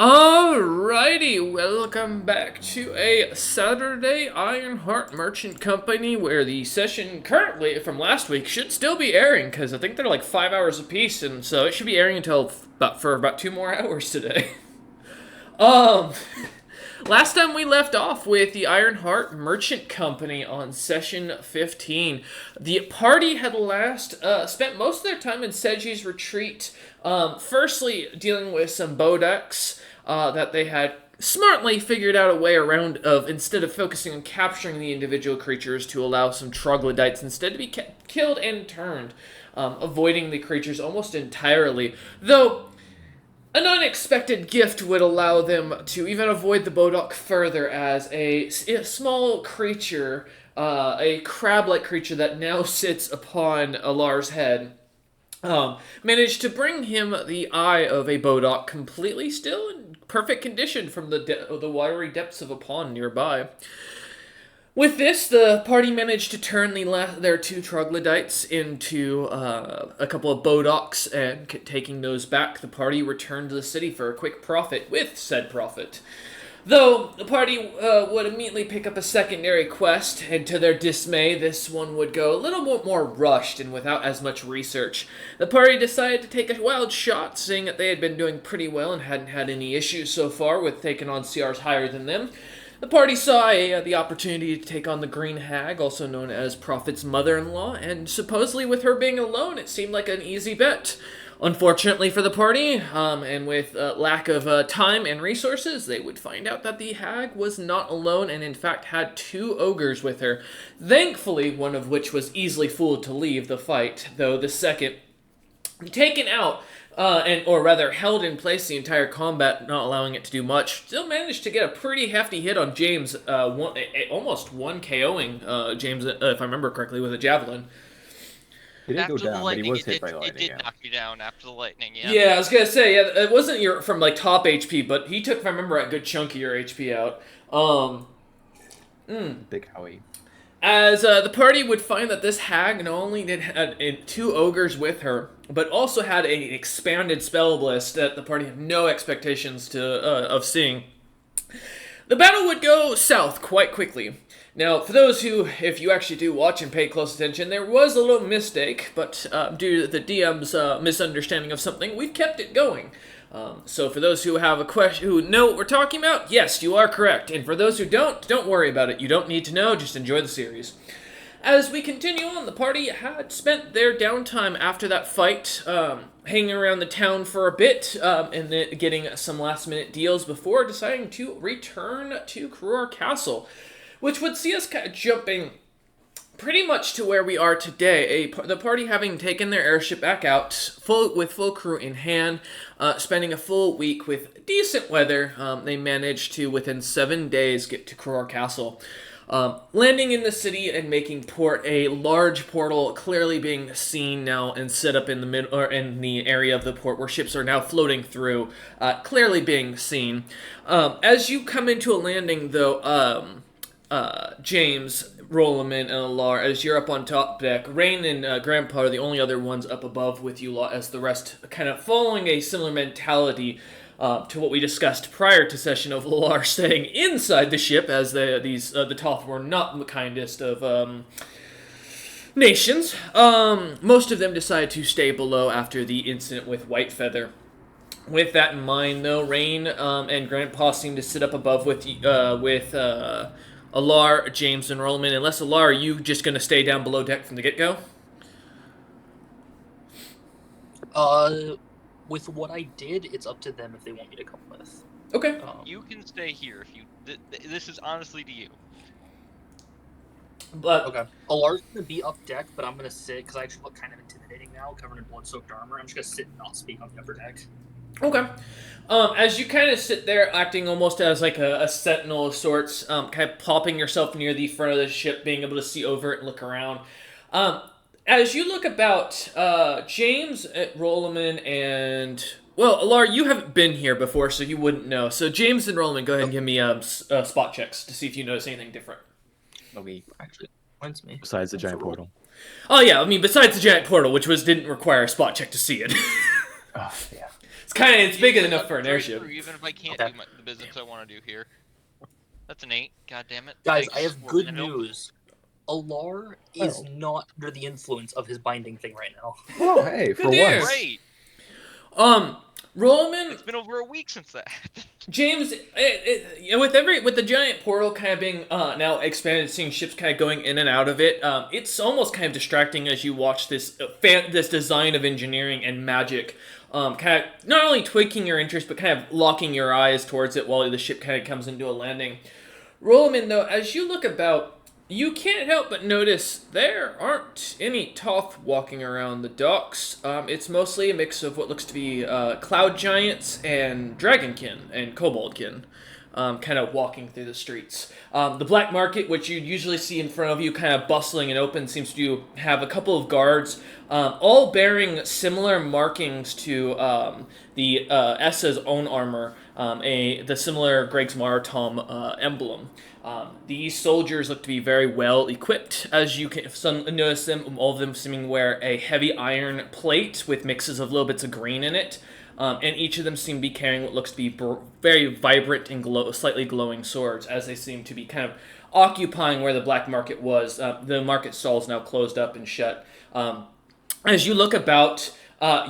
Alrighty, welcome back to a Saturday Ironheart Merchant Company, where the session currently from last week should still be airing, because I think they're like 5 hours apiece, and so it should be airing until for about 2 more hours today. Um, Last time we left off with the Ironheart Merchant Company on session 15. The party had spent most of their time in Seji's retreat, firstly dealing with some Bodaks that they had smartly figured out a way around of, instead of focusing on capturing the individual creatures, to allow some troglodytes instead to be killed and turned, avoiding the creatures almost entirely. Though an unexpected gift would allow them to even avoid the Bodok further, as a small creature, a crab-like creature that now sits upon Alar's head, managed to bring him the eye of a Bodok, completely still in perfect condition from the watery depths of a pond nearby. With this, the party managed to turn their two troglodytes into a couple of Bodoks, and taking those back, the party returned to the city for a quick profit with said profit. Though the party would immediately pick up a secondary quest, and to their dismay, this one would go a little bit more rushed and without as much research. The party decided to take a wild shot, seeing that they had been doing pretty well and hadn't had any issues so far with taking on CRs higher than them. The party saw the opportunity to take on the Green Hag, also known as Prophet's mother-in-law, and supposedly with her being alone, it seemed like an easy bet. Unfortunately for the party, and with lack of time and resources, they would find out that the hag was not alone and in fact had two ogres with her. Thankfully, one of which was easily fooled to leave the fight, though the second, taken out, or rather held in place the entire combat, not allowing it to do much, still managed to get a pretty hefty hit on James, almost one KOing James, if I remember correctly, with a javelin. He didn't go After the down, but he lightning, was it hit did, by it lightning. did knock you down after the lightning, yeah. Yeah, I was gonna say, yeah, it wasn't from like top HP, but he took, if I remember, a good chunk of your HP out. Big Howie. As the party would find that this hag not only had two ogres with her, but also had an expanded spell list that the party had no expectations of seeing. The battle would go south quite quickly. Now, for those who, if you actually do watch and pay close attention, there was a little mistake, but due to the DM's misunderstanding of something, we've kept it going. So for those who have a question, who know what we're talking about, yes, you are correct. And for those who don't worry about it. You don't need to know, just enjoy the series. As we continue on, the party had spent their downtime after that fight, hanging around the town for a bit, and then getting some last-minute deals before deciding to return to Krur Castle, which would see us kind of jumping pretty much to where we are today. The party having taken their airship back out, with full crew in hand, spending a full week with decent weather, they managed to, within 7 days, get to Krur Castle. Landing in the city and making port, a large portal clearly being seen now and set up in the middle, or in the area of the port where ships are now floating through, clearly being seen. As you come into a landing, though, James, Rollerman, and Alar, as you're up on top deck, Rain and Grandpa are the only other ones up above with you, as the rest kind of following a similar mentality to what we discussed prior to session of Alar staying inside the ship, as the Toth were not the kindest of nations. Most of them decided to stay below after the incident with Whitefeather. With that in mind, though, Rain and Grandpa seem to sit up above with Alar, James, and Rollman. Unless, Alar, are you just going to stay down below deck from the get-go? With what I did, it's up to them if they want me to come with. Okay. You can stay here if you... this is honestly to you. But Okay. Alar's gonna be up deck, but I'm gonna sit, because I actually look kind of intimidating now, covered in blood-soaked armor. I'm just gonna sit and not speak on the upper deck. Okay. As you kind of sit there, acting almost as like a sentinel of sorts, kind of popping yourself near the front of the ship, being able to see over it and look around. As you look about, James, Rollerman, and... Well, Alar, you haven't been here before, so you wouldn't know. So James and Rollerman, go ahead and give me spot checks to see if you notice anything different. Okay. Actually, reminds me. Besides the giant portal. Oh yeah, I mean, besides the giant portal, which didn't require a spot check to see it. Oh, yeah. It's big Yeah, enough I'm for an right airship. through, even if I can't Okay. do the business I want to do here. That's an 8. God damn it. Guys, Thanks. I have What were we good gonna do? news. Alar is Oh. not under the influence of his binding thing right now. Oh, hey, for Good to hear. once. Great. Roman, It's been over a week since that happened. James, with the giant portal kind of being now expanded, seeing ships kind of going in and out of it, it's almost kind of distracting as you watch this this design of engineering and magic, kind of not only tweaking your interest but kind of locking your eyes towards it while the ship kind of comes into a landing. Roman, though, as you look about, you can't help but notice there aren't any Toth walking around the docks. It's mostly a mix of what looks to be cloud giants and dragonkin and koboldkin, kind of walking through the streets. The black market, which you'd usually see in front of you, kind of bustling and open, seems to have a couple of guards, all bearing similar markings to the Essa's own armor, the similar Greg's Marathon emblem. These soldiers look to be very well equipped, as you can notice them, all of them seeming to wear a heavy iron plate with mixes of little bits of green in it. And each of them seem to be carrying what looks to be very vibrant and slightly glowing swords, as they seem to be kind of occupying where the black market was. The market stall is now closed up and shut. As you look about,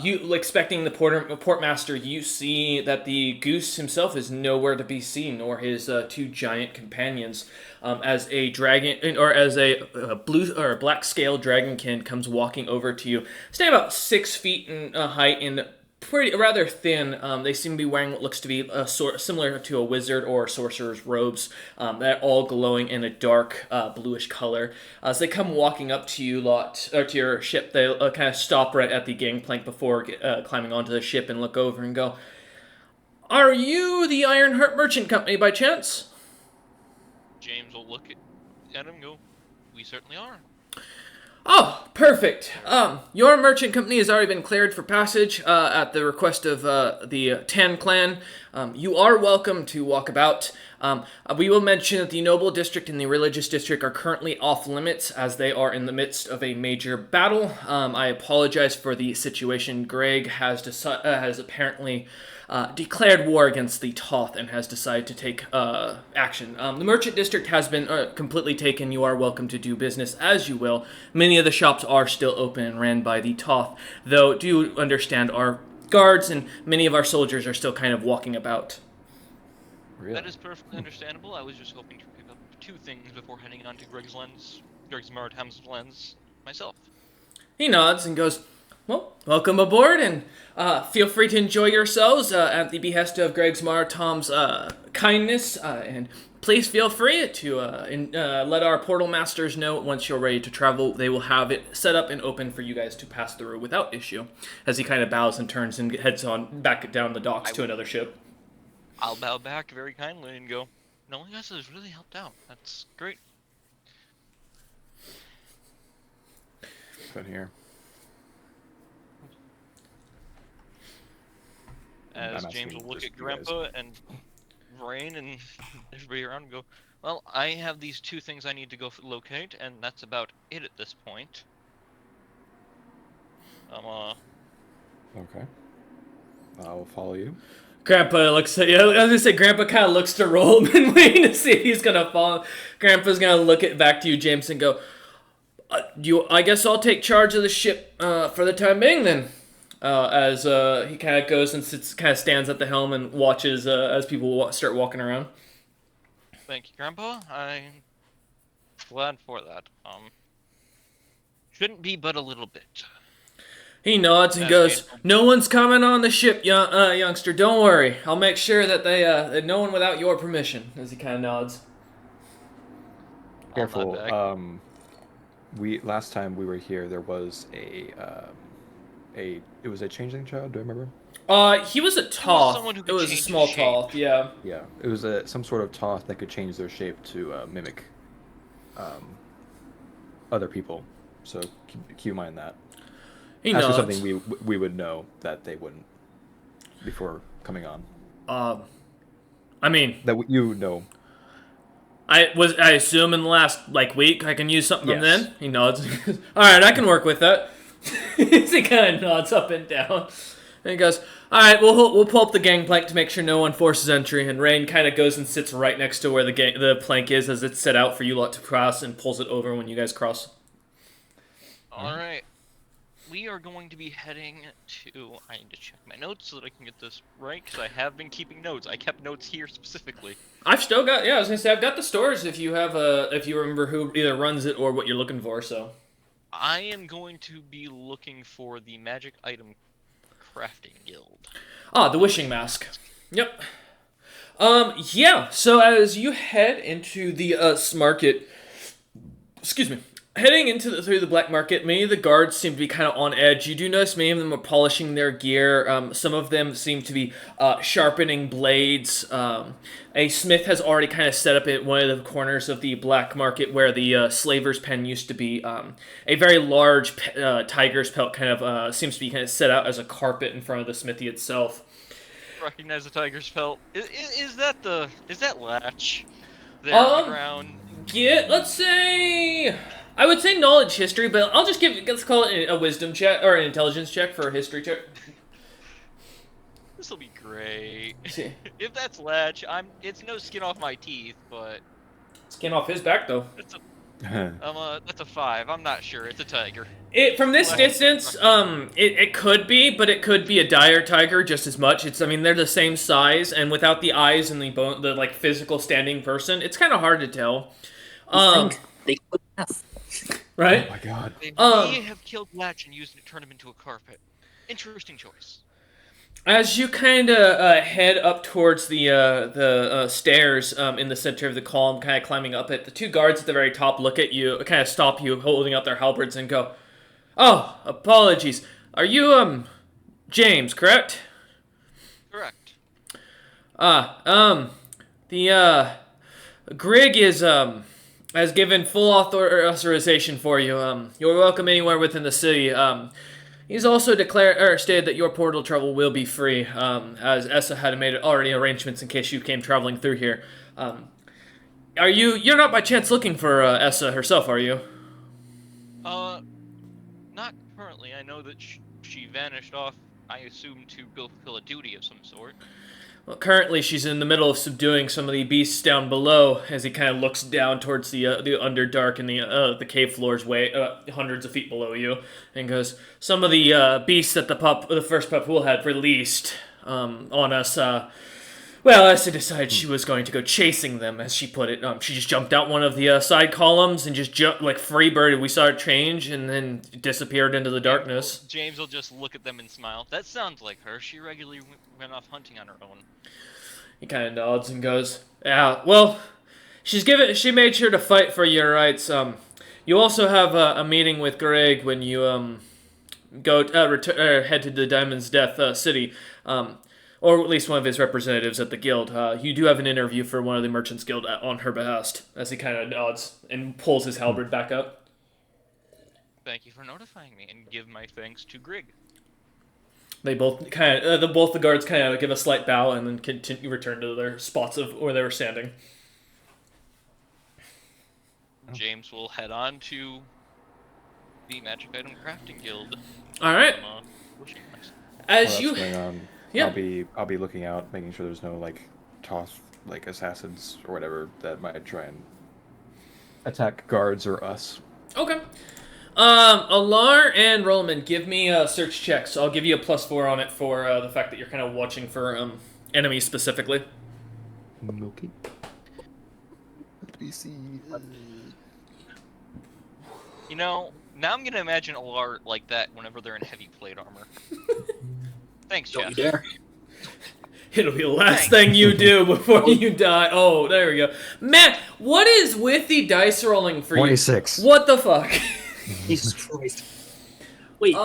you expecting the portmaster, you see that the goose himself is nowhere to be seen, nor his two giant companions. As a dragon, or as a blue or black scaled dragonkin comes walking over to you, staying about 6 feet in height and rather thin. They seem to be wearing what looks to be similar to a wizard or sorcerer's robes. That all glowing in a dark bluish color. As they come walking up to you to your ship, they kind of stop right at the gangplank before climbing onto the ship and look over and go, "Are you the Ironheart Merchant Company by chance?" James will look at him and go, "We certainly are." Oh, perfect. Your merchant company has already been cleared for passage at the request of the Tan clan. You are welcome to walk about. We will mention that the noble district and the religious district are currently off limits as they are in the midst of a major battle. I apologize for the situation. Greg has apparently declared war against the Toth and has decided to take action. The merchant district has been completely taken. You are welcome to do business as you will. Many of the shops are still open and ran by the Toth, though do understand our guards and many of our soldiers are still kind of walking about. Really? That is perfectly understandable. I was just hoping to pick up 2 things before heading on to Greg's Maritime's lens myself. He nods and goes, "Well, welcome aboard, and feel free to enjoy yourselves at the behest of Greg's Martom's kindness, and please feel free to let our portal masters know once you're ready to travel. They will have it set up and open for you guys to pass through without issue," as he kind of bows and turns and heads on back down the docks to another ship. I'll bow back very kindly and go, "Knowing us has really helped out. That's great." Good here. As I'm James will asking look just at you guys. Grandpa and Rain and everybody around and go, "Well, I have these 2 things I need to go locate, and that's about it at this point." Okay. I'll follow you. Grandpa looks at you. I was gonna say, Grandpa kind of looks to Roman, waiting to see if he's gonna fall. Grandpa's gonna look back to you, James, and go, I guess I'll take charge of the ship for the time being, then." As he kind of goes and stands at the helm and watches as people start walking around. Thank you, Grandpa. I'm glad for that. Shouldn't be but a little bit. He nods and goes, "No one's coming on the ship, youngster. Don't worry. I'll make sure that that no one without your permission." As he kind of nods. Careful. I'll nod back. Last time we were here, there was it was a changeling child. Do I remember? He was a Toth. someone who It could was a change small his shape. Toth, yeah. Yeah, it was some sort of Toth that could change their shape to mimic other people. So keep in mind that. He That's nods. just something we would know that they wouldn't before coming on. I mean, That you know. I assume in the last week I can use something from Yes. then. He nods. All right, I can work with that. He kind of nods up and down, and he goes, All right, we'll pull up the gangplank to make sure no one forces entry, and Rain kind of goes and sits right next to where the plank is as it's set out for you lot to cross, and pulls it over when you guys cross. All right. We are going to be heading to. I need to check my notes so that I can get this right because I have been keeping notes. I kept notes here specifically. I've still got I was gonna say I've got the stores if you remember who either runs it or what you're looking for. So I am going to be looking for the magic item crafting guild. the wishing mask. Yep. Yeah. So as you head into the market, excuse me. Heading through the black market, many of the guards seem to be kind of on edge. You do notice many of them are polishing their gear. Some of them seem to be sharpening blades. A smith has already kind of set up at one of the corners of the black market where the slaver's pen used to be. A very large tiger's pelt kind of seems to be kind of set out as a carpet in front of the smithy itself. Recognize the tiger's pelt. Is that latch there on the ground? Let's say. I would say knowledge history, but let's call it a wisdom check or an intelligence check for a history check. This will be great. See. If that's latch, it's no skin off my teeth, but Skin off his back though. that's a 5. I'm not sure. It's a tiger. From this distance, it could be, but it could be a dire tiger just as much. They're the same size, and without the eyes and the like physical standing person, it's kind of hard to tell. They could have. Right? Oh my god. They may have killed Latch and used it to turn him into a carpet. Interesting choice. As you kind of head up towards the stairs in the center of the column, kind of climbing up it, the two guards at the very top look at you, kind of stop you, holding out their halberds, and go, "Oh, apologies. Are you James, correct?" Correct. The Grig has given full authorization for you. You're welcome anywhere within the city. He's also stated that your portal travel will be free, as Essa had made already arrangements in case you came traveling through here. You're not by chance looking for Essa herself, are you? Not currently. I know that she vanished off, I assume, to go fulfill a duty of some sort. Well, currently she's in the middle of subduing some of the beasts down below. As he kind of looks down towards the underdark and the cave floors, hundreds of feet below you, and goes, "Some of the beasts that the first Papul had released on us. Essa decided she was going to go chasing them, as she put it. She just jumped out one of the side columns and just jumped like free-birded. We saw it change and then disappeared into the darkness." James will just look at them and smile. That sounds like her. She regularly went off hunting on her own. He kind of nods and goes, "Yeah, well, she made sure to fight for your rights. You also have a meeting with Greg when you head to the Diamond's Death City. Or at least one of his representatives at the guild. You do have an interview for one of the Merchants Guild on her behest," as he kind of nods and pulls his halberd back up. Thank you for notifying me, and give my thanks to Grig. They both the guards kind of give a slight bow and then return to their spots of where they were standing. James will head on to the Magic Item Crafting Guild. All right. As you, going on, yeah. I'll be looking out, making sure there's no assassins or whatever that might try and attack guards or us. Okay. Alar and Rollman, give me search checks. I'll give you a +4 on it for the fact that you're kind of watching for enemies specifically. Okay. Let me see. You know, now I'm gonna imagine Alar like that whenever they're in heavy plate armor. Thanks, Jeff. Don't you dare. It'll be the last thing you do before you die. Oh, there we go. Matt, what is with the dice rolling for 26. you? What the fuck? Jesus Christ. Wait.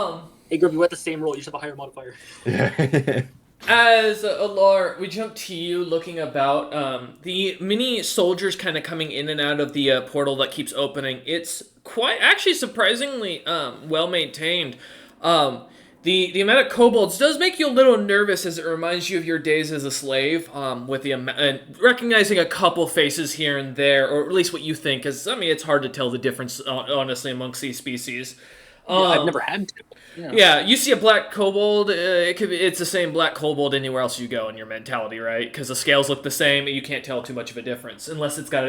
Hey, Grim, you had the same roll. You just have a higher modifier. Yeah. As Alar, we jump to you looking about the many soldiers kind of coming in and out of the portal that keeps opening. It's quite, actually surprisingly well maintained. The amount of kobolds does make you a little nervous as it reminds you of your days as a slave, with recognizing a couple faces here and there, or at least what you think, because, I mean, it's hard to tell the difference, honestly, amongst these species. Yeah, I've Um, never had to. Yeah. Yeah, you see a black kobold, it's the same black kobold anywhere else you go in your mentality, right? Because the scales look the same, you can't tell too much of a difference unless it's got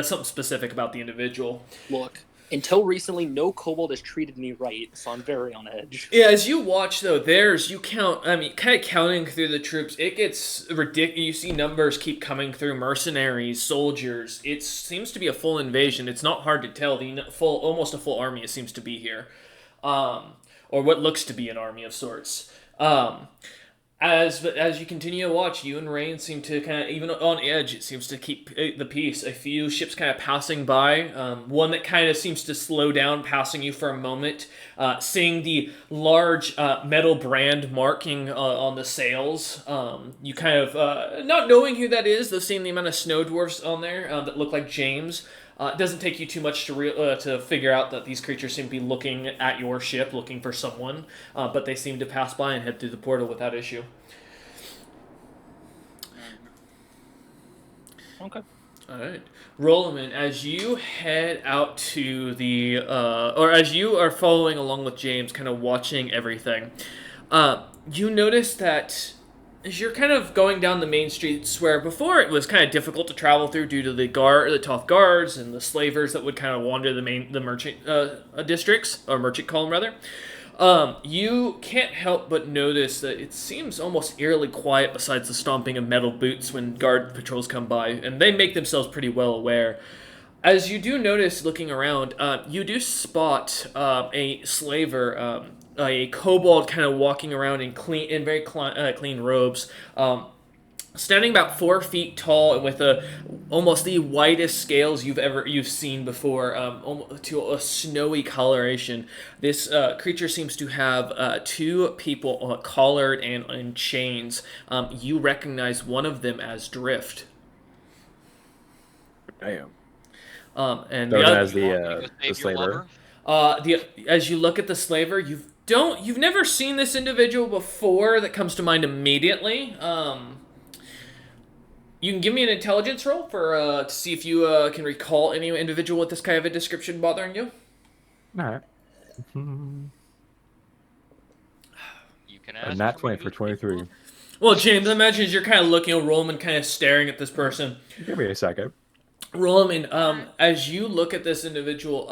something specific about the individual. Look, until recently, no kobold has treated me right, so I'm very on edge. Yeah, as you watch though, you count. I mean, kind of counting through the troops, it gets ridiculous. You see numbers keep coming through: mercenaries, soldiers. It seems to be a full invasion. It's not hard to tell. Almost a full army seems to be here. Or what looks to be an army of sorts. As you continue to watch, you and Rain seem to kind of, even on edge, it seems to keep the peace. A few ships kind of passing by. One that kind of seems to slow down, passing you for a moment. Seeing the large metal brand marking on the sails. You kind of, not knowing who that is, though seeing the amount of snow dwarfs on there that look like James. It doesn't take you too much to figure out that these creatures seem to be looking at your ship, looking for someone, but they seem to pass by and head through the portal without issue. Okay. All right, Roloman, as you head out to or as you are following along with James, kind of watching everything, you notice that as you're kind of going down the main streets where before it was kind of difficult to travel through due to the tough guards and the slavers that would kind of wander the merchant districts, or merchant column rather, you can't help but notice that it seems almost eerily quiet besides the stomping of metal boots when guard patrols come by, and they make themselves pretty well aware. As you do notice looking around, you do spot a slaver, a kobold kind of walking around in very clean robes, standing about 4 feet tall and with almost the whitest scales you've seen before, to a snowy coloration. This creature seems to have 2 people collared and in chains. You recognize one of them as Drift. Damn. And Known the other, as You want me to go the save your slaver. lover? as you look at the slaver, you've never seen this individual before that comes to mind immediately. You can give me an intelligence roll for to see if you can recall any individual with this kind of a description bothering you. All right. You can A ask nat for 20 me to for go save your 23. lover. Well, James, I imagine as you're kind of looking at Rollman, kind of staring at this person. Give me a second. Rollman, as you look at this individual,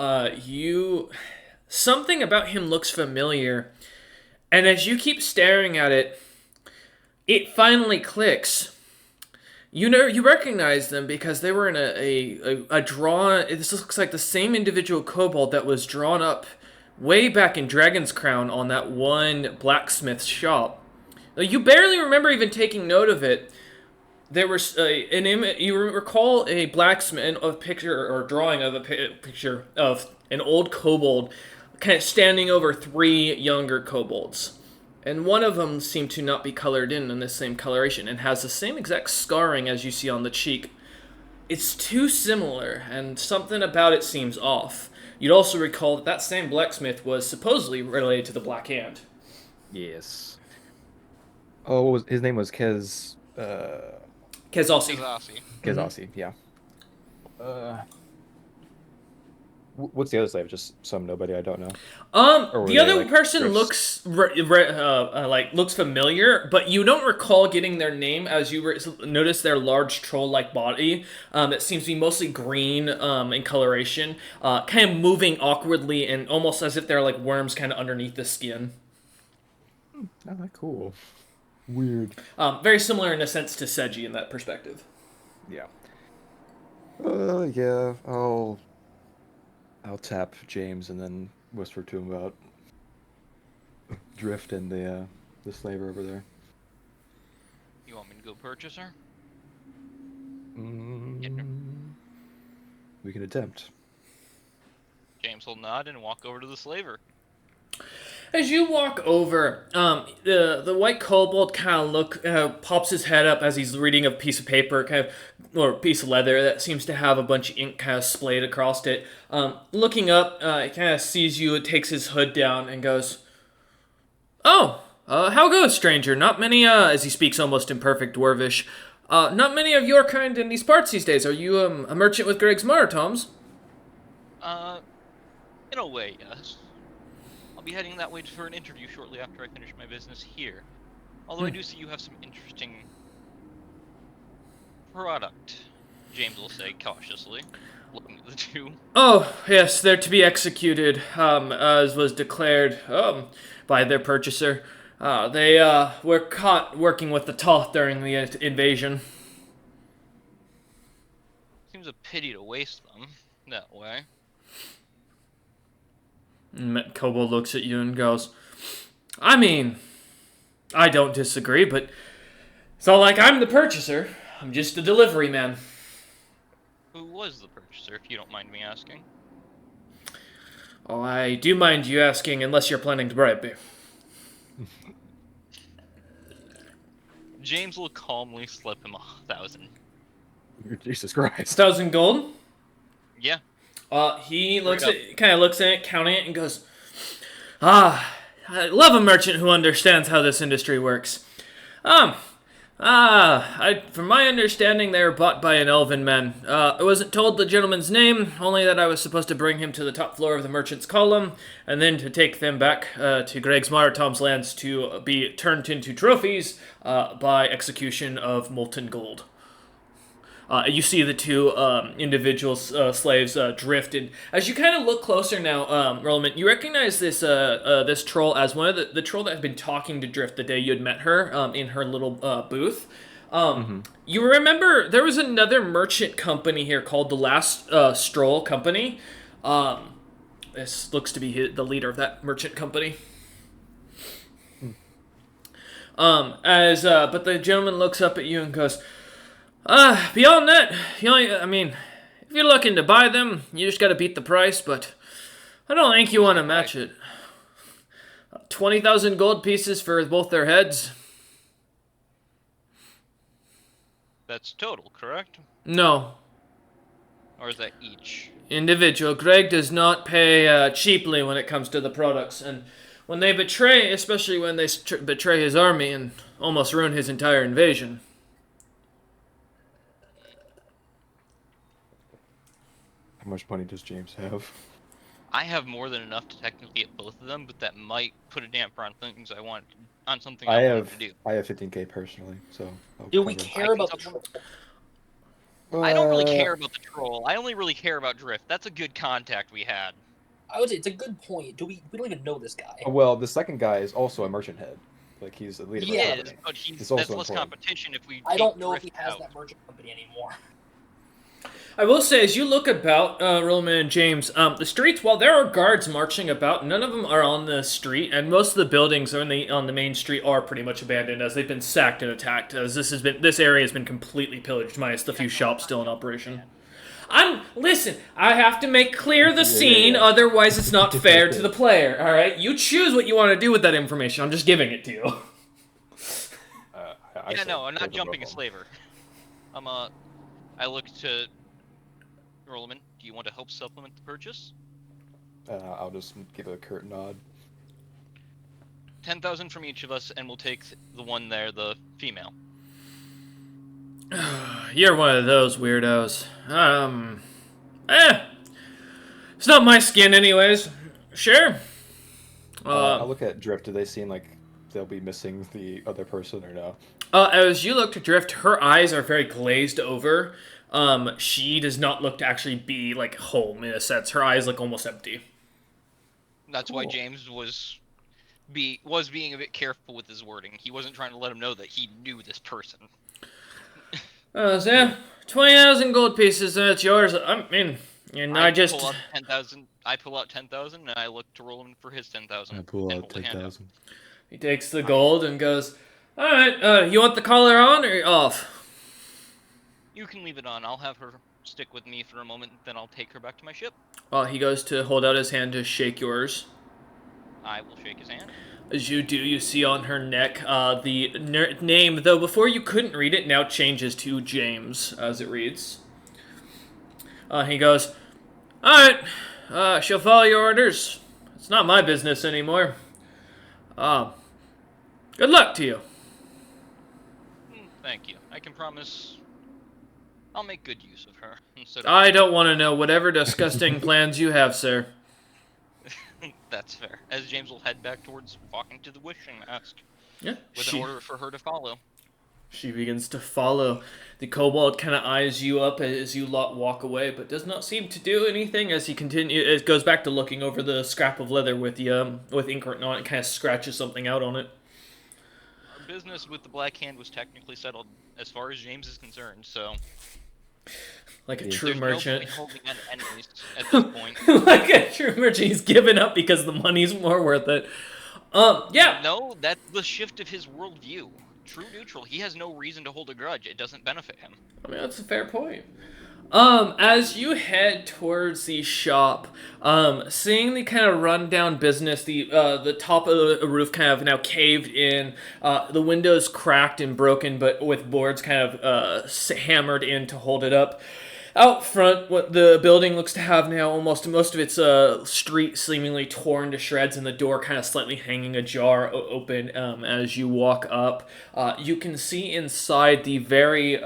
something about him looks familiar, and as you keep staring at it, it finally clicks. You recognize them because they were in a drawn. This looks like the same individual kobold that was drawn up way back in Dragon's Crown on that one blacksmith shop. You barely remember even taking note of it. There was an image. You recall a blacksmith, a picture or drawing of a picture of an old kobold, kind of standing over 3 younger kobolds. And one of them seemed to not be colored in this same coloration and has the same exact scarring as you see on the cheek. It's too similar, and something about it seems off. You'd also recall that same blacksmith was supposedly related to the Black Hand. Yes. Oh, his name was Kez. Kezasi. Kazasi. Kezasi. Yeah. What's the other slave? Just some nobody I don't know. Or were The they, other like, person drifts? looks familiar, but you don't recall getting their name as you notice their large troll-like body that seems to be mostly green in coloration, kind of moving awkwardly and almost as if they're like worms kind of underneath the skin. Oh, cool. Weird. Very similar in a sense to Seji in that perspective. Yeah. Yeah. I'll tap James and then whisper to him about Drift and the slaver over there. You want me to go purchase her? We can attempt. James will nod and walk over to the slaver. As you walk over, the white kobold kind of pops his head up as he's reading a piece of paper, or a piece of leather that seems to have a bunch of ink kind of splayed across it. Looking up, he kind of sees you, takes his hood down, and goes, "Oh, how goes, stranger? Not many." As he speaks almost in perfect dwarvish, not many of your kind in these parts these days. Are you a merchant with Greg's Maritoms? In a way, yes. I'll be heading that way for an interview shortly after I finish my business here. Although I do see you have some interesting product, James will say cautiously, looking at the two. Oh, yes, they're to be executed, as was declared, by their purchaser. They, were caught working with the Toth during the invasion. Seems a pity to waste them that way. Kobold looks at you and goes, I mean, I don't disagree, but it's not like I'm the purchaser. I'm just a delivery man. Who was the purchaser, if you don't mind me asking? Oh, I do mind you asking, unless you're planning to bribe me. James will calmly slip him 1,000. Jesus Christ. 1,000 gold? Yeah. He kind of looks at it, counting it, and goes, I love a merchant who understands how this industry works. From my understanding, they were bought by an elven man. I wasn't told the gentleman's name, only that I was supposed to bring him to the top floor of the merchant's column, and then to take them back to Greg's Tom's lands to be turned into trophies by execution of molten gold. You see the two individual slaves drift, and as you kind of look closer now, Roland, you recognize this this troll as one of the troll that had been talking to Drift the day you had met her in her little booth. You remember there was another merchant company here called the Last Stroll Company. This looks to be the leader of that merchant company. But the gentleman looks up at you and goes, beyond that, if you're looking to buy them, you just gotta beat the price, but I don't think you want to match it. 20,000 gold pieces for both their heads? That's total, correct? No. Or is that each? Individual. Greg does not pay cheaply when it comes to the products, and when they betray, especially when they betray his army and almost ruin his entire invasion. How much money does James have? I have more than enough to technically get both of them, but that might put a damper on things I want on something I wanted to do. I have 15k personally, so. Do we care about the troll? I don't really care about the troll. I only really care about Drift. That's a good contact we had. I would say it's a good point. We don't even know this guy. Well, the second guy is also a merchant head. Like, he's the leader He of the is, company. but It's also that's less important. competition if we I don't know if Drift he has out. that merchant company anymore. I will say, as you look about, Roman and James, the streets, while there are guards marching about, none of them are on the street, and most of the buildings on the main street are pretty much abandoned, as they've been sacked and attacked, as this area has been completely pillaged, minus the few shops still in operation. Listen, I have to make clear the scene, otherwise it's not fair to the player, alright? You choose what you want to do with that information, I'm just giving it to you. I'm not jumping a slaver. I look to Rolman, do you want to help supplement the purchase? I'll just give a curt nod. 10,000 from each of us, and we'll take the one there, the female. You're one of those weirdos. It's not my skin anyways. Sure. I'll look at Drift. Do they seem like they'll be missing the other person or no? As you look to Drift, her eyes are very glazed over. She does not look to actually be, like, home, in a sense. Her eyes look almost empty. That's why James was being a bit careful with his wording. He wasn't trying to let him know that he knew this person. So, 20,000 gold pieces, and it's yours. I mean, and I just... pull out 10,000. I pull out 10,000, and I look to Roland for his 10,000. I pull out 10,000. He takes the gold and goes, alright, you want the collar on or off? You can leave it on. I'll have her stick with me for a moment, then I'll take her back to my ship. He goes to hold out his hand to shake yours. I will shake his hand. As you do, you see on her neck the name, though before you couldn't read it, now changes to James, as it reads. He goes, alright, she'll follow your orders. It's not my business anymore. Good luck to you. Thank you. I can promise I'll make good use of her. I don't want to know whatever disgusting plans you have, sir. That's fair. As James will head back towards walking to the wishing mask Yeah, with an order for her to follow. She begins to follow. The kobold kind of eyes you up as you lot walk away, but does not seem to do anything as he continue. It goes back to looking over the scrap of leather with the with ink written on it, and kind of scratches something out on it. Our business with the Black Hand was technically settled as far as James is concerned, so Like a true there's merchant. no point holding on to enemies at this point. Like a true merchant, he's given up because the money's more worth it. Yeah. No, that's the shift of his worldview. True neutral. He has no reason to hold a grudge. It doesn't benefit him. I mean, that's a fair point. As you head towards the shop, seeing the kind of rundown business, the top of the roof kind of now caved in, the windows cracked and broken, but with boards kind of hammered in to hold it up. Out front, what the building looks to have now, almost most of its street seemingly torn to shreds, and the door kind of slightly hanging ajar open as you walk up. You can see inside the very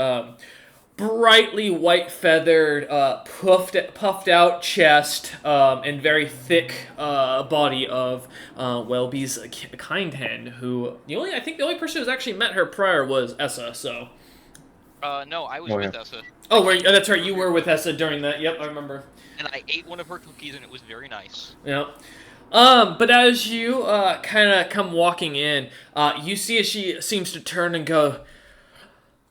brightly white feathered, puffed out chest and very thick body of Welby's kind hand. Who I think the only person who's actually met her prior was Essa. So. No, I was Oh, with yeah. Essa. Oh, that's right. You were with Essa during that. Yep, I remember. And I ate one of her cookies, and it was very nice. Yeah. But as you kind of come walking in, you see as she seems to turn and go,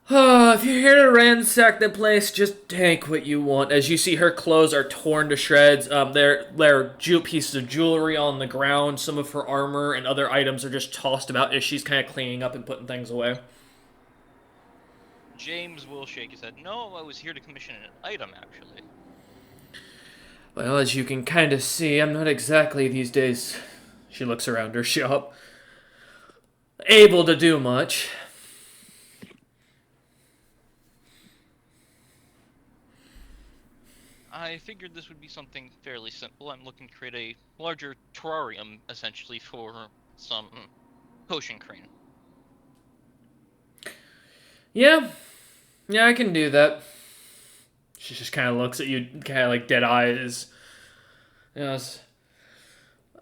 "Oh, if you're here to ransack the place, just take what you want." As you see her clothes are torn to shreds, there are pieces of jewelry on the ground. Some of her armor and other items are just tossed about as she's kind of cleaning up and putting things away. James will shake his head. No, I was here to commission an item, actually. Well, as you can kind of see, I'm not exactly these days, she looks around her shop, able to do much. I figured this would be something fairly simple. I'm looking to create a larger terrarium, essentially, for some potion crane. Yeah, I can do that. She just kind of looks at you, kind of like dead eyes. Yes.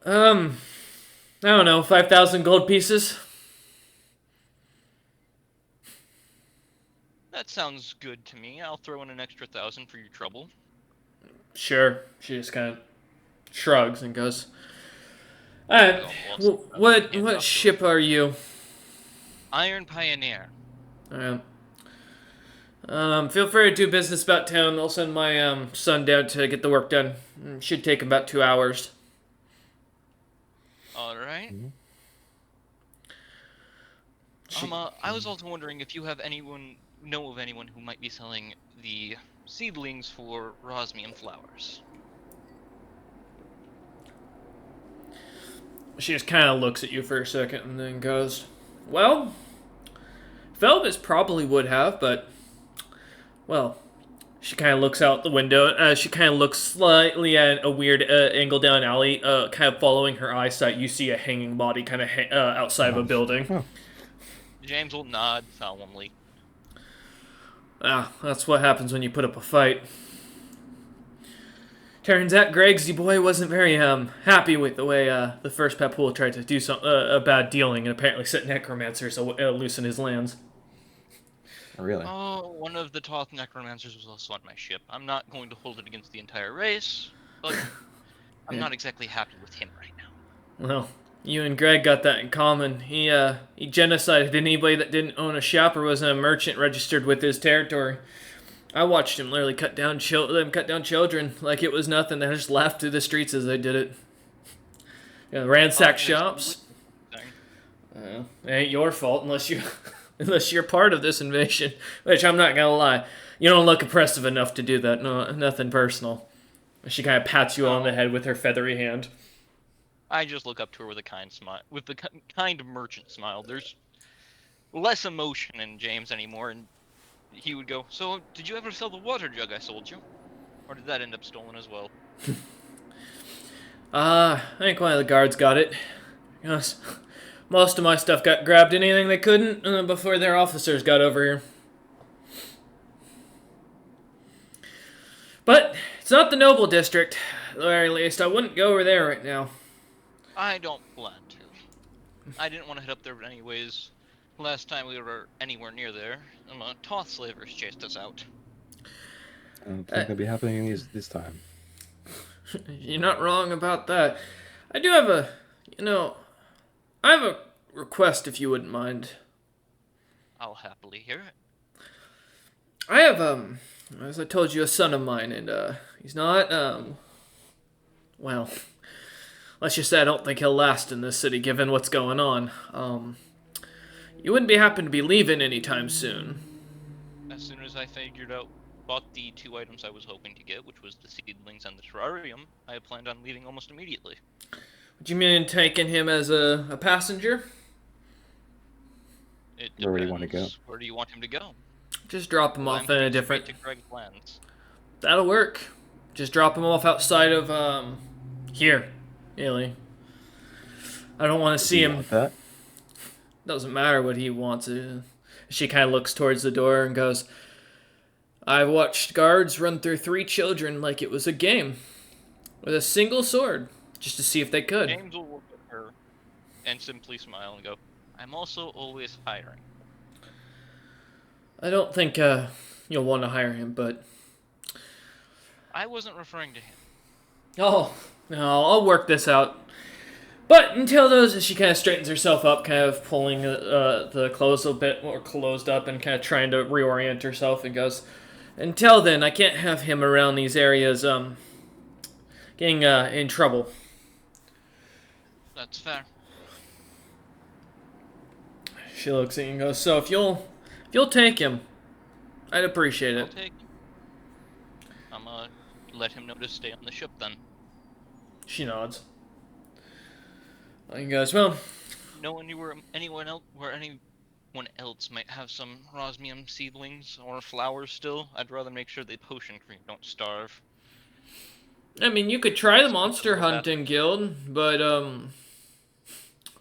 I don't know, 5,000 gold pieces? That sounds good to me. I'll throw in an extra 1,000 for your trouble. Sure. She just kind of shrugs and goes, "Alright, what ship are you?" Iron Pioneer. Alright. Feel free to do business about town. I'll send my son down to get the work done. Should take about 2 hours. Alright. Mhm. I was also wondering if you know of anyone who might be selling the seedlings for Rosmium flowers. She just kind of looks at you for a second and then goes, "Well, Velvis probably would have, but, well," she kind of looks out the window. She kind of looks slightly at a weird angle down an alley, kind of following her eyesight. You see a hanging body kind of outside of a building. James will nod solemnly. That's what happens when you put up a fight. Turns out Greg's boy wasn't very happy with the way the first Papool tried to do a bad dealing and apparently set necromancers loose in his lands. Oh, really? Oh, one of the Toth necromancers was also on my ship. I'm not going to hold it against the entire race, but I'm not exactly happy with him right now. Well, you and Greg got that in common. He genocided anybody that didn't own a shop or was a merchant registered with his territory. I watched him literally cut down children like it was nothing. They just laughed through the streets as they did it. Ransack shops. It ain't your fault unless you're part of this invasion. Which I'm not gonna lie, you don't look impressive enough to do that. No, nothing personal. She kind of pats you on the head with her feathery hand. I just look up to her with a kind smile, with the kind merchant smile. There's less emotion in James anymore, and he would go, "So, did you ever sell the water jug I sold you? Or did that end up stolen as well?" I think one of the guards got it. Yes. Most of my stuff got grabbed anything they couldn't before their officers got over here. But it's not the noble district. the very least, I wouldn't go over there right now. I don't plan to. I didn't want to head up there anyways. Last time we were anywhere near there, Toth slavers chased us out. I don't think that'll be happening this time. You're not wrong about that. I do have I have a request if you wouldn't mind. I'll happily hear it. I have, as I told you, a son of mine, and, he's not, well, let's just say I don't think he'll last in this city given what's going on. You wouldn't be happen to be leaving anytime soon. As soon as I bought the 2 items I was hoping to get, which was the seedlings and the terrarium, I planned on leaving almost immediately. Would you mean taking him as a passenger? It depends. Where do you want to go? Where do you want him to go? Just drop him off in a different... To Greg's lands. That'll work. Just drop him off outside of, here, really. I don't want to see him. That? Doesn't matter what he wants. She kind of looks towards the door and goes, I've watched guards run through 3 children like it was a game. With a single sword. Just to see if they could. James will look at her and simply smile and go, I'm also always hiring. I don't think, you'll want to hire him, but... I wasn't referring to him. Oh, no, I'll work this out. But until those, she kind of straightens herself up, kind of pulling the clothes a bit more closed up and kind of trying to reorient herself and goes, until then, I can't have him around these areas, getting, in trouble. That's fair. She looks at you and goes, so if you'll take him, I'd appreciate I'll it. take him. I'm gonna let him know to stay on the ship then. She nods. And goes, well... Knowing you were anyone else might have some rosmium seedlings or flowers still, I'd rather make sure the potion cream don't starve. I mean, you could try the monster hunting guild, but,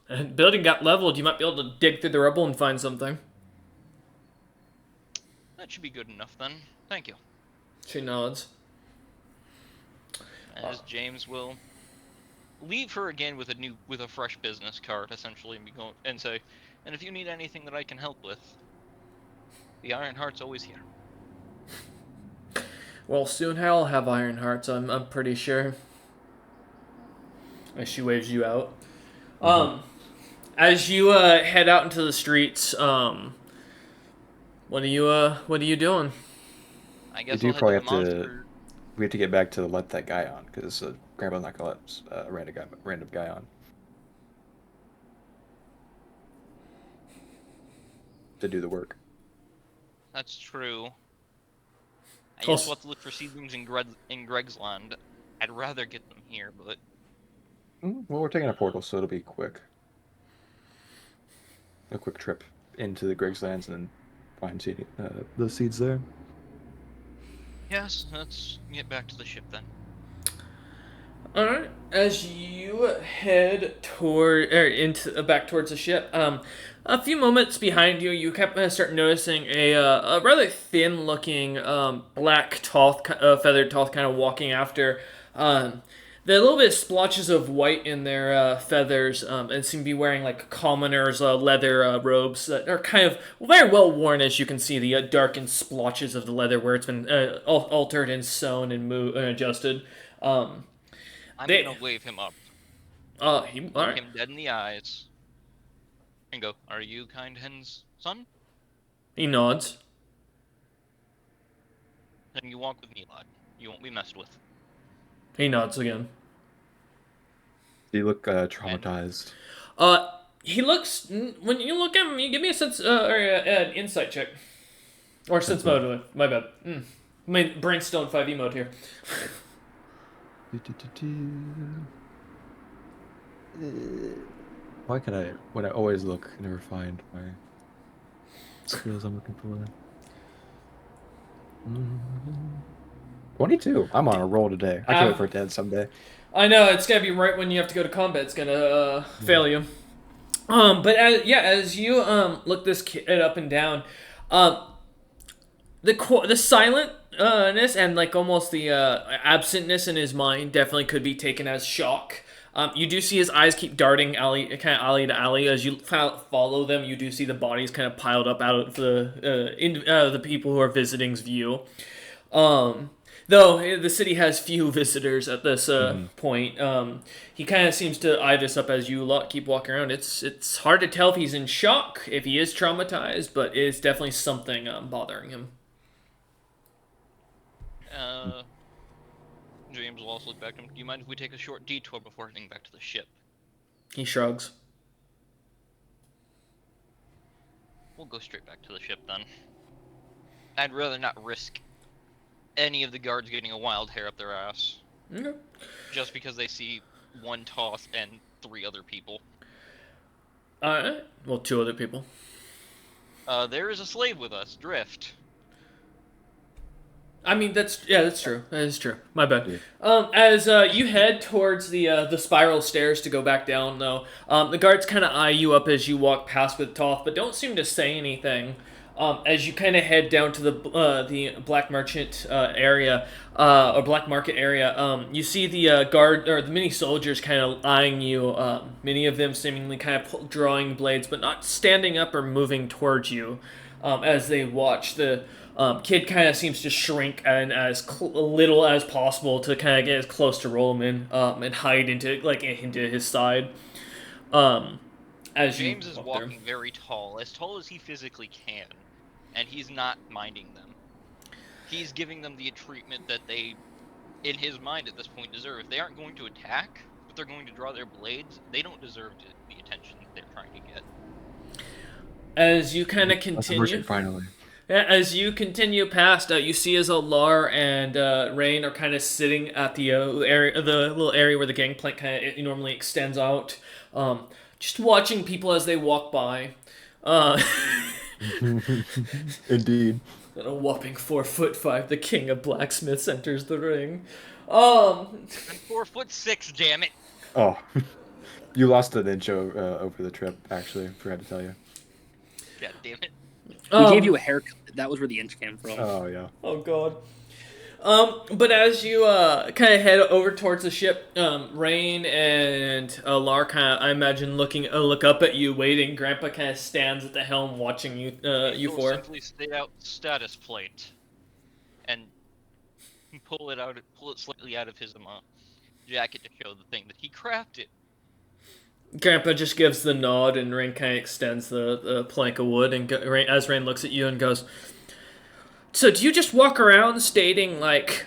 the building got leveled, you might be able to dig through the rubble and find something. That should be good enough then. Thank you. She nods. As James will leave her again with a fresh business card, essentially, and say, and if you need anything that I can help with, the Ironheart's always here. Well, soon I'll have Ironhearts, I'm pretty sure. As she waves you out. As you head out into the streets, what are you doing? I guess We I'll do probably head to the have to. monster. We have to get back to let that guy on because Grandpa's not gonna let a random guy on. To do the work. That's true. I Close. guess we'll have to look for seedlings in Greg's land. I'd rather get them here, but Well, we're taking a portal, so it'll be quick. A quick trip into the Greg's lands and then find the seeds there. yes, let's get back to the ship then. Alright, as you head back towards the ship, a few moments behind you, you start noticing a rather thin-looking black Toth, feathered Toth, kind of walking after. They're a little bit splotches of white in their feathers, and seem to be wearing like commoners' leather robes that are kind of very well worn, as you can see the darkened splotches of the leather where it's been altered and sewn and adjusted. I'm gonna wave him up. Look him dead in the eyes. And go, are you Kind Hen's son? He nods. Then you walk with me, lad. You won't be messed with. He nods again. Do you look traumatized? He looks, when you look at him, you give me a sense, or an insight check. Or sense mode, my bad. My brain's still in 5e mode here. Why can I, when I always look, never find my skills I'm looking for? 22. I'm on a roll today. I can't wait for it to end someday. I know, it's gonna be right when you have to go to combat. It's gonna fail you. But as you look this kid up and down, the silentness and like almost the absentness in his mind definitely could be taken as shock. You do see his eyes keep darting kind of alley to alley as you follow them. You do see the bodies kind of piled up out of the people who are visiting's view. Um, though the city has few visitors at this point, he kind of seems to eye this up as you keep walking around. It's hard to tell if he's in shock, if he is traumatized, but it's definitely something bothering him. James will also look back to him. Do you mind if we take a short detour before heading back to the ship? He shrugs. We'll go straight back to the ship then. I'd rather not risk any of the guards getting a wild hair up their ass. Okay. Just because they see one Toth and 3 other people. Well, 2 other people. There is a slave with us, Drift. I mean, that's true. That is true. My bad. As you head towards the spiral stairs to go back down, though, the guards kind of eye you up as you walk past with Toth, but don't seem to say anything. As you kind of head down to the black merchant area or black market area, you see the guard or the many soldiers kind of eyeing you. Many of them seemingly kind of drawing blades, but not standing up or moving towards you. As they watch the kid kind of seems to shrink and as little as possible to kind of get as close to Rollman and hide into his side. As James you is walk walking very tall as he physically can, and he's not minding them. He's giving them the treatment that they, in his mind at this point, deserve. If they aren't going to attack, but they're going to draw their blades, they don't deserve the attention that they're trying to get. As you kind of continue, finally. Yeah, as you continue past, you see as Alar and Rain are kind of sitting at the little area where the gangplank kind of normally extends out, just watching people as they walk by. Indeed. At a whopping 4'5", the king of blacksmiths enters the ring. Um, I'm 4'6", damn it. Oh, you lost an inch over the trip. Actually, forgot to tell you. God damn it. We gave you a haircut. That was where the inch came from. Oh yeah. Oh god. But as you kind of head over towards the ship, Rain and Lar kind of, I imagine, look up at you, waiting. Grandpa kind of stands at the helm, watching you. You He'll four. simply stay out status plate, and pull it slightly out of his jacket to show the thing that he crafted. Grandpa just gives the nod, and Rain kind of extends the plank of wood, and as Rain looks at you and goes, "So do you just walk around stating like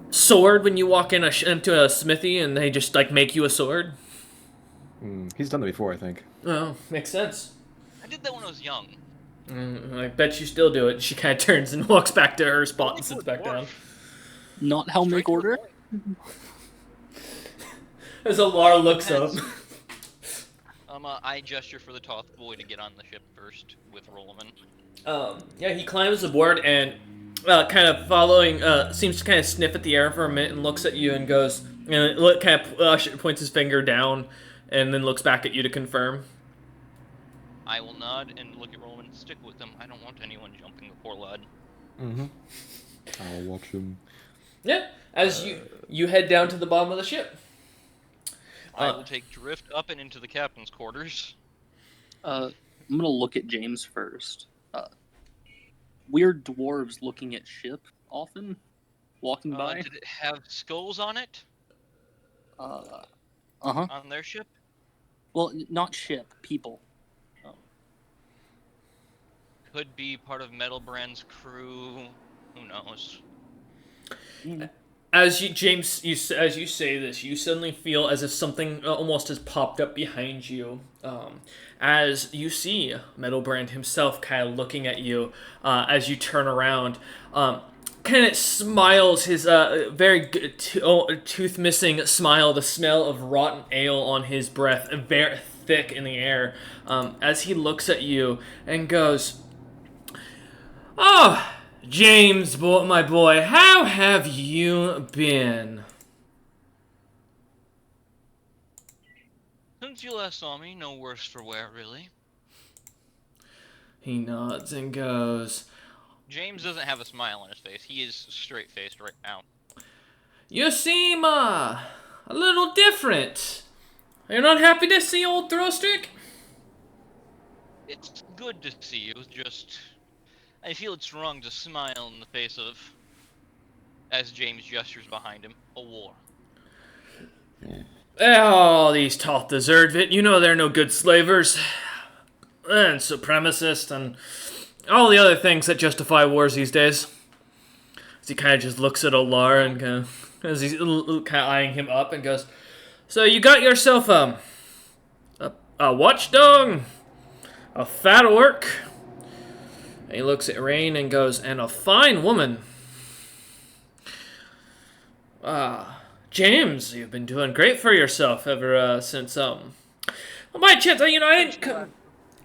sword when you walk into a smithy, and they just like make you a sword?" He's done that before, I think. Oh, makes sense. I did that when I was young. I bet you still do it. She kind of turns and walks back to her spot and sits back down. Not how make order. As Alar looks up. I gesture for the Toth boy to get on the ship first with Rolliman. Yeah, he climbs aboard and kind of following, seems to kind of sniff at the air for a minute and looks at you and goes, and kind of points his finger down and then looks back at you to confirm. I will nod and look at Rolliman and stick with him. I don't want anyone jumping the poor lad. I'll watch him. Yeah, as you head down to the bottom of the ship. I will take Drift up and into the captain's quarters. I'm gonna look at James first. Weird dwarves looking at ship often, walking by. Did it have skulls on it? On their ship? Well, not ship, people. Could be part of Metalbrand's crew. Who knows? As as you say this, you suddenly feel as if something almost has popped up behind you. As you see Metalbrand himself kind of looking at you as you turn around. Kind of smiles his very good tooth missing smile, the smell of rotten ale on his breath, very thick in the air, as he looks at you and goes, "Oh, James, my boy, how have you been?" Since you last saw me, no worse for wear, really. He nods and goes, James doesn't have a smile on his face. He is straight-faced right now. You seem, a little different. You're not happy to see old Throwstick? It's good to see you, just... I feel it's wrong to smile in the face of, as James gestures behind him, a war. Oh, these Toth deserve it. You know they're no good slavers. And supremacists and all the other things that justify wars these days. As he kind of just looks at Olar and kind of, as he's kind of eyeing him up and goes, so you got yourself a watchdog, a fat orc. And he looks at Rain and goes, and a fine woman. James, you've been doing great for yourself ever since well, by chance, I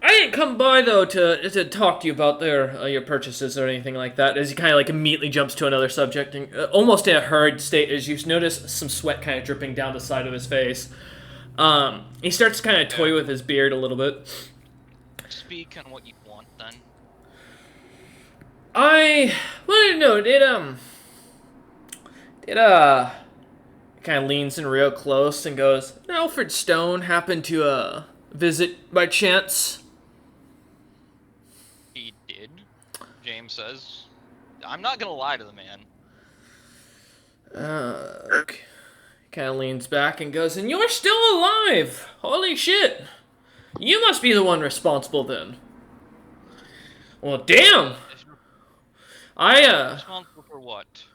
didn't come by though to talk to you about your purchases or anything like that. As he kind of like immediately jumps to another subject, and almost in a hurried state, as you notice some sweat kind of dripping down the side of his face. He starts to kind of toy with his beard a little bit. Speak on what you want, then. I wanted to know, kind of leans in real close and goes, did Alfred Stone happen to visit by chance? He did, James says. I'm not gonna lie to the man. Okay. Kind of leans back and goes, and you're still alive! Holy shit! You must be the one responsible then. Well, damn! Responsible for what?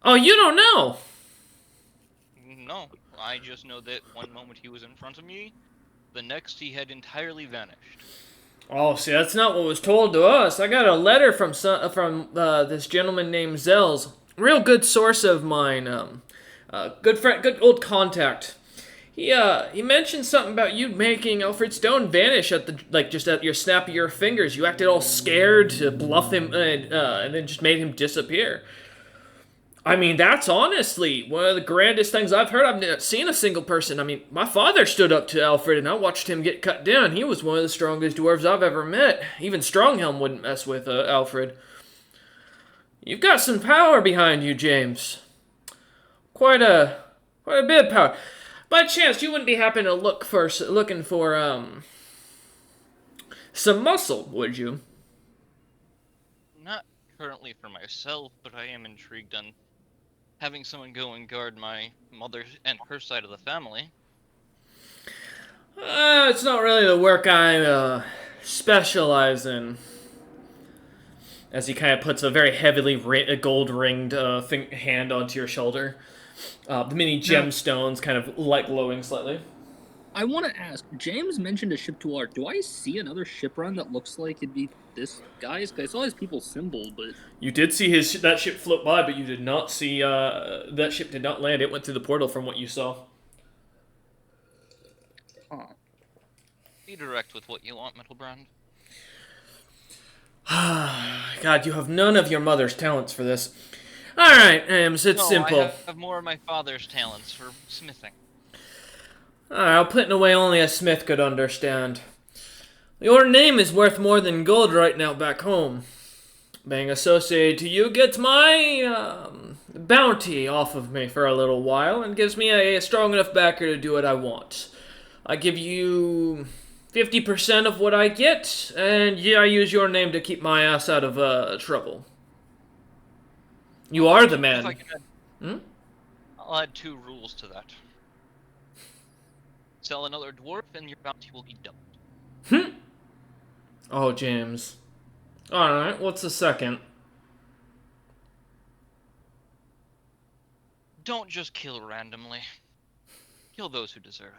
Oh, you don't know! No, I just know that one moment he was in front of me, the next he had entirely vanished. Oh, see, that's not what was told to us. I got a letter from this gentleman named Zells. Real good source of mine. Good friend, good old contact. He mentioned something about you making Alfred Stone vanish just at your snap of your fingers. You acted all scared to bluff him, and then just made him disappear. I mean, that's honestly one of the grandest things I've heard. I've never seen a single person. I mean, my father stood up to Alfred, and I watched him get cut down. He was one of the strongest dwarves I've ever met. Even Stronghelm wouldn't mess with Alfred. You've got some power behind you, James. Quite a bit of power. By chance, you wouldn't be looking for some muscle, would you? Not currently for myself, but I am intrigued on having someone go and guard my mother and her side of the family. It's not really the work I specialize in. As he kind of puts a very heavily gold-ringed hand onto your shoulder. The mini gemstones kind of light glowing slightly. I want to ask, James mentioned a ship to our. Do I see another ship run that looks like it'd be this guy's? Because I saw his people's symbol, but... You did see that ship float by, but you did not see, that ship did not land. It went through the portal from what you saw. Huh. Be direct with what you want, Middlebrand. God, you have none of your mother's talents for this. Alright, it's simple. I have more of my father's talents for smithing. I'll put in a way only a smith could understand. Your name is worth more than gold right now back home. Being associated to you gets my bounty off of me for a little while and gives me a strong enough backer to do what I want. I give you 50% of what I get, and I use your name to keep my ass out of trouble. You are the man. If I can add, I'll add 2 rules to that. Sell another dwarf, and your bounty will be doubled. Oh, James. Alright, what's the second? Don't just kill randomly. Kill those who deserve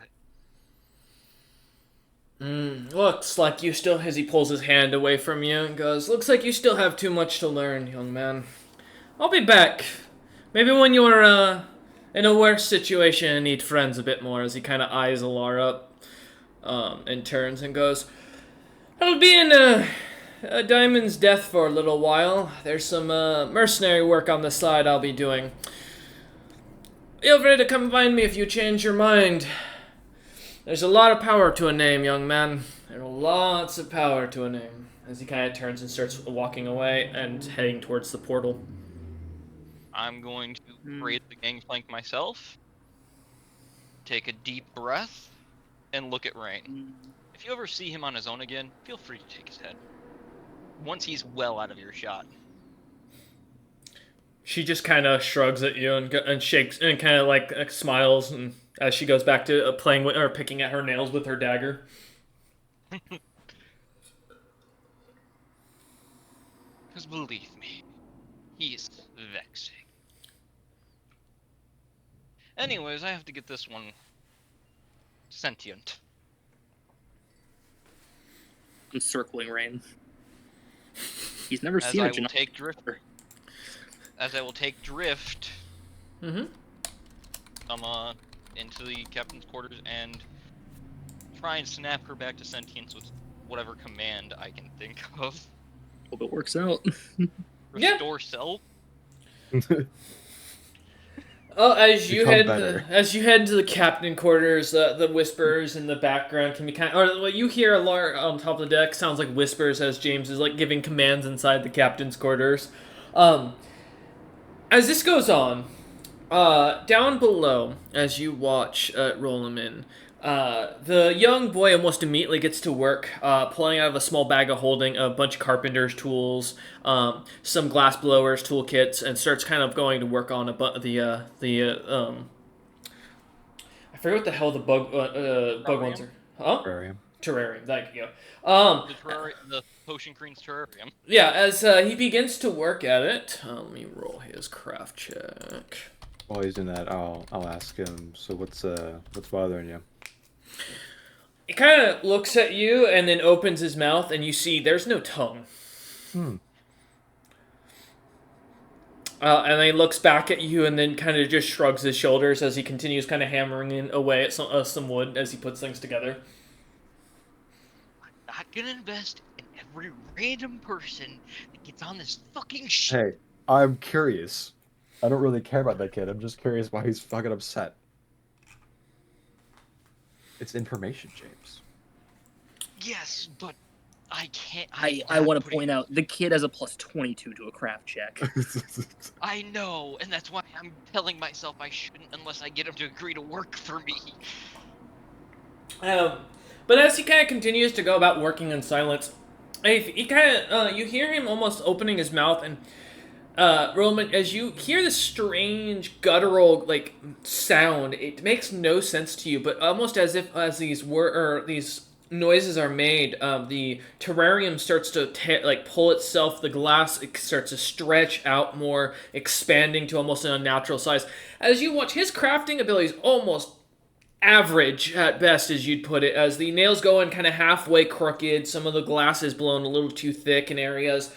it. Looks like you still... As he pulls his hand away from you and goes, looks like you still have too much to learn, young man. I'll be back. Maybe when you're, in a worse situation and need friends a bit more, as he kind of eyes Alar up, and turns and goes, I'll be in, a Diamond's death for a little while. There's some, mercenary work on the side I'll be doing. Feel free to come find me if you change your mind. There's a lot of power to a name, young man. There's lots of power to a name. as he kind of turns and starts walking away and heading towards the portal. I'm going to raise the gangplank myself, take a deep breath, and look at Rain. If you ever see him on his own again, feel free to take his head. Once he's well out of your shot. She just kind of shrugs at you and shakes and kind of like smiles, and as she goes back to playing with or picking at her nails with her dagger. Because believe me, he's vexing. Anyways, I have to get this one sentient. Encircling Rain. He's never seen a Genasi. As I will take drift. Mm-hmm. Into the captain's quarters and try and snap her back to sentience with whatever command I can think of. Hope it works out. Restore self. As you head into the captain quarters, the whispers in the background can be or what you hear on top of the deck sounds like whispers as James is like giving commands inside the captain's quarters. As this goes on, down below, as you watch Rolamin, the young boy almost immediately gets to work, pulling out of a small bag of holding a bunch of carpenter's tools, some glass blowers, toolkits, and starts kind of going to work on I forget what the hell the bug ones are. Huh? Terrarium. Thank you. The Potion Queen's terrarium. Yeah, as he begins to work at it, let me roll his craft check. While he's doing that, I'll ask him. So what's bothering you? He kind of looks at you and then opens his mouth, and you see there's no tongue. And then he looks back at you and then kind of just shrugs his shoulders as he continues kind of hammering away at some wood as he puts things together. I'm not gonna invest in every random person that gets on this fucking shit. Hey, I'm curious. I don't really care about that kid. I'm just curious why he's fucking upset. It's information, James. Yes, but I can't. I want to point out the kid has a plus 22 to a craft check. I know, and that's why I'm telling myself I shouldn't unless I get him to agree to work for me. But as he kind of continues to go about working in silence, he kind of you hear him almost opening his mouth, and Roman, as you hear this strange guttural like sound, it makes no sense to you, but almost as if as these noises are made, the terrarium starts to pull itself. The glass starts to stretch out more, expanding to almost an unnatural size. As you watch, his crafting abilities almost average at best, as you'd put it, as the nails go in kind of halfway crooked. Some of the glass is blown a little too thick in areas.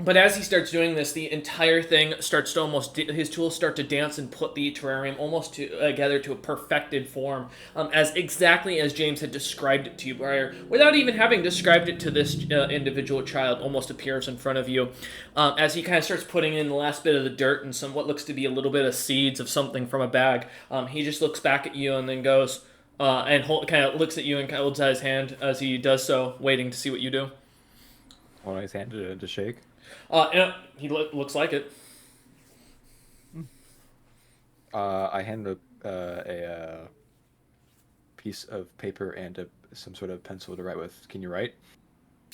But as he starts doing this, the entire thing starts to his tools start to dance and put the terrarium almost together to a perfected form, as exactly as James had described it to you prior, without even having described it to this individual child. Almost appears in front of you, as he kind of starts putting in the last bit of the dirt and some what looks to be a little bit of seeds of something from a bag. He just looks back at you and then goes and kind of looks at you and holds out his hand as he does so, waiting to see what you do. Want his hand to shake? He looks like it. I hand a piece of paper and some sort of pencil to write with. Can you write?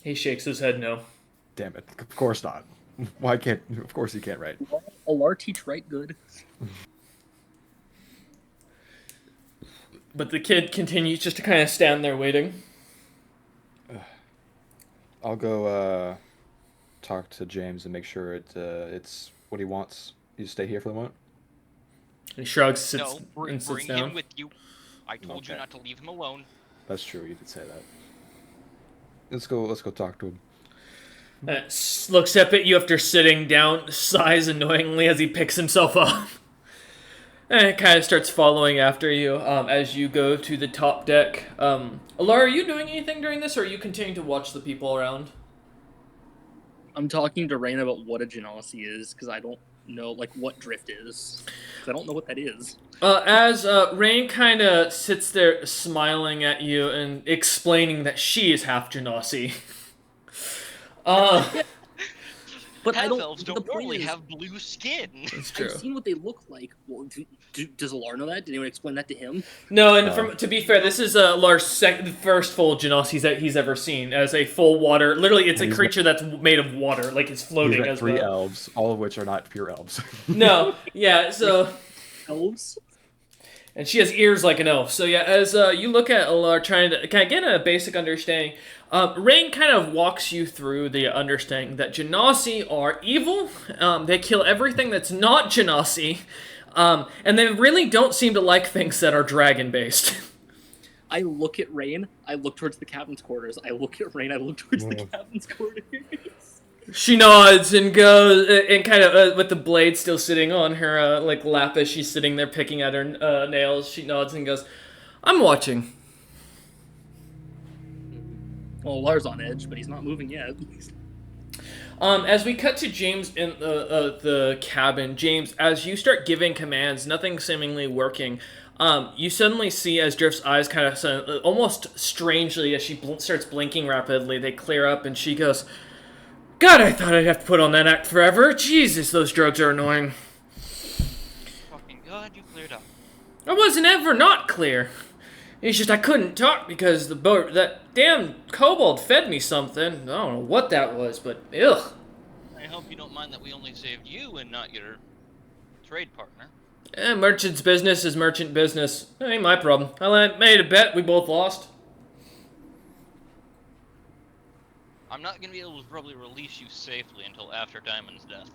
He shakes his head no. Damn it. Of course not. Why can't... Of course he can't write. Alar teach write good. But the kid continues just to kind of stand there waiting. I'll go talk to James and make sure it's what he wants. You stay here for the moment? He shrugs, sits down. Bring him with you. I told you not to leave him alone. That's true. You did say that. Let's go talk to him. Looks up at you after sitting down, sighs annoyingly as he picks himself up. And kind of starts following after you as you go to the top deck. Alara, are you doing anything during this, or are you continuing to watch the people around? I'm talking to Rain about what a Genasi is, because I don't know, what drift is. Because I don't know what that is. As Rain kind of sits there smiling at you and explaining that she is half Genasi. But I Half don't. elves The don't point normally is, have blue skin. It's true. I've seen what they look like. Well, does Alar know that? Did anyone explain that to him? No, and to be fair, this is Lars' first full Genasi that he's ever seen as a full water. Literally, it's a He's creature that's made of water, like it's He's floating met as 3 well. elves, all of which are not pure elves. No, yeah, so. Elves. And she has ears like an elf. So yeah, as you look at Alar trying to kind of get a basic understanding, Rain kind of walks you through the understanding that Genasi are evil. They kill everything that's not Genasi. And they really don't seem to like things that are dragon-based. I look at Rain. I look towards the captain's quarters. I look at Rain. I look towards the captain's quarters. She nods and goes, and kind of with the blade still sitting on her lap as she's sitting there picking at her nails. She nods and goes, "I'm watching." Well, Lars on edge, but he's not moving yet. As we cut to James in the cabin, James, as you start giving commands, nothing seemingly working. You suddenly see as Drift's eyes kind of almost strangely as she starts blinking rapidly, they clear up, and she goes, "God, I thought I'd have to put on that act forever. Jesus, those drugs are annoying." Fucking God, you cleared up. I wasn't ever not clear. It's just I couldn't talk because that damn kobold fed me something. I don't know what that was, but ugh. I hope you don't mind that we only saved you and not your trade partner. Merchant's business is merchant business. That ain't my problem. I made a bet, we both lost. I'm not gonna be able to probably release you safely until after Diamond's death.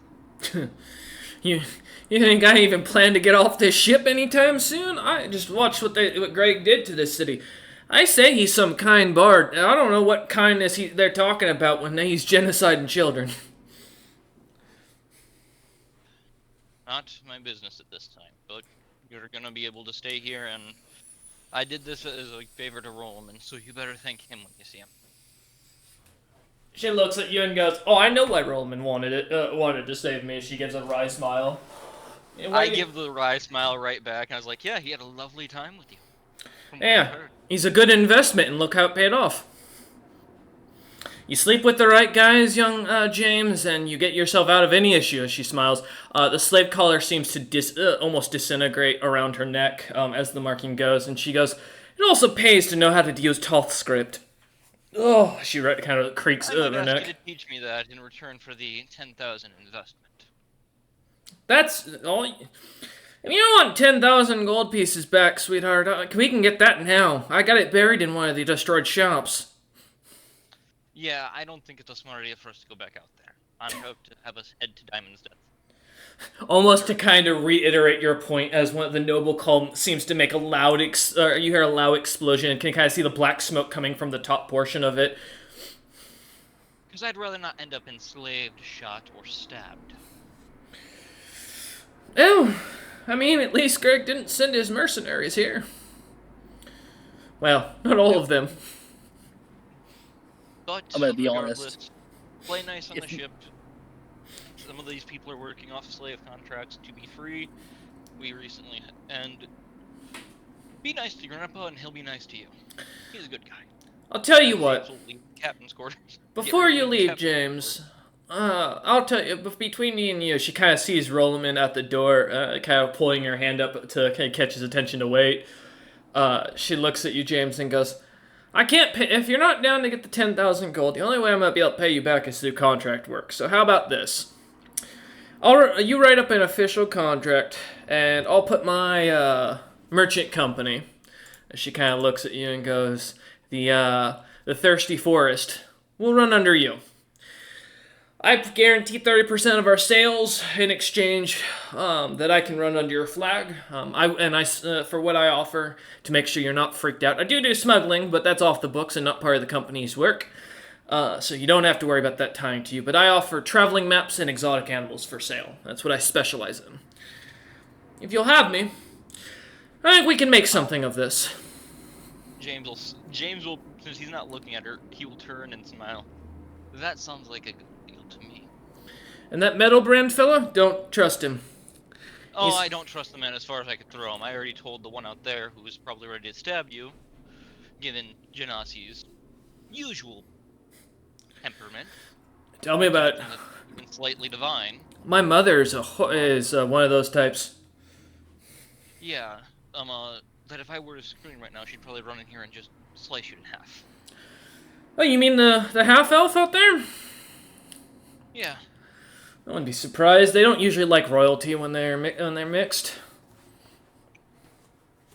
You think I even plan to get off this ship anytime soon? I just watched what Greg did to this city. I say he's some kind bard. I don't know what kindness they're talking about when he's genociding children. Not my business at this time, but you're gonna be able to stay here, and I did this as a favor to Rollman, so you better thank him when you see him. She looks at you and goes, "Oh, I know why Rollman wanted to save me." She gives a wry smile. I give the wry smile right back, and I was like, "Yeah, he had a lovely time with you." Yeah, he's a good investment, and look how it paid off. You sleep with the right guys, young James, and you get yourself out of any issue. As she smiles, the slave collar seems to almost disintegrate around her neck as the marking goes, and she goes, "It also pays to know how to use Toth script." Oh, she kind of creaks I might her ask neck. you to teach me that in return for the 10,000 investment. That's all. If you don't want 10,000 gold pieces back, sweetheart, we can get that now. I got it buried in one of the destroyed shops. Yeah, I don't think it's a smart idea for us to go back out there. I'm hoping to have us head to Diamond's death. Almost to kind of reiterate your point, as one of the noble calm seems to make a loud, you hear a loud explosion and can kind of see the black smoke coming from the top portion of it. Because I'd rather not end up enslaved, shot, or stabbed. Oh, I mean, at least Greg didn't send his mercenaries here. Well, not all of them. But I'm gonna be regardless, honest. play nice on the If- ship. Some of these people are working off slave contracts to be free. We recently, and be nice to Grandpa, and he'll be nice to you. He's a good guy. I'll tell you And what. James will leave the captain's quarters. Before you leave, Captain's James, I'll tell you, between me and you, she kind of sees Rollman at the door, kind of pulling her hand up to kind of catch his attention to wait. She looks at you, James, and goes, "I can't pay, if you're not down to get the 10,000 gold, the only way I'm going to be able to pay you back is through contract work. So how about this? You write up an official contract, and I'll put my merchant company." She kind of looks at you and goes, the Thirsty Forest will run under you. I guarantee 30% of our sales in exchange that I can run under your flag. For what I offer to make sure you're not freaked out. I do smuggling, but that's off the books and not part of the company's work. So you don't have to worry about that tying to you. But I offer traveling maps and exotic animals for sale. That's what I specialize in. If you'll have me, I think we can make something of this. James will, since he's not looking at her, he will turn and smile. That sounds like a good deal to me. And that metal brand fella, don't trust him. Oh, I don't trust the man as far as I could throw him. I already told the one out there who was probably ready to stab you, given Genasi's usual temperament. Tell me about it. Even slightly divine. My mother's one of those types. Yeah. That if I were to scream right now, she'd probably run in here and just slice you in half. Oh, you mean the half elf out there? Yeah. I wouldn't be surprised. They don't usually like royalty when they're mixed.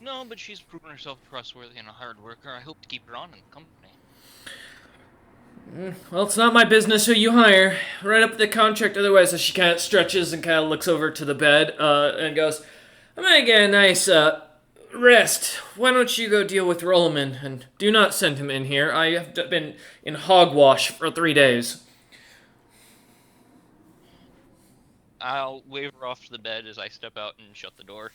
No, but she's proven herself trustworthy and a hard worker. I hope to keep her on in the company. Well, it's not my business who you hire. Write up the contract otherwise. So she kind of stretches and kind of looks over to the bed and goes, I'm gonna get a nice rest. Why don't you go deal with Rolliman and do not send him in here. I have been in hogwash for 3 days. I'll wave her off to the bed as I step out and shut the door.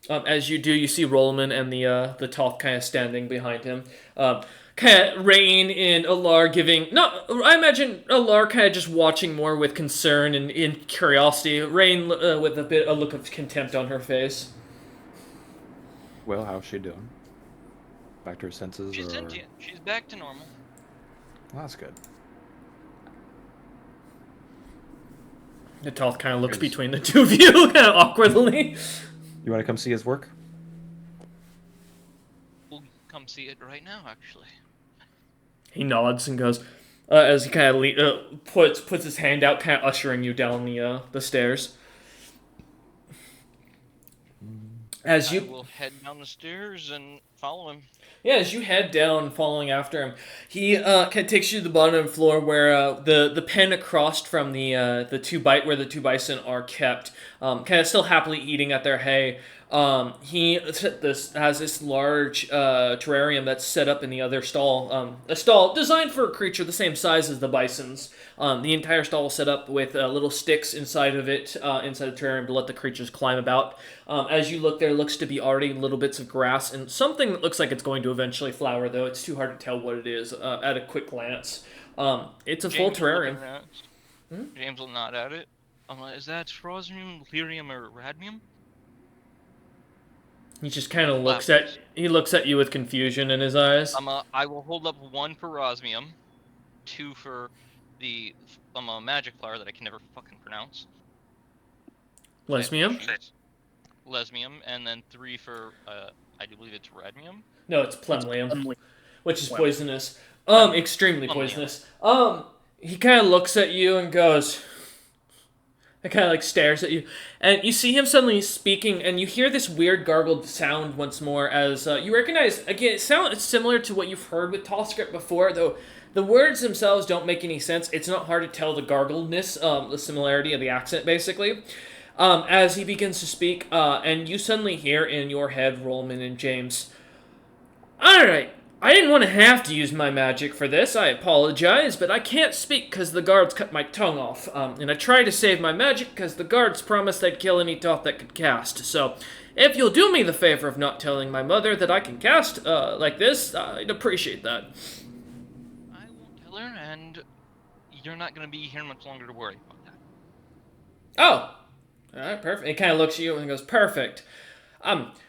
As you do, you see Rolliman and the Toth kind of standing behind him. Kind of Rain and Alar giving... No, I imagine Alar kind of just watching more with concern and in curiosity. Rain with a look of contempt on her face. Well, how's she doing? Back to her senses? She's or... sentient. She's back to normal. Well, that's good. The Toth kind of looks between the two of you, kind of awkwardly. You want to come see his work? We'll come see it right now, actually. He nods and goes, as he kind of puts his hand out, kind of ushering you down the stairs. As you I will head down the stairs and follow him. Yeah, as you head down, following after him, he kind of takes you to the bottom of the floor where the pen across from where the two bison are kept, kind of still happily eating at their hay. He has this large terrarium that's set up in the other stall, a stall designed for a creature the same size as the bison's. The entire stall is set up with little sticks inside of it, inside the terrarium to let the creatures climb about. As you look, there looks to be already little bits of grass and something that looks like it's going to eventually flower, though it's too hard to tell what it is at a quick glance. It's a full terrarium. James will nod at it. Is that Frosmium, Lyrium, or Radmium? He just kind of looks at you with confusion in his eyes. I will hold up 1 for Rosmium, 2 for the magic flower that I can never fucking pronounce. Lesmium? Lesmium, and then 3 for I do believe it's Radmium. No, it's Plemlium, which is poisonous. Extremely poisonous. He kind of looks at you and goes. It kind of like stares at you, and you see him suddenly speaking, and you hear this weird gargled sound once more as you recognize, again, it sounds similar to what you've heard with Tothscript before, though the words themselves don't make any sense. It's not hard to tell the gargledness, the similarity of the accent, basically. As he begins to speak, and you suddenly hear in your head, Rollman and James, Alright, I didn't want to have to use my magic for this, I apologize, but I can't speak because the guards cut my tongue off, and I tried to save my magic because the guards promised they'd kill any Toth that could cast, so if you'll do me the favor of not telling my mother that I can cast like this, I'd appreciate that. I won't tell her, and you're not going to be here much longer to worry about that. Oh, alright, perfect. He kind of looks at you and goes, perfect.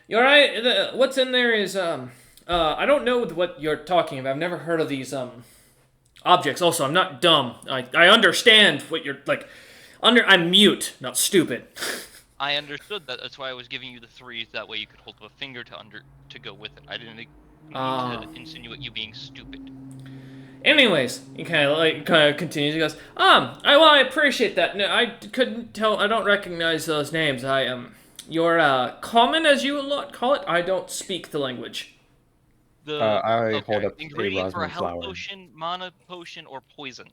You're right, what's in there is, I don't know what you're talking about. I've never heard of these, objects. Also, I'm not dumb. I understand what you're, like, I'm mute, not stupid. I understood that. That's why I was giving you the 3s. That way you could hold up a finger to go with it. I didn't mean to insinuate you being stupid. Anyways, he kind of continues. He goes, I appreciate that. No, I couldn't tell. I don't recognize those names. You're common, as you call it. I don't speak the language. I hold up a ingredient for a Rosman health flower. potion, mana potion, or poison.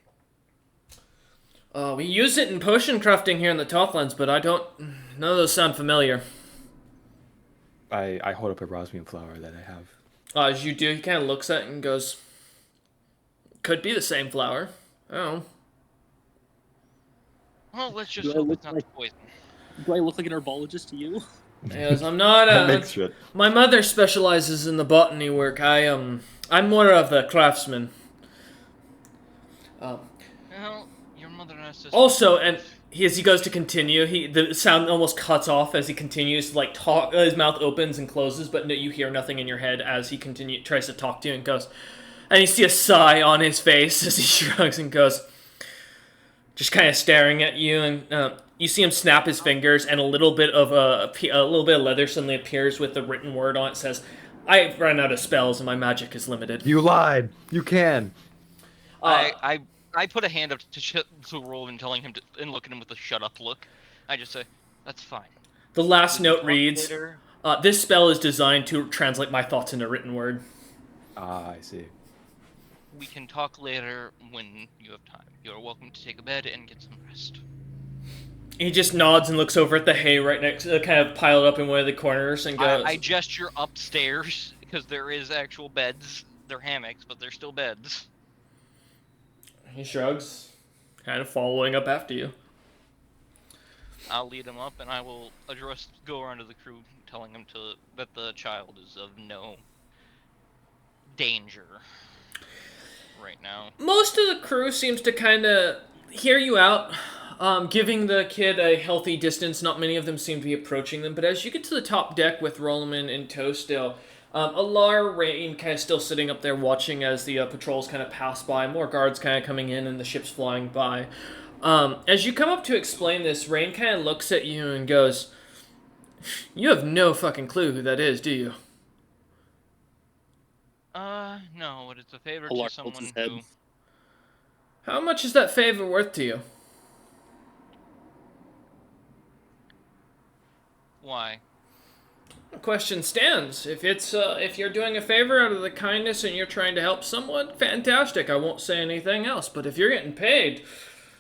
We use it in potion crafting here in the Tothlands, but I don't. None of those sound familiar. I hold up a Rosmium flower that I have. As you do, he kind of looks at it and goes, could be the same flower. Oh. Well, let's just hope it's not poison. Do I look like an herbologist to you? Yes, I'm not. That makes shit. My mother specializes in the botany work. I'm more of the craftsman. Well, your mother has to. Also, and as he goes to continue, the sound almost cuts off as he continues to talk. His mouth opens and closes, but you hear nothing in your head as he tries to talk to you and goes. And you see a sigh on his face as he shrugs and goes, just kind of staring at you, and you see him snap his fingers, and a little bit of a little bit of leather suddenly appears with the written word on it. Says, "I've run out of spells, and my magic is limited." You lied. You can. I Uh, I I put a hand up to roll and telling him to and look at him with a shut up look. I just say, "That's fine. the last We can note talk reads, later. "This spell is designed to translate my thoughts into written word." Ah, I see. We can talk later when you have time. You are welcome to take a bed and get some rest." He just nods and looks over at the hay right next, kind of piled up in one of the corners, and goes, I gesture upstairs because there is actual beds. They're hammocks, but they're still beds. He shrugs, kind of following up after you. I'll lead him up, and I will go around to the crew, telling them that the child is of no danger right now. Most of the crew seems to kind of hear you out, giving the kid a healthy distance. Not many of them seem to be approaching them, but as you get to the top deck with Rolliman in tow still, Alar Rain kind of still sitting up there watching as the patrols kind of pass by, more guards kind of coming in, and the ship's flying by. As you come up to explain this, Rain kind of looks at you and goes, "You have no fucking clue who that is, do you?" No, but it's a favor Alar to holds his someone head. who... How much is that favor worth to you? Why? The question stands. If you're doing a favor out of the kindness and you're trying to help someone, fantastic. I won't say anything else. But if you're getting paid,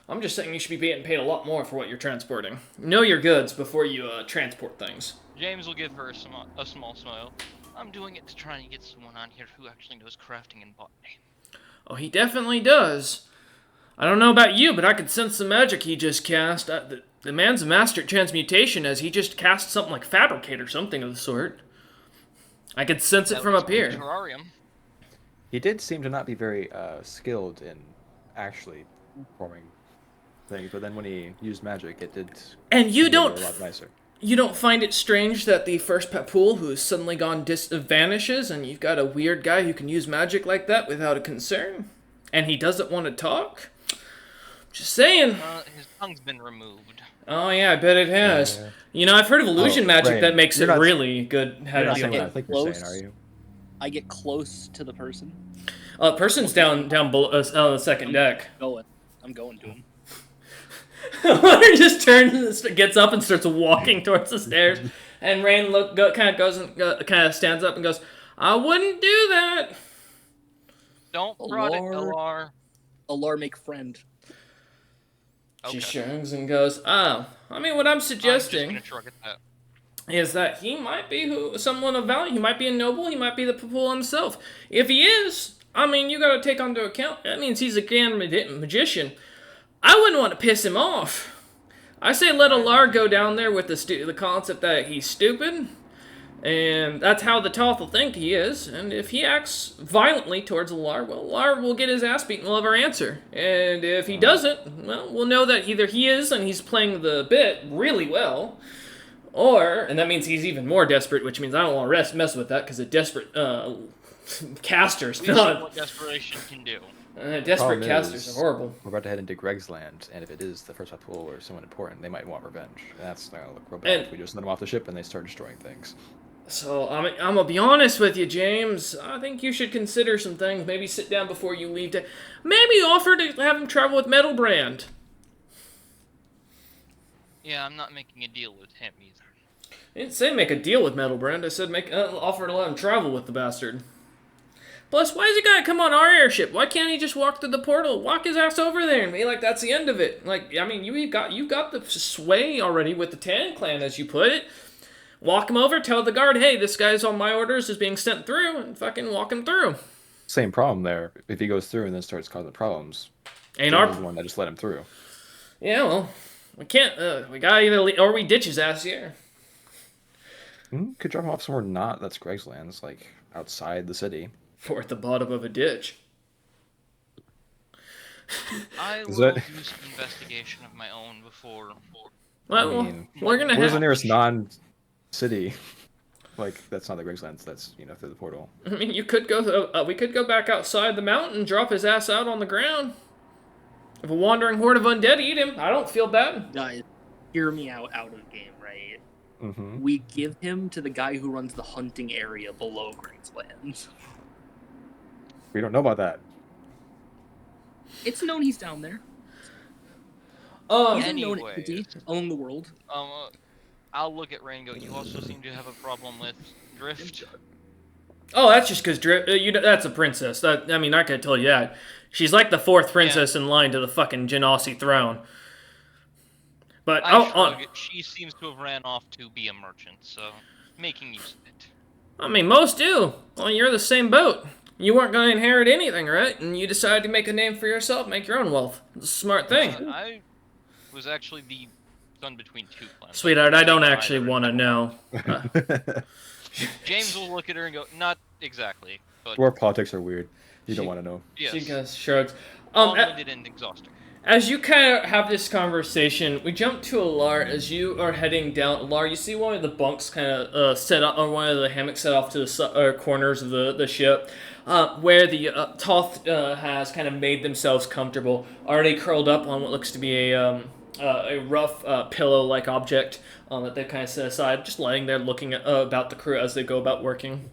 I'm just saying you should be getting paid a lot more for what you're transporting. Know your goods before you transport things. James will give her a small smile. I'm doing it to try and get someone on here who actually knows crafting and botany. Oh, he definitely does. I don't know about you, but I could sense the magic he just cast. The man's a master at transmutation, as he just cast something like fabricate or something of the sort. I could sense it That from was up my here. terrarium. He did seem to not be very skilled in actually performing things, but then when he used magic, it did. And you made it don't a lot nicer. You don't find it strange that the first pet pool who's suddenly gone vanishes, and you've got a weird guy who can use magic like that without a concern, and he doesn't want to talk? Just saying. His tongue's been removed. Oh yeah, I bet it has. Yeah. You know, I've heard of illusion magic Rain, that makes you're it not- really good how You're to not deal saying with what I it. think you're saying, Close. are you? I get close to the person. Person's down below on the second deck. I'm going to him. Hunter just turns, gets up, and starts walking towards the stairs. And Rain kind of stands up and goes, "I wouldn't do that." Don't prod it, Alar. Alar. Alar, make friend. She Okay. shrugs and goes, "Oh, I mean, what I'm I'm just suggesting gonna shrug at that. is that he might be someone of value. He might be a noble. He might be the Papul himself. If he is, I mean, you got to take into account that means he's a grand magician. I wouldn't want to piss him off. I say let Alar go down there with the concept that he's stupid, and that's how the Toth will think he is. And if he acts violently towards Alar, well, Alar will get his ass beaten. We'll have our answer. And if he doesn't, well, we'll know that either he is and he's playing the bit really well, and that means he's even more desperate, which means I don't want to mess with that because a desperate caster's We've seen not. what desperation can do. Desperate Problem casters is, are horrible. We're about to head into Greg's land, and if it is the first pool or someone important, they might want revenge. That's not gonna look real bad And- if we just let them off the ship and they start destroying things. So I'm gonna be honest with you, James. I think you should consider some things. Maybe sit down before you leave. Maybe offer to have him travel with Metalbrand. Yeah, I'm not making a deal with him either. I didn't say make a deal with Metalbrand. I said offer to let him travel with the bastard. Plus, why has he got to come on our airship? Why can't he just walk through the portal, walk his ass over there, and be like, that's the end of it? Like, I mean, you've got the sway already with the Tan Clan, as you put it. Walk him over, tell the guard, hey, this guy's on my orders, is being sent through, and fucking walk him through. Same problem there. If he goes through and then starts causing problems, Ain't James is our... the one that just let him through. Yeah, well, we can't, we gotta either or we ditch his ass here. Could drop him off somewhere that's Greg's lands, like outside the city. Or at the bottom of a ditch. I Is will that- do some investigation of my own before. Well, I mean, we're gonna where's the have... nearest non-city? Like, that's not the Greg's lands, that's, through the portal. I mean, you could go. We could go back outside the mountain, drop his ass out on the ground. If a wandering horde of undead eat him, I don't feel bad. Guys, hear me out of game, right? Mm-hmm. We give him to the guy who runs the hunting area below Greenslands. We don't know about that. It's known he's down there. Um, He's a known Anyways. entity along the world. I'll look at Ray and go, you also seem to have a problem with drift. oh, that's just because that's a princess. I mean, I could tell you that. She's like the fourth princess in line to the fucking Genasi throne. But I shrug. She seems to have ran off to be a merchant, so making use of it. I mean, most do. Well, you're the same boat. You weren't going to inherit anything, right? And you decided to make a name for yourself, make your own wealth. It's a smart thing. I was actually the son between two planets. Sweetheart, I don't actually want to know. James will look at her and go, not exactly, but Dwarf politics are weird. You don't want to know. yes. She just shrugs. Long-winded and exhausting. As you kind of have this conversation, we jump to Alar. As you are heading down, Alar, you see one of the bunks kind of set up, or one of the hammocks set off to the corners of the ship, where the Toth has kind of made themselves comfortable, already curled up on what looks to be a rough pillow-like object that they kind of set aside, just laying there looking at, about the crew as they go about working.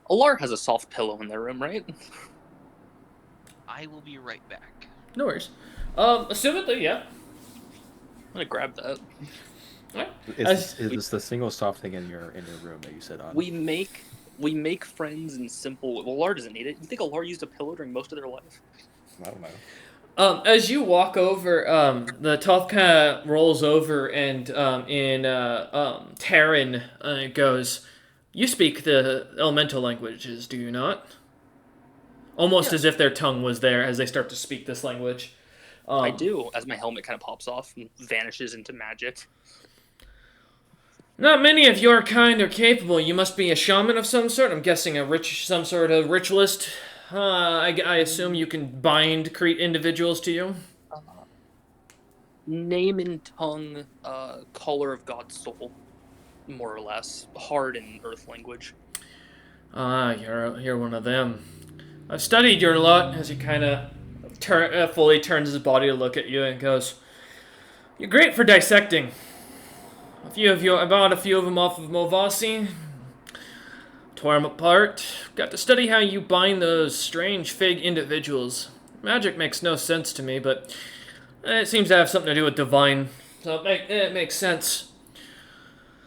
Alar has a soft pillow in their room, right? I will be right back. No worries. Assumedly, yeah. I'm gonna grab that. Alright. Is this the single soft thing in your room that you sit on? We make friends in simple. Well, Alar doesn't need it. You think Alar used a pillow during most of their life? I don't know. As you walk over, the Toth kind of rolls over and in Terran goes, "You speak the elemental languages, do you not?" Almost as if their tongue was there as they start to speak this language. I do, as my helmet kind of pops off and vanishes into magic. Not many of your kind are capable. You must be a shaman of some sort. I'm guessing some sort of ritualist. I assume you can bind individuals to you. Name in tongue, color of God's soul, more or less. Hard in Earth language. You're one of them. I've studied your lot. As he kind of fully turns his body to look at you and goes, "You're great for dissecting. I bought a few of them off of Movasi, tore them apart. Got to study how you bind those strange fig individuals. Magic makes no sense to me, but it seems to have something to do with divine, so it makes sense.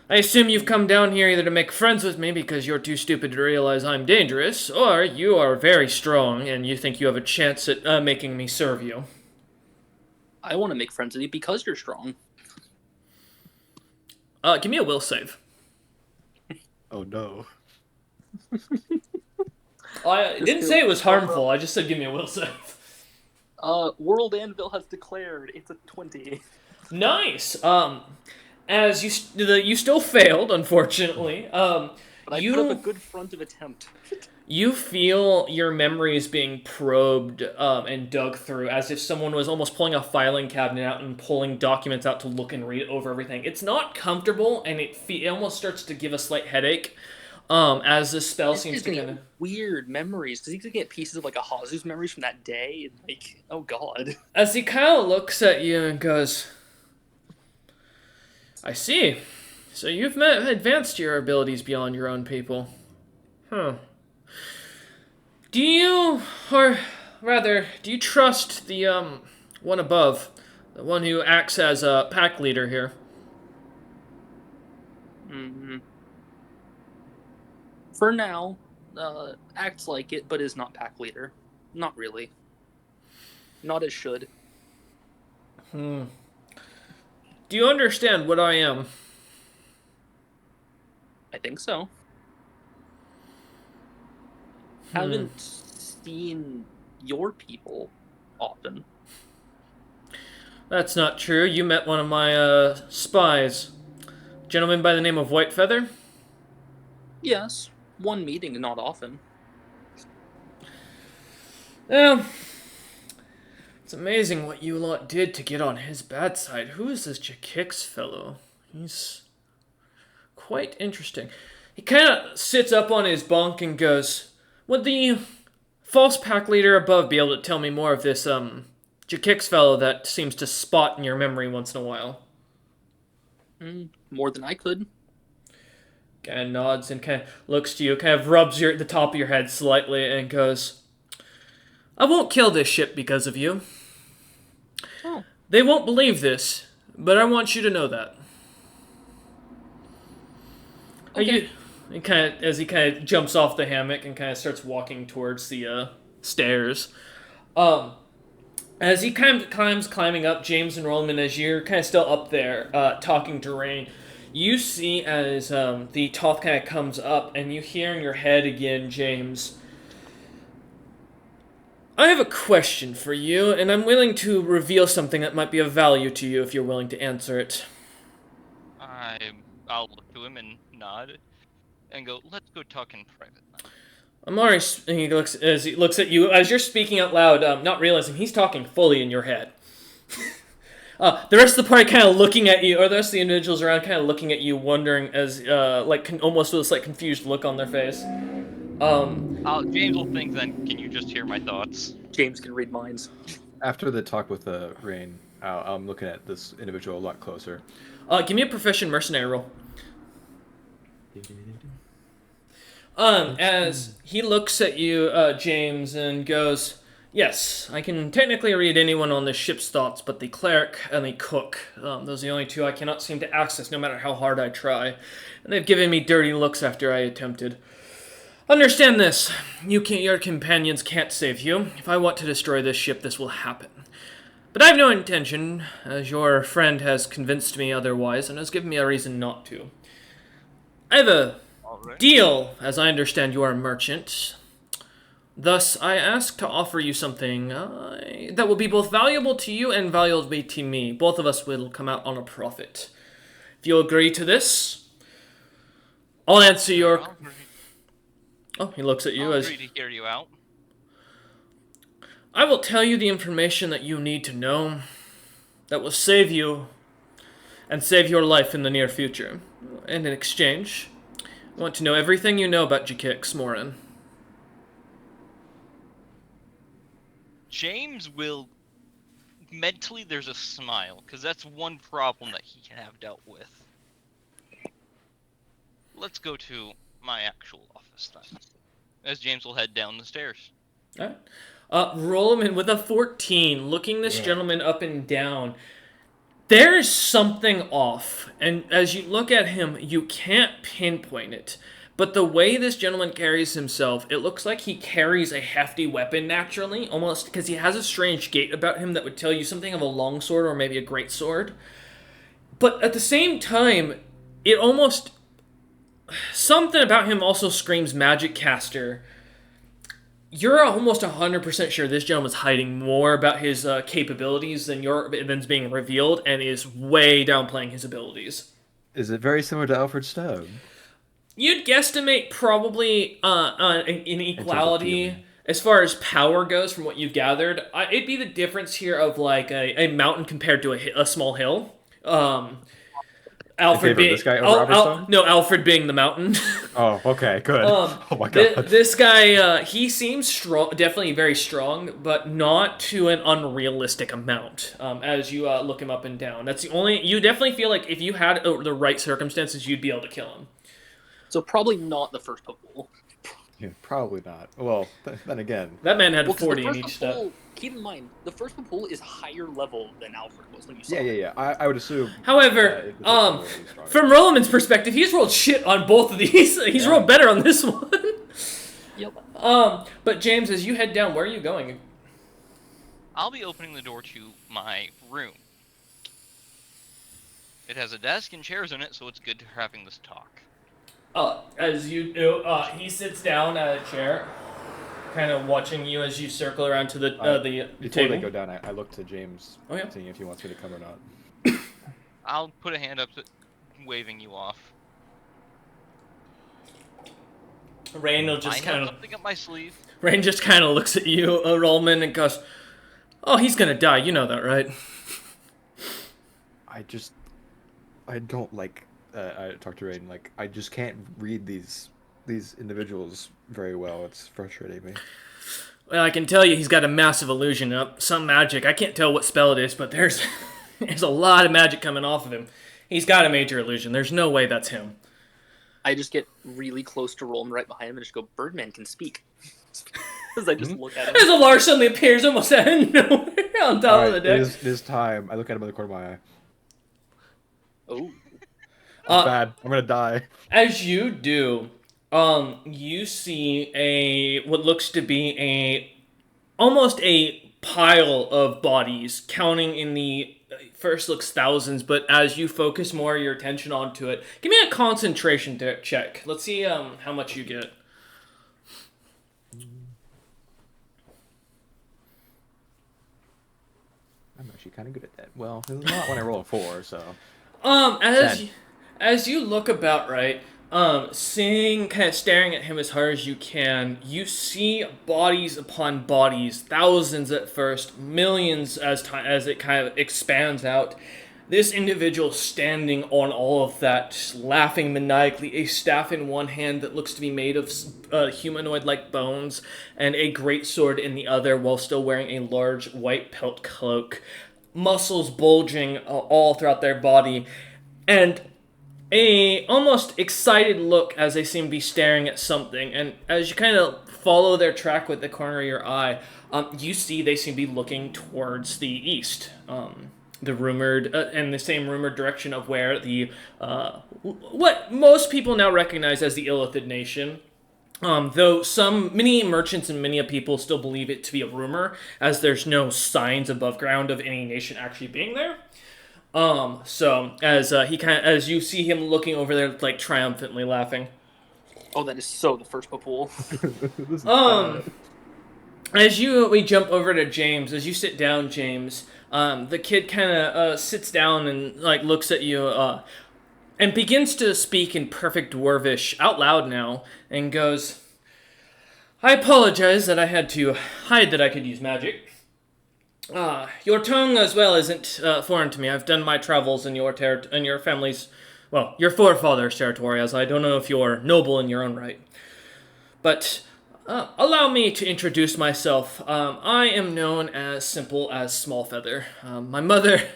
I assume you've come down here either to make friends with me because you're too stupid to realize I'm dangerous, or you are very strong and you think you have a chance at making me serve you." I want to make friends with you because you're strong. Give me a will save. Oh no. I didn't say it was harmful. I just said give me a will save. World Anvil has declared it's a 20. Nice. As you still failed, unfortunately. But I put up a good front of attempt. You feel your memories being probed and dug through as if someone was almost pulling a filing cabinet out and pulling documents out to look and read over everything. It's not comfortable, and it almost starts to give a slight headache as this spell seems to kind of... Weird memories. Does he get pieces of like a Hazu's memories from that day? And like, oh god. As he kind of looks at you and goes, "I see. So you've advanced your abilities beyond your own people. Huh. Do you trust the, one above? The one who acts as a pack leader here?" Mm-hmm. For now, acts like it, but is not pack leader. Not really. Not as should. Do you understand what I am? I think so. Haven't seen your people often. That's not true. You met one of my spies. Gentleman by the name of Whitefeather? Yes, one meeting, not often. Well, it's amazing what you lot did to get on his bad side. Who is this Jakix fellow? He's quite interesting. He kind of sits up on his bunk and goes, "Would the false pack leader above be able to tell me more of this, Jakix fellow that seems to spot in your memory once in a while?" More than I could. Kind of nods and kind of looks to you, kind of rubs the top of your head slightly, and goes, "I won't kill this ship because of you. Oh. They won't believe this, but I want you to know that." Okay. As he kind of jumps off the hammock and kind of starts walking towards the stairs. As he kind of climbing up, James and Rollman, as you're kind of still up there talking to Rain, you see as the Toth kind of comes up, and you hear in your head again, James, "I have a question for you, and I'm willing to reveal something that might be of value to you if you're willing to answer it." I'll look to him and nod, and go, "Let's go talk in private." I'm already. And he looks at you as you're speaking out loud, not realizing he's talking fully in your head. The rest of the party kind of looking at you, or the rest of the individuals around kind of looking at you, wondering as almost with this like confused look on their face. James will think then. Can you just hear my thoughts? James can read minds. After the talk with Rain, I'm looking at this individual a lot closer. Give me a proficient mercenary roll. As he looks at you, James, and goes, "Yes, I can technically read anyone on this ship's thoughts, but the cleric and the cook, those are the only two I cannot seem to access no matter how hard I try. And they've given me dirty looks after I attempted. Understand this, your companions can't save you. If I want to destroy this ship, this will happen. But I have no intention, as your friend has convinced me otherwise and has given me a reason not to. I have a deal, as I understand you are a merchant. Thus, I ask to offer you something that will be both valuable to you and valuable to me. Both of us will come out on a profit. If you'll agree to this, I'll answer your..." Oh, he looks at you I'll as... agree to hear you out. "I will tell you the information that you need to know that will save you and save your life in the near future. And in exchange, I want to know everything you know about Jakix, Morin." James will... Mentally, there's a smile, because that's one problem that he can have dealt with. Let's go to my actual office then. As James will head down the stairs. Alright. Roll him in with a 14, looking this gentleman up and down. There is something off, and as you look at him, you can't pinpoint it. But the way this gentleman carries himself, it looks like he carries a hefty weapon naturally, almost because he has a strange gait about him that would tell you something of a longsword or maybe a greatsword. But at the same time, it almost... something about him also screams magic caster. You're almost 100% sure this gentleman's hiding more about his capabilities than's being revealed, and is way downplaying his abilities. Is it very similar to Alfred Stone? You'd guesstimate probably an inequality as far as power goes from what you've gathered. It'd be the difference here of like a mountain compared to a small hill. Alfred being this guy over Alfred Stone? No, Alfred being the mountain. Oh, okay, good. Oh my god. This guy, he seems strong, definitely very strong, but not to an unrealistic amount. As you look him up and down, that's the only. You definitely feel like if you had the right circumstances, you'd be able to kill him. So probably not the first pool. Yeah, probably not. Well, then again, that man had 'cause 40 the in first each step. pool, keep in mind, the first pool is higher level than Alfred was when you saw yeah. I would assume. However, from Rollman's perspective, he's rolled shit on both of these. He's rolled better on this one. Yep. But James, as you head down, where are you going? I'll be opening the door to my room. It has a desk and chairs in it, so it's good to having this talk. As you do, he sits down at a chair, kind of watching you as you circle around to the before table. they go down, I look to James, seeing if he wants me to come or not. I'll put a hand up, waving you off. Rain will just kind of something up my sleeve. Rain just kind of looks at you, Rollman, and goes, "Oh, he's gonna die. You know that, right?" I don't like I talked to Raiden. Like, I just can't read these individuals very well. It's frustrating me. Well, I can tell you he's got a massive illusion up, some magic. I can't tell what spell it is, but there's there's a lot of magic coming off of him. He's got a major illusion. There's no way that's him. I just get really close to rolling right behind him and just go, Birdman can speak. As I just look at him. As a Lars suddenly appears almost out of nowhere on top All of the right, deck. it is time. I look at him in the corner of my eye. Oh. It's bad. I'm gonna die. As you do, you see what looks to be almost a pile of bodies, counting in the first looks thousands, but as you focus more of your attention onto it, give me a concentration check. Let's see how much you get. I'm actually kind of good at that. Well, it's not when I roll a 4, so. As as you look about, right, seeing, kind of staring at him as hard as you can, you see bodies upon bodies, thousands at first, millions as it kind of expands out. This individual standing on all of that, laughing maniacally, a staff in one hand that looks to be made of humanoid-like bones, and a greatsword in the other, while still wearing a large white pelt cloak. Muscles bulging all throughout their body, and a almost excited look as they seem to be staring at something. And as you kind of follow their track with the corner of your eye, you see they seem to be looking towards the east. The rumored, in the same rumored direction of where the, what most people now recognize as the Illithid Nation. Though many merchants and many people still believe it to be a rumor, as there's no signs above ground of any nation actually being there. So as you see him looking over there, like triumphantly laughing. Oh, that is so the first pool. This is bad. As we jump over to James, as you sit down, James, the kid kind of sits down and like looks at you, and begins to speak in perfect dwarvish out loud now, and goes, "I apologize that I had to hide that I could use magic. Your tongue as well isn't foreign to me. I've done my travels in your family's, well, your forefathers' territory, as I don't know if you're noble in your own right. But allow me to introduce myself. I am known as simple as Smallfeather. My mother,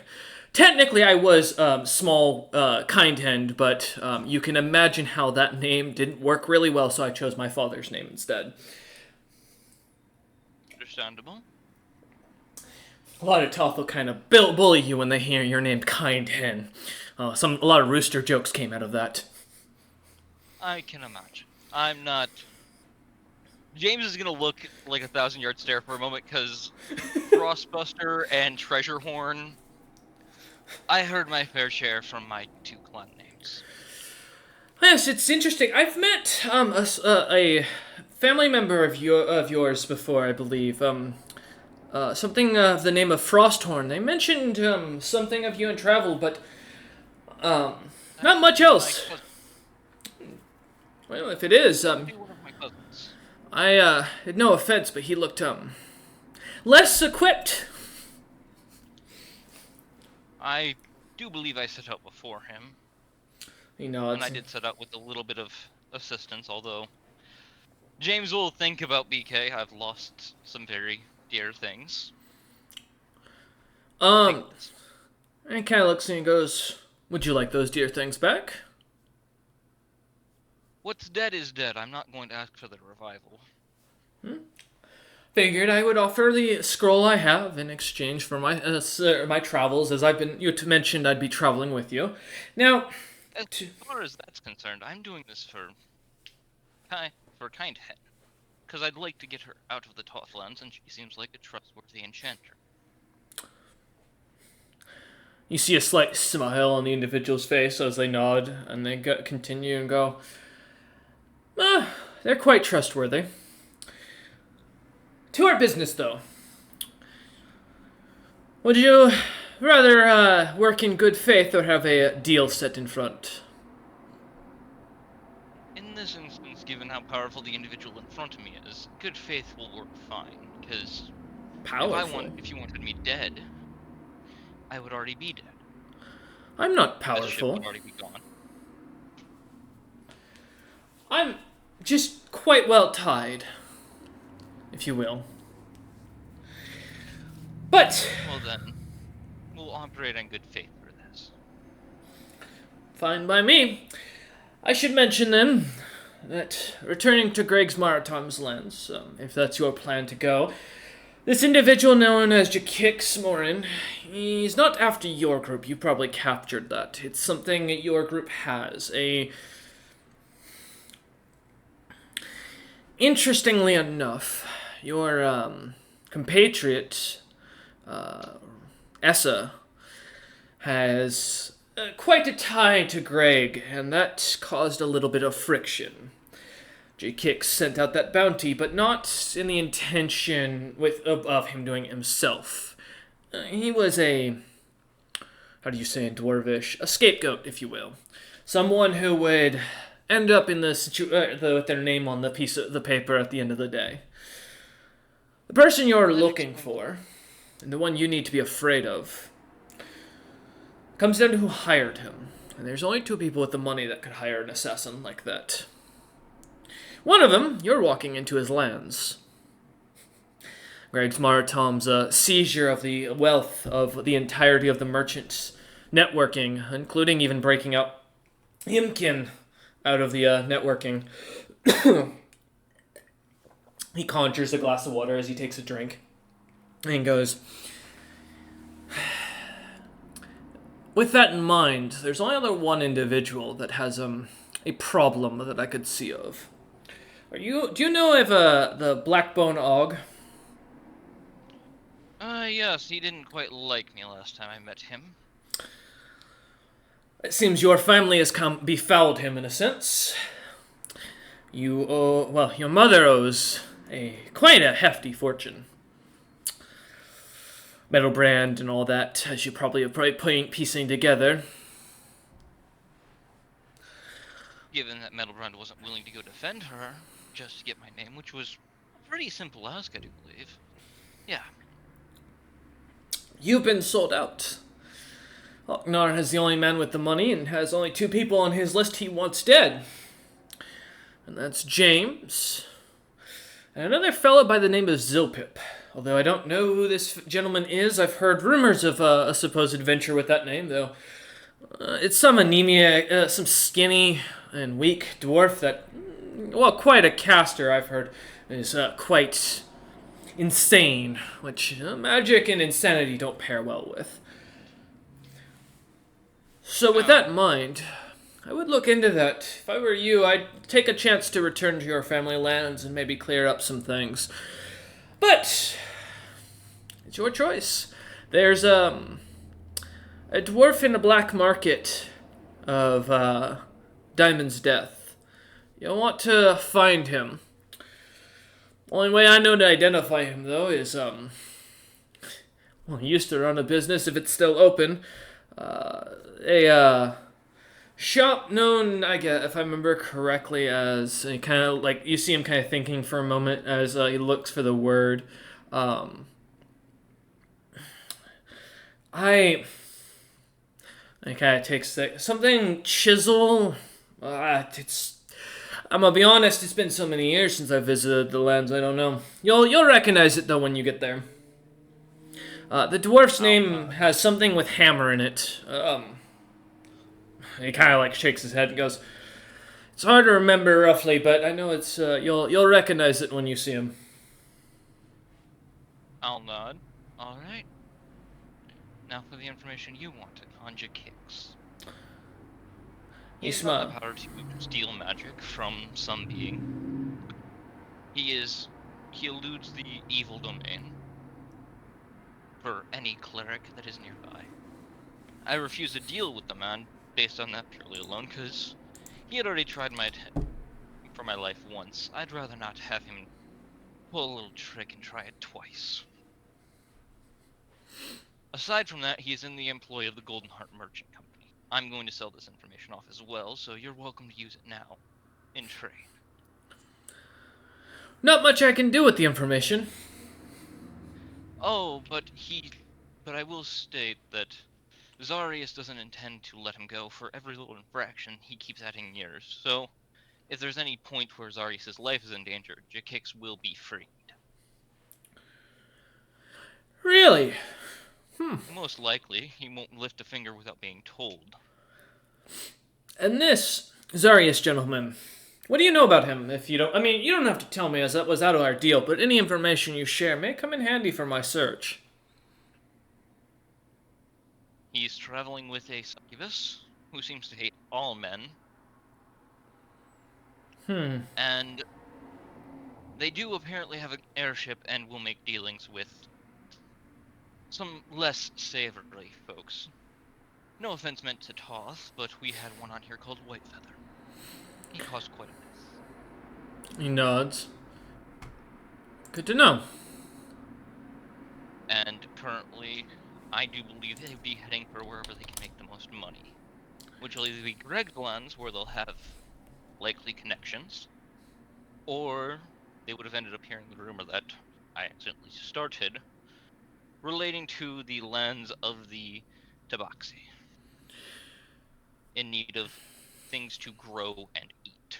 technically I was Small Kindhand, but you can imagine how that name didn't work really well, so I chose my father's name instead. Understandable. A lot of Toth will kind of bully you when they hear your name, Kind Hen. A lot of rooster jokes came out of that. I can imagine. I'm not. James is gonna look like a 1,000-yard stare for a moment because Frostbuster and Treasure Horn. I heard my fair share from my 2 clan names. Yes, it's interesting. I've met a family member of yours before, I believe. Something of the name of Frosthorn. They mentioned something of you in travel, but not much else. Well, if it is, One of my cousins. I no offense, but he looked less equipped. I do believe I set out before him, You know, and I did set out with a little bit of assistance, although James will think about BK. I've lost some very dear things. and he kind of looks at me and goes, "Would you like those dear things back?" What's dead is dead. I'm not going to ask for the revival. Figured I would offer the scroll I have in exchange for my my travels, as you mentioned I'd be traveling with you. Now, As far as that's concerned, I'm doing this for Kindhead, because I'd like to get her out of the Tothlands, and she seems like a trustworthy enchanter. you see a slight smile on the individual's face as they nod, and they continue and go, they're quite trustworthy. To our business, though. Would you rather work in good faith or have a deal set in front? In this instance, given how powerful the individual in front of me is, good faith will work fine, because Powerful? if you wanted me dead, I would already be dead. I'm not The ship powerful. would already be gone. I'm just quite well tied, if you will. But Well then, we'll operate on good faith for this. fine by me. I should mention then that returning to Greg's Maritime's lands, if that's your plan to go, this individual known as Jakix Morin, he's not after your group. You probably captured that. It's something that your group has. Interestingly enough, your compatriot, Essa, has quite a tie to Greg, and that caused a little bit of friction. J. Kix sent out that bounty, but not in the intention of him doing it himself. He was how do you say in Dwarvish? A scapegoat, if you will. Someone who would end up in with their name on the piece of the paper at the end of the day. The person you're looking for, and the one you need to be afraid of, comes down to who hired him. And there's only two people with the money that could hire an assassin like that. One of them, you're walking into his lands. Greg's Maritime's seizure of the wealth of the entirety of the merchants' networking, including even breaking out Imkin out of the networking. He conjures a glass of water as he takes a drink and goes, with that in mind, there's only other one individual that has a problem that I could see of. Do you know of the Blackbone Og? Yes, he didn't quite like me last time I met him. It seems your family has befouled him in a sense. Your mother owes quite a hefty fortune. Metal brand and all that, as you probably are piecing together. Given that Metalbrand wasn't willing to go defend her, just to get my name, which was a pretty simple ask, I do believe. Yeah. You've been sold out. Oknar is the only man with the money and has only two people on his list he wants dead. And that's James and another fellow by the name of Zilpip. Although I don't know who this gentleman is, I've heard rumors of a supposed adventure with that name, though. It's some anemia, some skinny and weak dwarf that, quite a caster, I've heard, is quite insane, which magic and insanity don't pair well with. So with that in mind, I would look into that. If I were you, I'd take a chance to return to your family lands and maybe clear up some things. But it's your choice. There's a dwarf in the black market of Diamond's Death. You'll want to find him. Only way I know to identify him, though, is, he used to run a business, if it's still open. A shop known, I guess, if I remember correctly, as kind of like you see him kind of thinking for a moment as he looks for the word. I kind of takes something chisel. I'm gonna be honest. It's been so many years since I visited the lands. I don't know. You'll recognize it though when you get there. The dwarf's name has something with hammer in it. He kind of like shakes his head and goes, "It's hard to remember roughly, but I know it's you'll recognize it when you see him." I'll nod. All right. Now for the information you wanted on Jakix. He He's smiled. got the power to steal magic from some being. He eludes the evil domain for any cleric that is nearby. I refuse to deal with the man based on that purely alone, because he had already tried for my life once. I'd rather not have him pull a little trick and try it twice. Aside from that, he is in the employ of the Golden Heart Merchant Company. I'm going to sell this information off as well, so you're welcome to use it now, in trade. Not much I can do with the information. Oh, but I will state that Zarius doesn't intend to let him go for every little infraction. He keeps adding years, so if there's any point where Zarius' life is in danger, Jakix will be freed. Really? Most likely, he won't lift a finger without being told. And this Zarius gentleman, what do you know about him? If you don't, I mean, you don't have to tell me as that was out of our deal, but any information you share may come in handy for my search. He's traveling with a succubus who seems to hate all men. And they do apparently have an airship and will make dealings with some less savory folks. No offense meant to Toth, but we had one on here called Whitefeather. He caused quite a mess. He nods. Good to know. And currently, I do believe they'd be heading for wherever they can make the most money. Which will either be Greglands, where they'll have likely connections, or they would have ended up hearing the rumor that I accidentally started, relating to the lands of the Tabaxi, in need of things to grow and eat.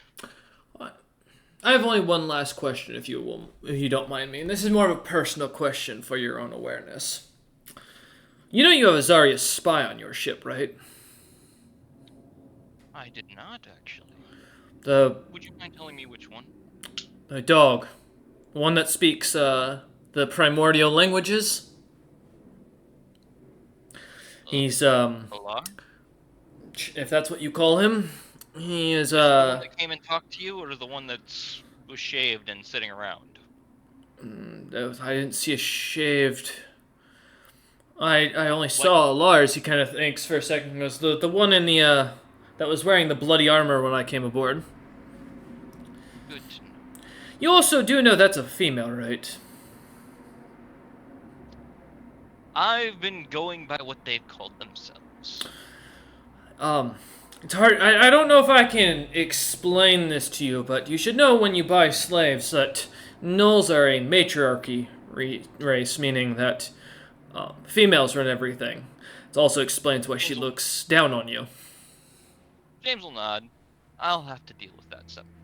I have only one last question, if you don't mind me, and this is more of a personal question for your own awareness. You know you have a Zarius spy on your ship, right? I did not, actually. Would you mind telling me which one? The dog. The one that speaks, the primordial languages? He's, Alar? if that's what you call him. He is, The one that came and talked to you, or the one that was shaved and sitting around? I didn't see a shaved... I only saw Lars. He kind of thinks for a second and goes, the one in the, that was wearing the bloody armor when I came aboard. Good to know. You also do know that's a female, right? I've been going by what they've called themselves. It's hard. I don't know if I can explain this to you, but you should know when you buy slaves that Nulls are a matriarchy race, meaning that females run everything. It also explains why she looks down on you. James will nod. I'll have to deal with that separately.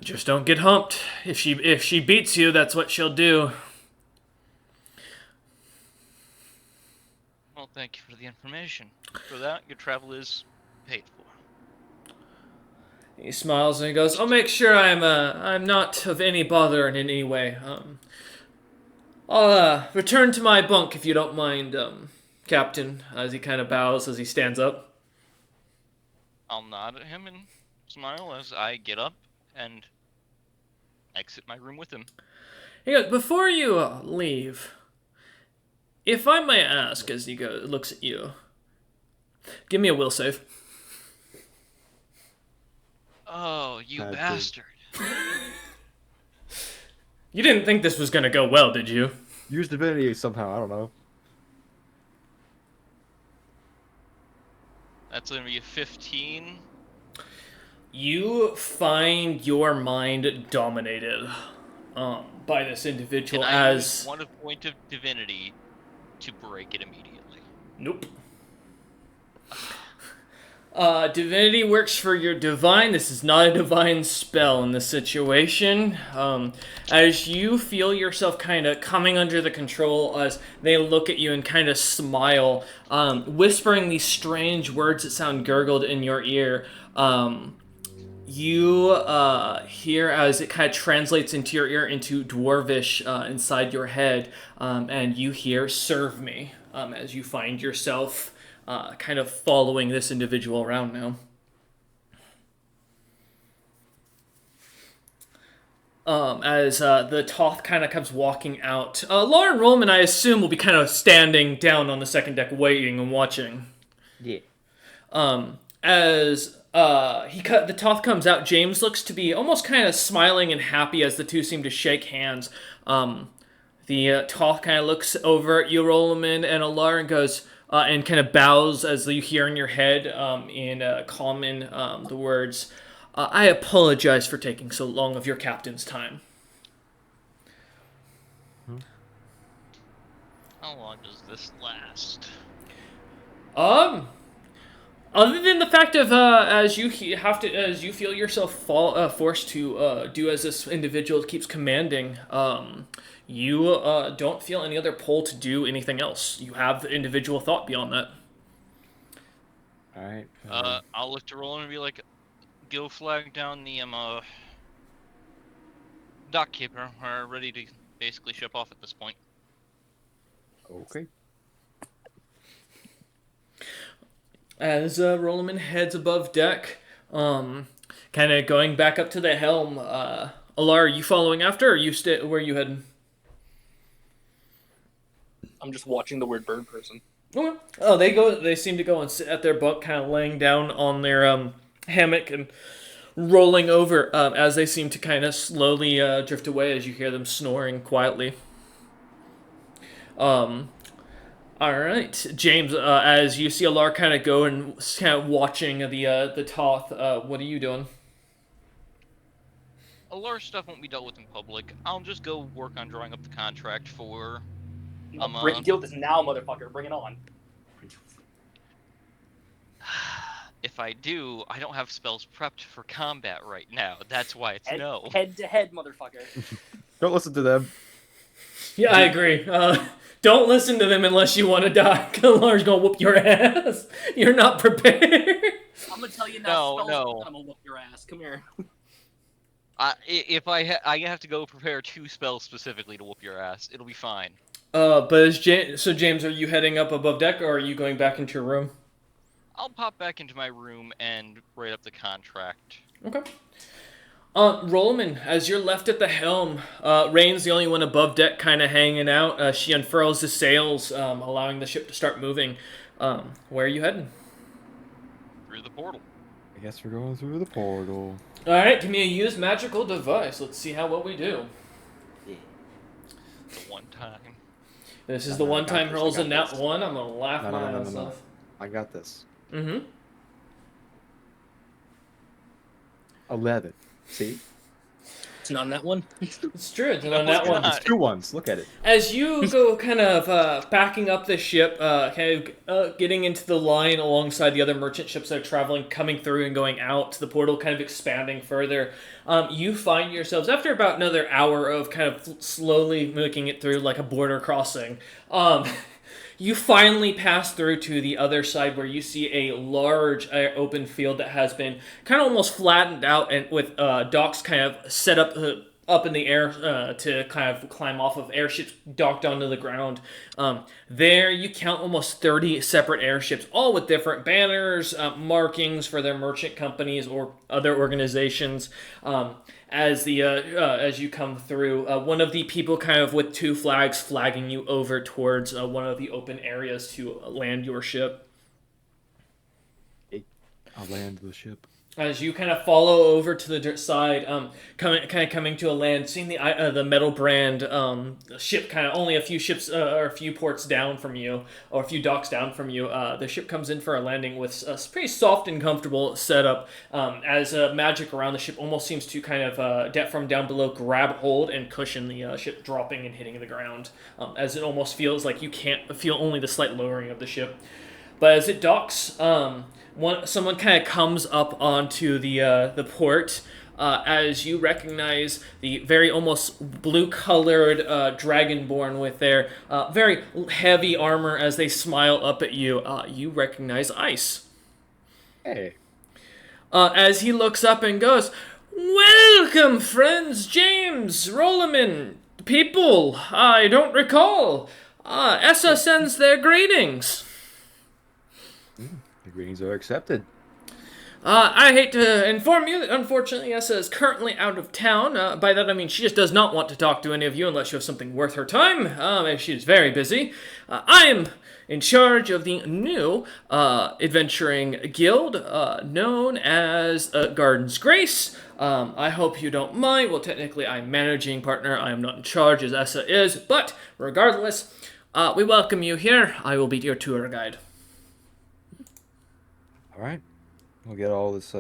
Just don't get humped. If she beats you, that's what she'll do. Well, thank you for the information. For that, your travel is paid for. He smiles and he goes, "I'll make sure I'm not of any bother in any way. I'll return to my bunk if you don't mind, Captain." As he kind of bows as he stands up. I'll nod at him and smile as I get up and exit my room with him. He goes, "Before you leave, if I may ask," as he looks at you, give me a will save. Oh, you bastard. You didn't think this was gonna go well, did you? Use divinity somehow, I don't know. That's gonna be a 15. You find your mind dominated by this individual. Can I as use one point of divinity to break it immediately? Nope. Divinity works for your divine. This is not a divine spell in this situation. As you feel yourself kind of coming under the control, as they look at you and kind of smile, whispering these strange words that sound gurgled in your ear, you hear as it kind of translates into your ear into Dwarvish inside your head, and you hear, "Serve me," as you find yourself kind of following this individual around now. As the Toth kind of comes walking out. Lauren Rollman, I assume, will be kind of standing down on the second deck waiting and watching. Yeah. As the Toth comes out, James looks to be almost kind of smiling and happy as the two seem to shake hands. The Toth kind of looks over at you, Rollman, and Alar, and goes... and kind of bows as you hear in your head in common the words, "I apologize for taking so long of your captain's time." How long does this last? Other than the fact of as you as you feel yourself forced to do as this individual keeps commanding, you don't feel any other pull to do anything else. You have individual thought beyond that. All right. I'll look to Roland and be like, "Go flag down the dock keeper. We're ready to basically ship off at this point." Okay. As Roloman heads above deck, kind of going back up to the helm, Alar, are you following after, or you where are you heading? I'm just watching the weird bird person. Okay. Oh, they go. They seem to go and sit at their bunk, kind of laying down on their hammock and rolling over as they seem to kind of slowly drift away as you hear them snoring quietly. All right, James. As you see Alar kind of go and kind of watching the Toth, what are you doing? A large stuff won't be dealt with in public. I'll just go work on drawing up the contract for. Deal with this now, motherfucker. Bring it on. If I do, I don't have spells prepped for combat right now. That's why it's no. Head to head, motherfucker. Don't listen to them. Yeah, I agree. Don't listen to them unless you want to die. Alar's gonna whoop your ass. You're not prepared. I'm gonna tell you now. No. I'm gonna whoop your ass. Come here. If I have to go prepare 2 spells specifically to whoop your ass, it'll be fine. But so James, are you heading up above deck, or are you going back into your room? I'll pop back into my room and write up the contract. Okay. Rolman, as you're left at the helm, Rain's the only one above deck kind of hanging out. She unfurls the sails, allowing the ship to start moving. Where are you heading? Through the portal. I guess we're going through the portal. Alright, give me a use magical device. Let's see how well we do. One time. This is the one time rolls a nat this. 1. I'm gonna laugh my ass No. off. I got this. Mm-hmm. 11. See? It's not on that one. It's true. It's on that one. It's 2 ones. Look at it. As you go kind of backing up the ship, kind of getting into the line alongside the other merchant ships that are traveling, coming through and going out to the portal, kind of expanding further, you find yourselves, after about another hour of kind of slowly making it through like a border crossing, you finally pass through to the other side where you see a large open field that has been kind of almost flattened out and with docks kind of set up in the air to kind of climb off of, airships docked onto the ground. There you count almost 30 separate airships, all with different banners, markings for their merchant companies or other organizations. As you come through, one of the people kind of with 2 flags flagging you over towards one of the open areas to land your ship. I'll land the ship. As you kind of follow over to the side, coming to a land, seeing the Metal Brand ship, kind of only a few ships or a few ports down from you, or a few docks down from you. The ship comes in for a landing with a pretty soft and comfortable setup. As magic around the ship almost seems to kind of from down below grab hold and cushion the ship dropping and hitting the ground. As it almost feels like you can't feel only the slight lowering of the ship. But as it docks, someone kind of comes up onto the port as you recognize the very almost blue-colored Dragonborn with their very heavy armor as they smile up at you. You recognize Ice. Hey. As he looks up and goes, "Welcome, friends, James, Roloman, people, I don't recall. Essa sends their greetings." The greetings are accepted. I hate to inform you that unfortunately Essa is currently out of town. By that I mean she just does not want to talk to any of you unless you have something worth her time. She is very busy. I am in charge of the new adventuring guild known as Garden's Grace. I hope you don't mind. Well, technically I'm managing partner. I am not in charge as Essa is. But regardless, we welcome you here. I will be your tour guide. All right. We'll get all this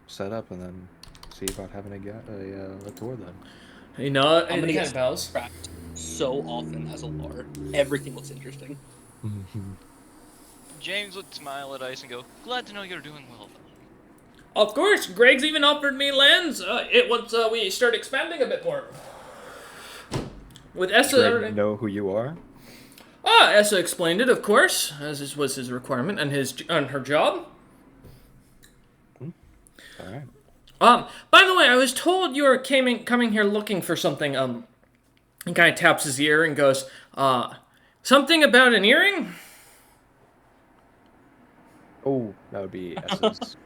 set up and then see about having a tour then. You know, I'm gonna it get kind of bells. so often as a lore. Everything looks interesting. James would smile at Ice and go, "Glad to know you're doing well, though." Of course, Greg's even offered me lands. Once we start expanding a bit more. With Does Essa. Greg know who you are? Essa explained it, of course, as was his requirement and her job. All right. By the way, I was told you were coming here looking for something. He kind of taps his ear and goes, something about an earring? Oh, that would be S's.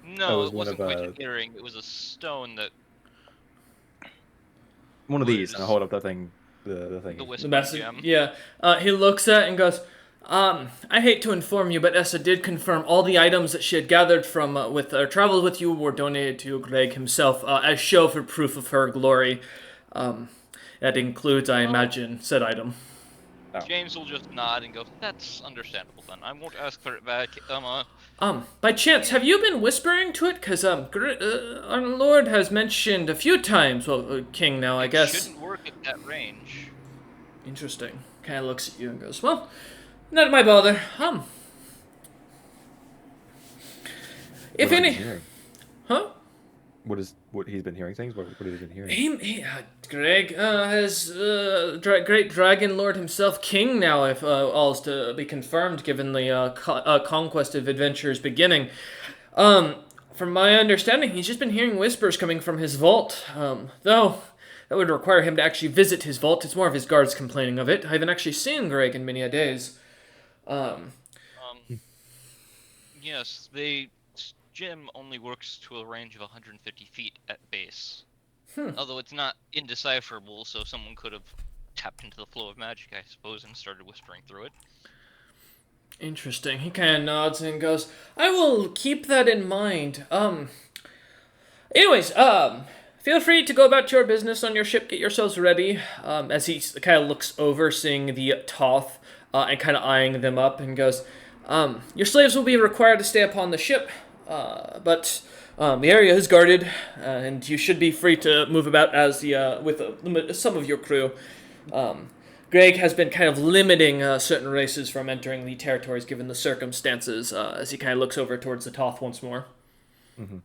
No, was it one wasn't of, quite an earring. It was a stone that One of these, was and I hold up the thing. The thing. the The Whisper message. Gem. Yeah. He looks at it and goes, I hate to inform you, but Essa did confirm all the items that she had gathered from traveled with you were donated to Greg himself as show for proof of her glory. That includes, I imagine, said item. James will just nod and go, "That's understandable then. I won't ask for it back." By chance, have you been whispering to it? Because our Lord has mentioned a few times, well, King now, I guess. Shouldn't work at that range. Interesting. Kind of looks at you and goes, well, not my bother. If What any... is he hearing? Huh? What he's been hearing things? What have you been hearing? Greg has great dragon lord himself, king now, if all's to be confirmed, given the conquest of adventures beginning. From my understanding, he's just been hearing whispers coming from his vault. Though that would require him to actually visit his vault. It's more of his guards complaining of it. I haven't actually seen Greg in many a days. Yes, gym only works to a range of 150 feet at base. Although it's not indecipherable, so someone could have tapped into the flow of magic, I suppose, and started whispering through it. Interesting. He kind of nods and goes, I will keep that in mind. Anyways, feel free to go about your business on your ship. Get yourselves ready. As he kind of looks over, seeing the Toth, and kind of eyeing them up, and goes, your slaves will be required to stay upon the ship. But the area is guarded, and you should be free to move about as with some of your crew. Greg has been kind of limiting certain races from entering the territories given the circumstances, as he kind of looks over towards the Toth once more. Mm-hmm.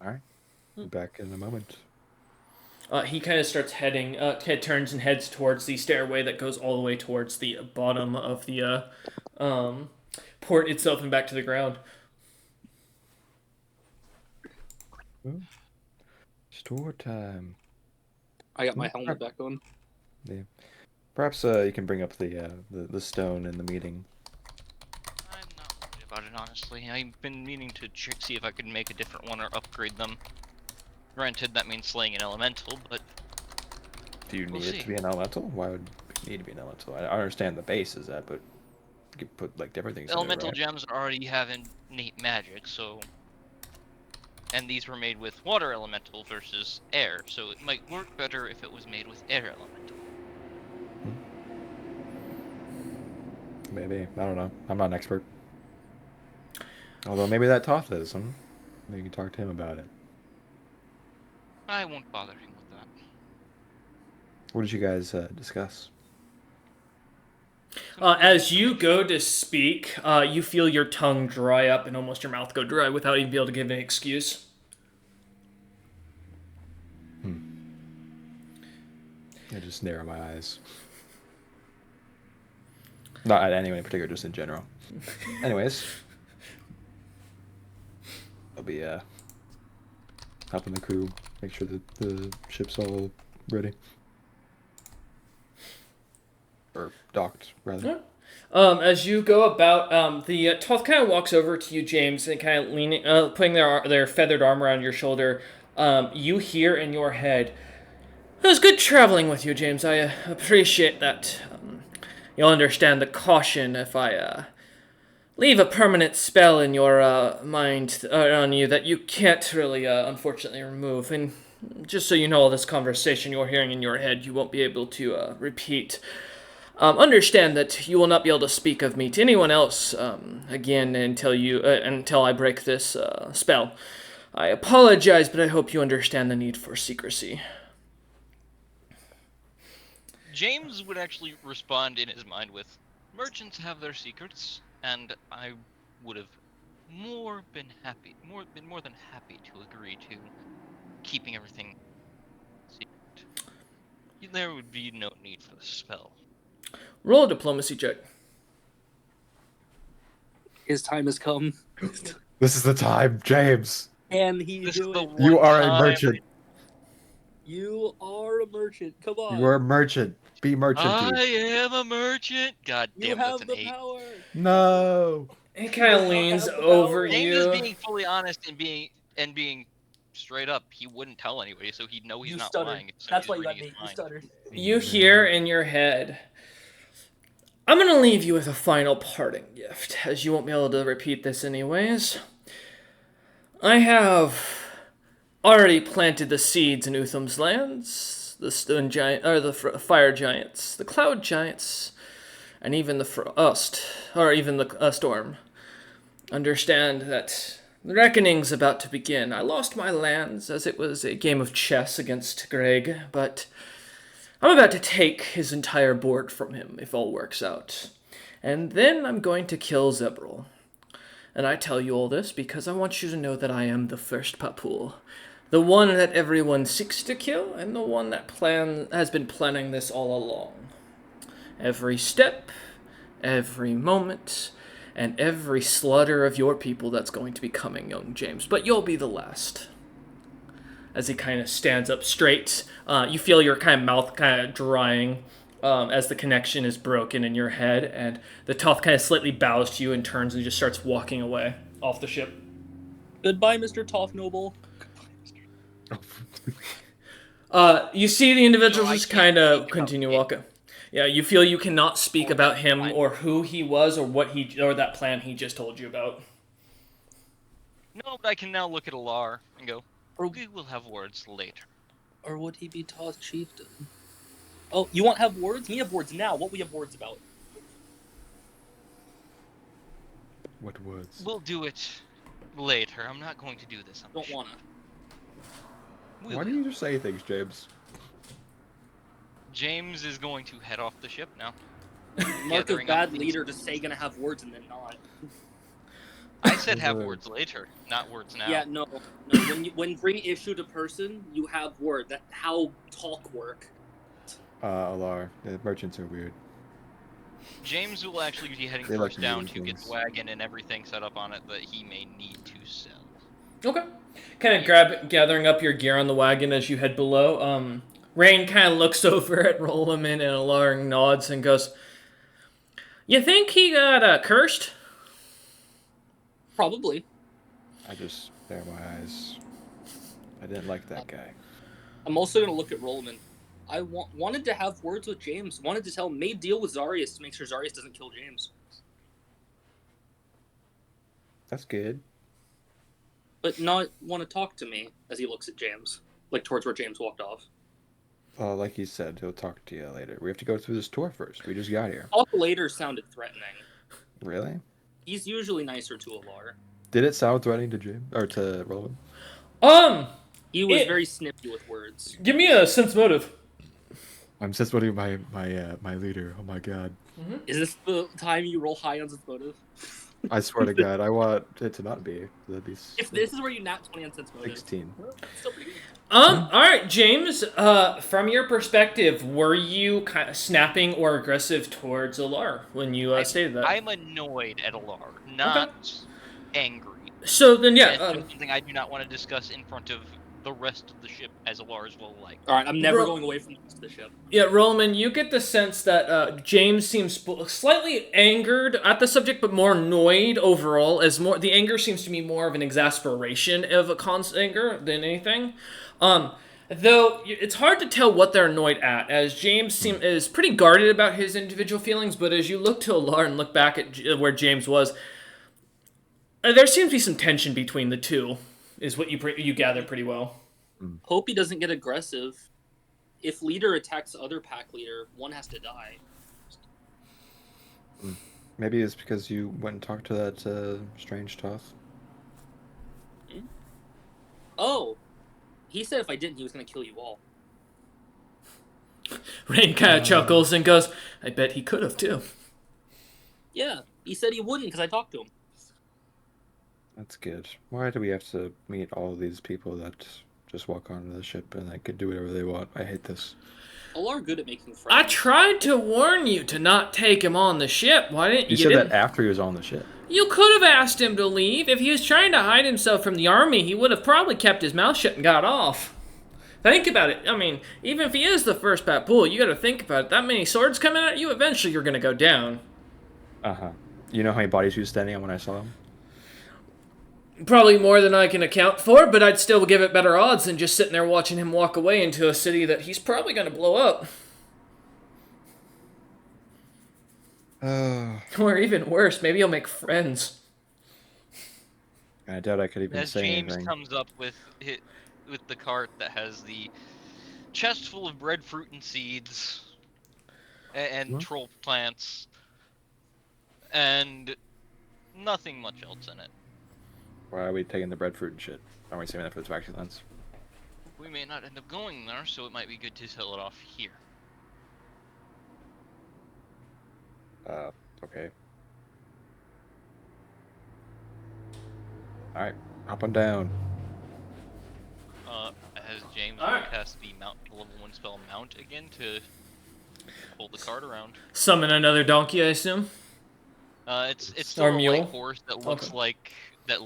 All right. Back in a moment. He kind of starts heading, turns and heads towards the stairway that goes all the way towards the bottom of the port itself and back to the ground. Store time. I got my helmet back on. Yeah. Perhaps you can bring up the stone in the meeting. I'm not worried about it, honestly. I've been meaning to see if I could make a different one or upgrade them. Granted, that means slaying an elemental, but... Do you need it to be an elemental? Why would it need to be an elemental? I understand the base is that, but you could put like different things Elemental in there, right? gems already have innate magic, so... And these were made with water elemental versus air, so it might work better if it was made with air elemental. Maybe. I don't know. I'm not an expert. Although maybe that Toth is. Maybe you can talk to him about it. I won't bother him with that. What did you guys discuss? As you go to speak, you feel your tongue dry up and almost your mouth go dry without even being able to give an excuse. I just narrow my eyes. Not at anyone in particular, just in general. Anyways. I'll be helping the crew make sure that the ship's all ready. Or docked, rather. As you go about, the Toth kind of walks over to you, James, and kind of leaning, putting their feathered arm around your shoulder. You hear in your head, "It was good traveling with you, James. I appreciate that. You'll understand the caution if I leave a permanent spell in your mind on you that you can't really, unfortunately, remove. And just so you know, all this conversation you're hearing in your head, you won't be able to repeat. Understand that you will not be able to speak of me to anyone else again until I break this spell. I apologize, but I hope you understand the need for secrecy." James would actually respond in his mind with, "Merchants have their secrets, and I would have been more than happy to agree to keeping everything secret. There would be no need for the spell." Roll a diplomacy check. His time has come. This is the time, James. Can he This do is the it? one You are a time- merchant. You are a merchant. Come on. You are a merchant. Be merchanty. I am a merchant. God You damn, that's have an the 8. power. No. He kind does of not leans have the over power. James is you. being fully honest and being straight up. He wouldn't tell anybody, so he'd know he's You not stuttered. lying. So That's he's why you got reading his me. You mind. stuttered. You hear in your head, I'm going to leave you with a final parting gift, as you won't be able to repeat this anyways. I have already planted the seeds in Utham's lands, the stone giant, or the fire giants, the cloud giants, and even the frost, or even the storm. Understand that the reckoning's about to begin. I lost my lands as it was a game of chess against Greg, but I'm about to take his entire board from him if all works out. And then I'm going to kill Zebril. And I tell you all this because I want you to know that I am the first Papul. The one that everyone seeks to kill, and the one that has been planning this all along. Every step, every moment, and every slaughter of your people that's going to be coming, young James. But you'll be the last. As he kind of stands up straight, you feel your kind of mouth kind of drying as the connection is broken in your head, and the Toth kind of slightly bows to you and turns and just starts walking away off the ship. Goodbye, Mr. Toth Noble. You see the individuals No, I just can't kind of speak continue about walking. Yeah, you feel you cannot speak about him fine. or who he was or what he or that plan he just told you about. No, but I can now look at Alar and go, Or, "We will have words later." or would he be Toth Chieftain? Oh, you want to have words? We have words now. What we have words about? What words? We'll do it later. I'm not going to do this on the Don't ship. wanna. We Why do will. you just say things, James? James is going to head off the ship now. Mark of Gathering up bad these- leader to say gonna have words and then not. I said have Word. words later, not words now. Yeah, no. When reissued a person, you have word. That how talk work. Alar. The merchants are weird. James will actually be heading They like first down moving to get things. the wagon and everything set up on it that he may need to sell. Okay. Kind of gathering up your gear on the wagon as you head below. Rain kind of looks over at Rolaman and Alar nods and goes, "You think he got cursed?" Probably. I just bare my eyes. I didn't like that guy. I'm also gonna look at Rollman. I wanted to have words with James. Wanted to tell him, made deal with Zarius to make sure Zarius doesn't kill James. That's good. But not want to talk to me as he looks at James, like towards where James walked off. Like he said, he'll talk to you later. We have to go through this tour first. We just got here. Talk later sounded threatening. Really? He's usually nicer to Alar. Did it sound threatening to Jim or to Roland? He was It- very snippy with words. Give me a sense motive. I'm just voting my leader. Oh my god! Is this the time you roll high on sense motive? I swear to God, I want it to not be. That'd be If this is where you nat 20 on sense motive, 16. well, it's still pretty good. All right, James. From your perspective, were you kind of snapping or aggressive towards Alar when you stated that? I'm annoyed at Alar, not angry. So then, That's yeah. just something I do not want to discuss in front of the rest of the ship, as Alar's will like. All right, I'm never Bro- going away from the ship. Yeah, Roman, you get the sense that James seems slightly angered at the subject, but more annoyed overall. As more, the anger seems to be more of an exasperation of a constant anger than anything. Though it's hard to tell what they're annoyed at, as James is pretty guarded about his individual feelings. But as you look to Alar and look back at where James was, there seems to be some tension between the two. Is what you gather pretty well. Hope he doesn't get aggressive. If leader attacks other pack leader, one has to die. Maybe it's because you went and talked to that strange Toth. Oh, he said if I didn't, he was going to kill you all. Rain kind of chuckles and goes, I bet he could have too. Yeah, he said he wouldn't because I talked to him. That's good. Why do we have to meet all of these people that just walk onto the ship and they could do whatever they want? I hate this. All are good at making friends. I tried to warn you to not take him on the ship. Why didn't You you? said Didn't. that after he was on the ship. You could have asked him to leave. If he was trying to hide himself from the army, he would have probably kept his mouth shut and got off. Think about it. I mean, even if he is the first Papool, you gotta think about it. That many swords coming at you, eventually you're gonna go down. Uh-huh. You know how many bodies he was standing on when I saw him? Probably more than I can account for, but I'd still give it better odds than just sitting there watching him walk away into a city that he's probably gonna blow up. Or even worse, maybe he'll make friends. I doubt I could even As say James anything. comes up with the cart that has the chest full of breadfruit and seeds and What? troll plants and nothing much else in it. Why are we taking the breadfruit and shit? Aren't we saving that for the tobacco lens? We may not end up going there, so it might be good to sell it off here. Okay. Alright, hop on down. As James Alright. will cast the level 1 spell Mount again to pull the cart around. Summon another donkey, I assume? It's still Or a mule? light horse that looks Okay. like The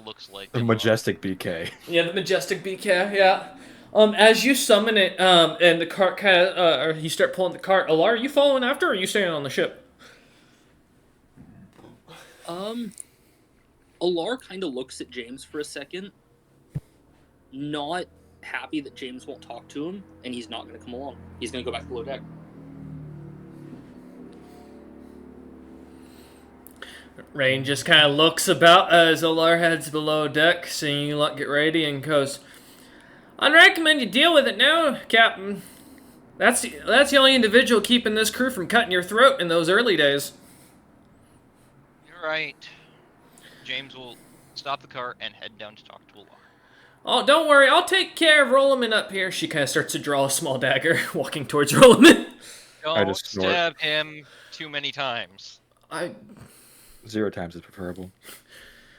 a majestic BK. Yeah, the majestic BK, yeah. As you summon it, and the cart kind of, or you start pulling the cart, Alar, are you following after, or are you staying on the ship? Alar kind of looks at James for a second, not happy that James won't talk to him, and he's not going to come along. He's going to go back below deck. Rain just kind of looks about as Alar heads below deck, seeing you lot get ready, and goes, I'd recommend you deal with it now, Captain. That's the only individual keeping this crew from cutting your throat in those early days. You're right. James will stop the cart and head down to talk to Alar. Oh, don't worry, I'll take care of Rolliman up here. She kind of starts to draw a small dagger, walking towards Rolliman. Don't just snort. stab him too many times. 0 times is preferable.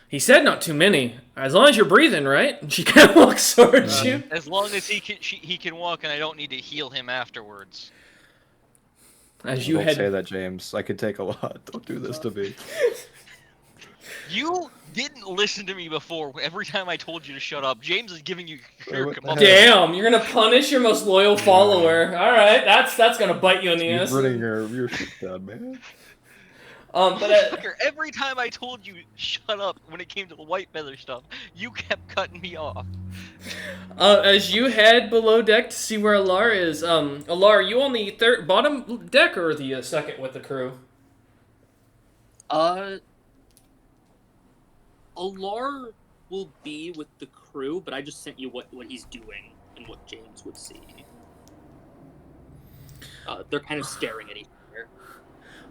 He said not too many. As long as you're breathing, right? And she kind of walks towards you. As long as he can walk and I don't need to heal him afterwards. As you Don't head... say that, James. I could take a lot. Don't do this to me. You didn't listen to me before. Every time I told you to shut up, James is giving you your What the comeuppance. Damn, you're gonna punish your most loyal follower. Alright, that's gonna bite you in the You're ass. running your shit down, man. But Fucker, every time I told you shut up when it came to the white feather stuff, you kept cutting me off. as you head below deck to see where Alar is, Alar, are you on the bottom deck or the second with the crew? Alar will be with the crew, but I just sent you what he's doing and what James would see. They're kind of staring at each other.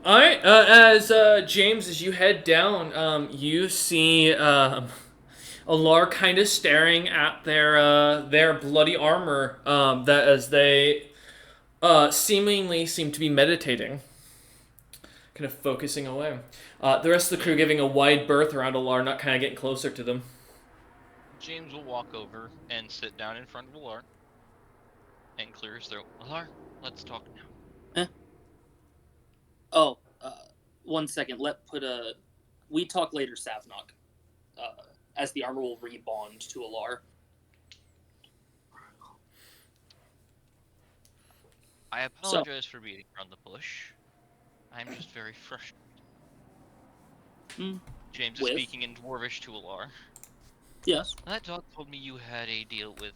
Alright, as James, as you head down, you see Alar kind of staring at their bloody armor, that as they seemingly seem to be meditating. Kind of focusing away. The rest of the crew giving a wide berth around Alar, not kind of getting closer to them. James will walk over and sit down in front of Alar and clear his throat. Alar, let's talk now. Oh, 1 second. We talk later, Savnok. As the armor will rebond to Alar. I apologize for beating around the bush. I'm just very frustrated. James is With? speaking in Dwarvish to Alar. Yes. That dog told me you had a deal with,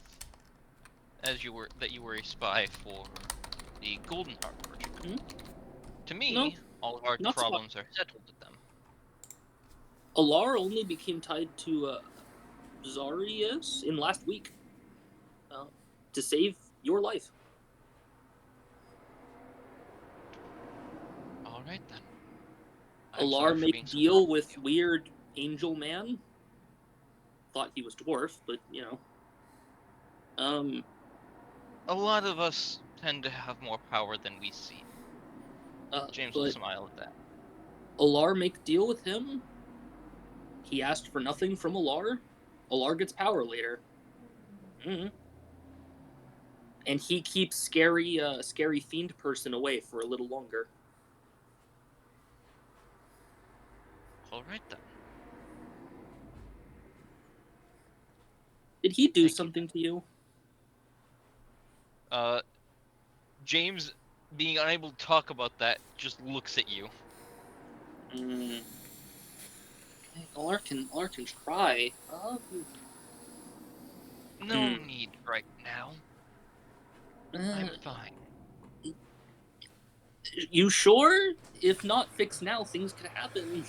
that you were a spy for the Golden Heart Merchant. To me, No, all of our not problems are settled with them. Alar only became tied to Zarius in last week to save your life. All right then. I'm sorry Alar for made being a so deal hard with you. weird angel man. Thought he was dwarf, but you know. A lot of us tend to have more power than we see. James will But smile at that. Alar make a deal with him. He asked for nothing from Alar. Alar gets power later. Mm-hmm. And he keeps scary fiend person away for a little longer. All right then. Did he do Thank you. something to you? James, being unable to talk about that, just looks at you. Okay, Alar can try. No need right now. I'm fine. You sure? If not fixed now, things could happen.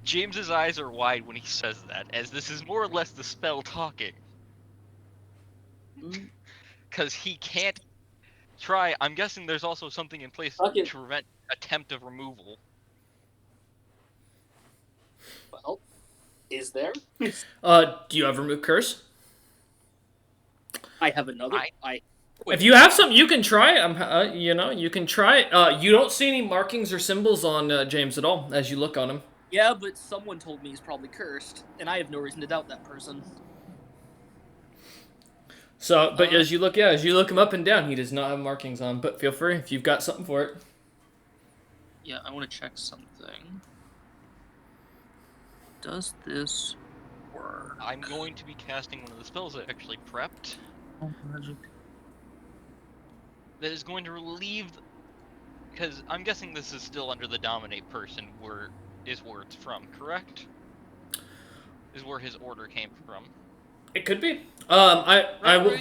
James's eyes are wide when he says that, as this is more or less the spell talking. Because he can't try. I'm guessing there's also something in place Fuck it. to prevent attempt of removal. Well, is there? Do you have remove curse? I have another. If you have some, you can try it. You can try it. You don't see any markings or symbols on James at all as you look on him. Yeah, but someone told me he's probably cursed, and I have no reason to doubt that person. So, but as you look him up and down, he does not have markings on. But feel free if you've got something for it. Yeah, I want to check something. Does this work? I'm going to be casting one of the spells I actually prepped. Magic. That is going to relieve, because I'm guessing this is still under the dominate person where it's from, correct? Is where his order came from. It could be. I will.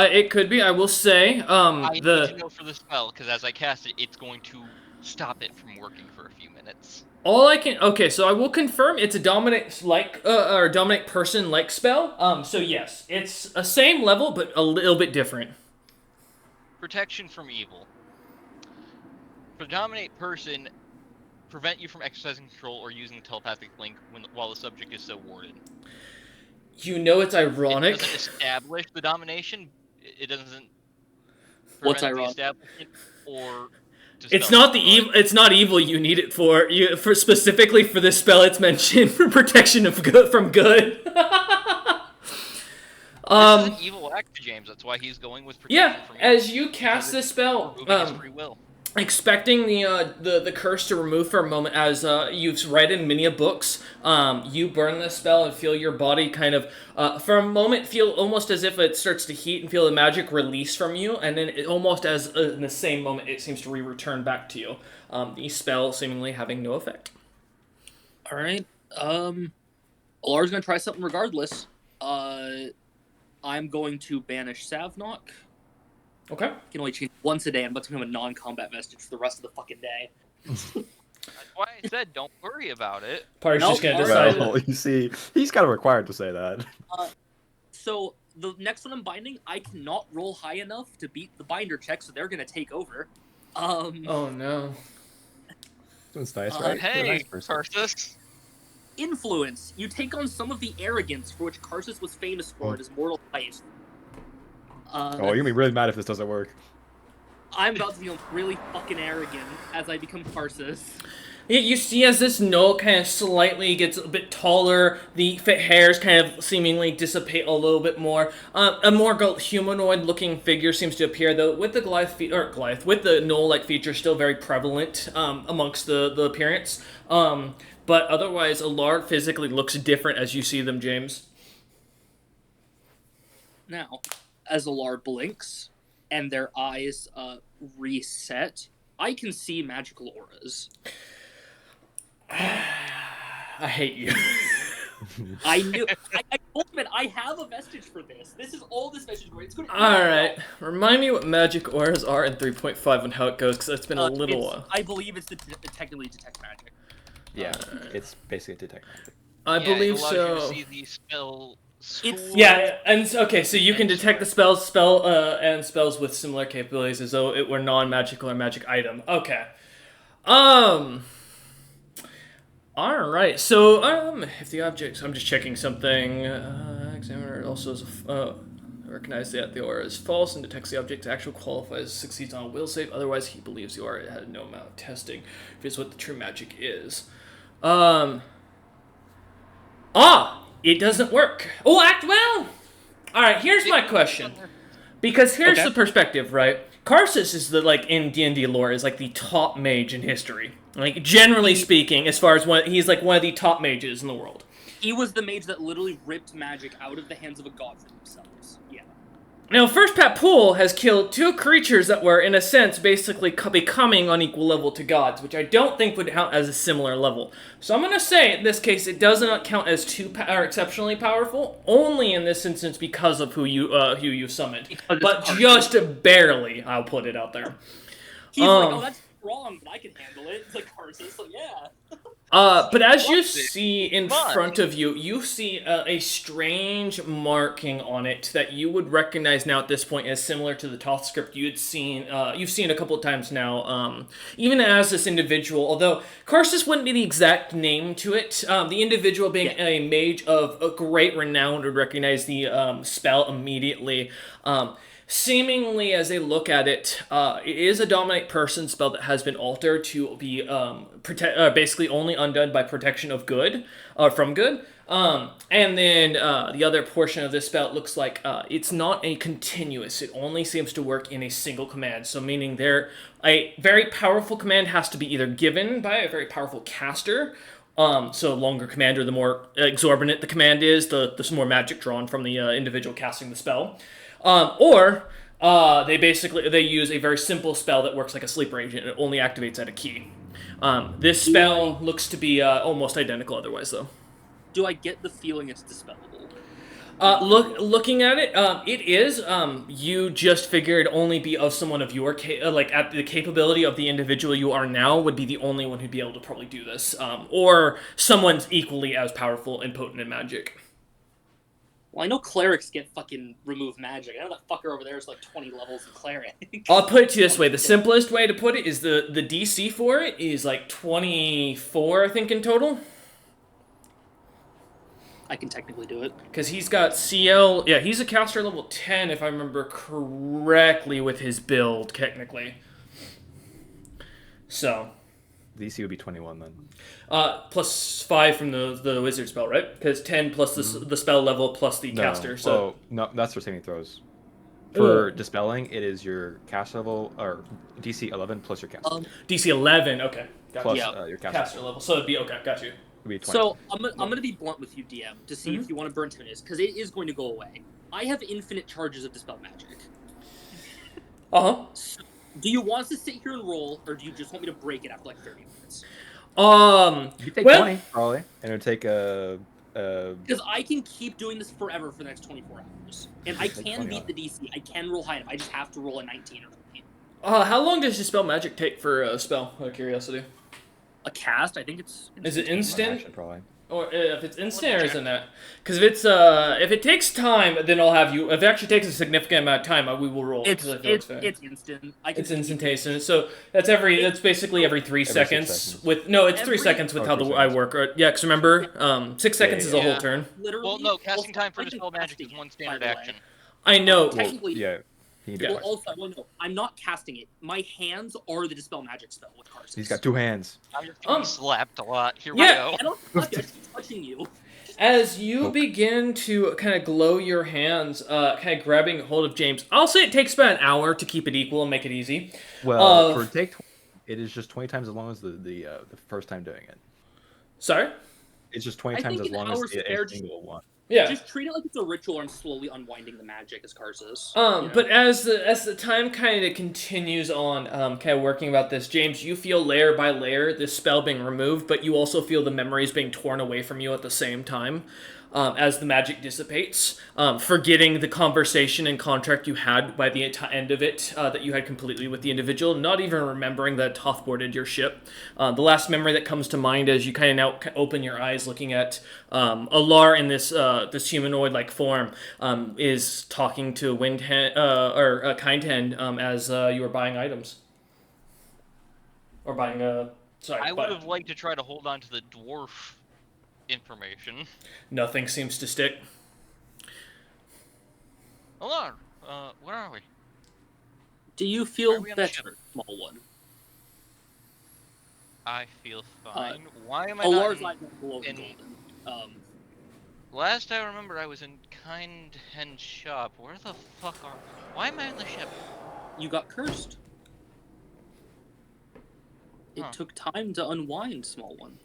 It could be. I will say. I need to know for the spell because as I cast it, it's going to stop it from working for a few minutes. All I can. Okay, so I will confirm it's a dominate or dominate person like spell. So yes, it's a same level but a little bit different. Protection from evil. For dominate person, prevent you from exercising control or using the telepathic link while the subject is so warded. You know it's ironic. It doesn't establish the domination. It doesn't. What's prevent the ironic? establishment or. It's not the evil. It's not evil you need it for. For specifically for this spell, it's mentioned for protection of good from good. This is an evil act to James. That's why he's going with protection from evil. As you cast this spell, His free will. expecting the curse to remove for a moment, as you've read in many books, you burn the spell and feel your body kind of, for a moment, feel almost as if it starts to heat and feel the magic release from you, and then it, almost as in the same moment, it seems to return back to you. The spell seemingly having no effect. All right. Alar's gonna try something regardless. I'm going to banish Savnok. Okay. I can only change once a day. I'm about to become a non-combat vestige for the rest of the fucking day. That's why I said don't worry about it. Party's just gonna decide. Well, you see, he's kind of required to say that. So the next one I'm binding, I cannot roll high enough to beat the binder check, so they're gonna take over. Oh no. That's nice, right? You're a Hey, nice person. Karsus. Influence. You take on some of the arrogance for which Karsus was famous for in his mortal life. Oh, you're gonna be really mad if this doesn't work. I'm about to become really fucking arrogant as I become Karsus. Yeah, you see as this gnoll kind of slightly gets a bit taller, the hairs kind of seemingly dissipate a little bit more. A more humanoid-looking figure seems to appear, though, with the with the gnoll-like feature still very prevalent amongst the appearance. But otherwise, Alar physically looks different as you see them, James. Now, as Alar blinks and their eyes reset, I can see magical auras. I hate you. I knew. I told him I have a vestige for this. This is all this vestige for. It's going to. All right, remind me what magic auras are in 3.5 and how it goes, because it's been a little while. I believe it's technically detect magic. Yeah, it's basically detect magic. I believe it allows so. You to see the spell. Yeah, and okay, so you can detect the spells and spells with similar capabilities as though it were non-magical or magic item. Okay. Alright, so, if the objects... I'm just checking something. Examiner also is a recognize that the aura is false and detects the object actual qualifies succeeds on a will save. Otherwise, he believes the aura had no amount of testing. If it's what the true magic is. It doesn't work. Oh, well. All right, here's my question. Because here's the perspective, right? Karsus is in D&D lore is like the top mage in history. Like generally speaking, as far as he's like one of the top mages in the world. He was the mage that literally ripped magic out of the hands of a god for themselves. Yeah. Now, First Pat Pool has killed 2 creatures that were, in a sense, basically becoming on equal level to gods, which I don't think would count as a similar level. So I'm going to say, in this case, it does not count as exceptionally powerful, only in this instance because of who you summoned. But just barely, I'll put it out there. He's like, oh, that's wrong, but I can handle it. It's like Karsus, so yeah. But as you see in front of you, you see a strange marking on it that you would recognize now at this point as similar to the Toth script you've seen a couple of times now. Even as this individual, although Karsus wouldn't be the exact name to it, the individual being a mage of a great renown would recognize the spell immediately. Seemingly, as they look at it, it is a dominate person spell that has been altered to be basically only undone by protection of good, from good. And then the other portion of this spell, it looks like it's not a continuous. It only seems to work in a single command. So meaning a very powerful command has to be either given by a very powerful caster. So longer commander, the more exorbitant the command is, the more magic drawn from the individual casting the spell. Or they use a very simple spell that works like a sleeper agent. It only activates at a key. This spell looks to be almost identical otherwise, though. Do I get the feeling it's dispellable? Looking at it, it is. You just figured only be of someone of your at the capability of the individual you are now would be the only one who'd be able to probably do this, or someone's equally as powerful and potent in magic. Well, I know clerics get fucking remove magic. I know that fucker over there is like 20 levels of cleric. I'll put it to you this way. The simplest way to put it is the DC for it is like 24, I think, in total. I can technically do it. Because he's got CL... Yeah, he's a caster level 10, if I remember correctly, with his build, technically. So... The DC would be 21 then. Plus 5 from the wizard spell, right? Because 10 plus the spell level plus the caster. So no, that's for saving throws. For dispelling, it is your cast level or DC 11 plus your cast. DC 11, okay. Got plus you. your caster level. So it'd be okay. Got you. It'd be 20. So I'm gonna be blunt with you, DM, to see if you want to burn Tunis, because it is going to go away. I have infinite charges of dispel magic. So, do you want us to sit here and roll, or do you just want me to break it after like 30 minutes? You take 20 probably, and it would take a. Because I can keep doing this forever for the next 24 hours, and I can beat the DC. I can roll high enough. I just have to roll a 19 or 20. How long does dispel magic take for a spell? Out of curiosity. A cast, I think it's. Is it instant? Action, probably. Or if it's instant, or isn't that? Because if it takes time, then I'll have you. If it actually takes a significant amount of time, we will roll. It's instant. It's instantaneous. So that's basically every 3 seconds. It's 3 seconds with how I work. Yeah, because remember, 6 seconds is a whole turn. Literally. Well, no, casting time for dispel magic is one standard action. I know. Technically, yeah. I'm not casting it. My hands are the dispel magic spell with Karsus. He's got 2 hands. I'm just getting slapped a lot. Here we go. I don't touch you. I keep touching you. As you begin to kind of glow your hands, kind of grabbing hold of James, I'll say it takes about an hour to keep it equal and make it easy. Well, for take 20, it is just 20 times as long as the first time doing it. Sorry? It's just 20 times as long as the single one. Yeah. Just treat it like it's a ritual and slowly unwinding the magic as Karsus. But as the time kind of continues on, kind of working about this, James, you feel layer by layer this spell being removed, but you also feel the memories being torn away from you at the same time. As the magic dissipates, forgetting the conversation and contract you had by the end of it that you had completely with the individual, not even remembering that Toth boarded your ship. The last memory that comes to mind as you kind of now open your eyes looking at Alar in this humanoid-like form is talking to Wind Hen, or Kind Hen as you were buying items. Or buying, I would have liked to try to hold on to the dwarf information. Nothing seems to stick. Alar, where are we? Do you Are feel we on the ship? better, small one? I feel fine. Why am I not Alar's in... eyes went below the in- golden. Last I remember, I was in Kind Hen's shop. Where the fuck are... Why am I on the ship? You got cursed. It Huh. took time to unwind, small one.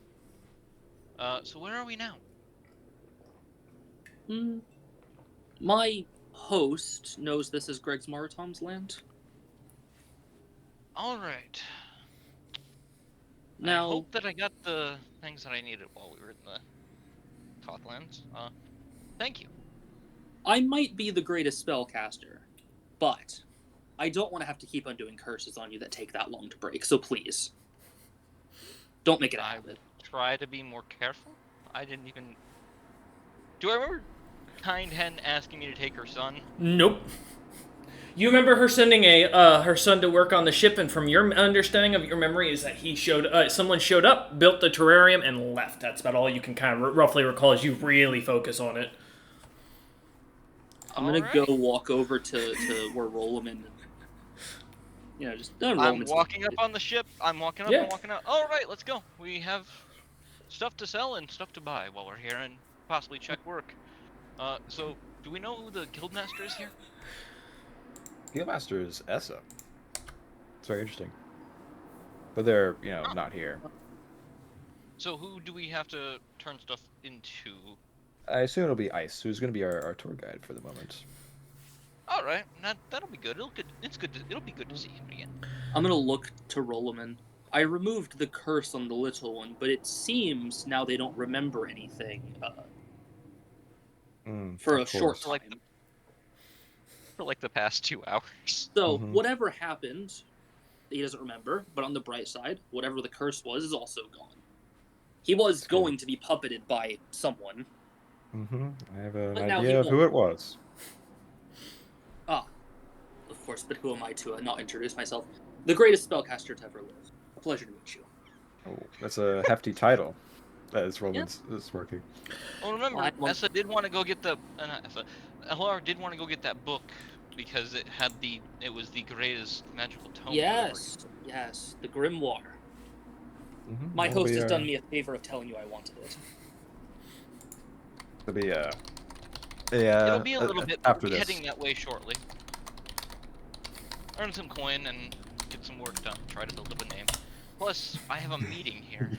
So where are we now? My host knows this is Greg's Maritom's land. Alright. I Now, hope that I got the things that I needed while we were in the Kothlands. Thank you. I might be the greatest spellcaster, but I don't want to have to keep undoing curses on you that take that long to break, so please. Don't make it a I habit. will try to be more careful. I didn't even... Do I remember Kind Hen asking me to take her son? Nope. You remember her sending her son to work on the ship, and from your understanding of your memory is that he someone showed up, built the terrarium, and left. That's about all you can kind of roughly recall as you really focus on it. I'm gonna Alright. go walk over to where Rolliman, just I'm walking up on the ship. I'm walking up Yeah. and walking out. Alright, let's go. We have stuff to sell and stuff to buy while we're here and possibly check work. So, do we know who the guildmaster is here? Guildmaster is Essa. It's very interesting. But they're, not here. So who do we have to turn stuff into? I assume it'll be Ice, who's going to be our tour guide for the moment. All right, that'll be good. It'll be good to see him again. I'm gonna look to Rolliman. I removed the curse on the little one, but it seems now they don't remember anything for a short time. For like the past 2 hours. So whatever happened, he doesn't remember. But on the bright side, whatever the curse was is also gone. He was going to be puppeted by someone. I have an But now idea of who it was. Ah, of course. But who am I to not introduce myself? The greatest spellcaster to ever live. A pleasure to meet you. Oh, that's a hefty title. That is Roland's is working. Well, remember, Essa did want to go get Alar did want to go get that book because it was the greatest magical tome. Yes, the grimoire. My host has done me a favor of telling you I wanted it. It'll be a little bit after this. heading that way shortly. Earn some coin and get some work done. Try to build up a name. Plus, I have a meeting here.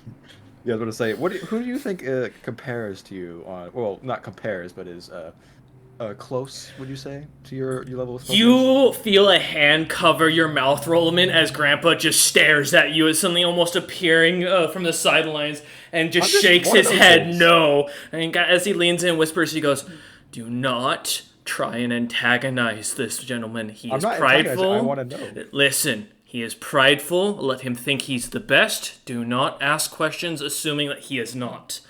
Yeah, I was going to say, who do you think compares to you on? Well, not compares, but is close? Would you say to your level of? You feel a hand cover your mouth, Rolliman, as Grandpa just stares at you as something almost appearing from the sidelines and just shakes his head no. And as he leans in, whispers, he goes, "Do not try and antagonize this gentleman. He is prideful. I want to know. Listen." He is prideful. Let him think he's the best. Do not ask questions assuming that he is not.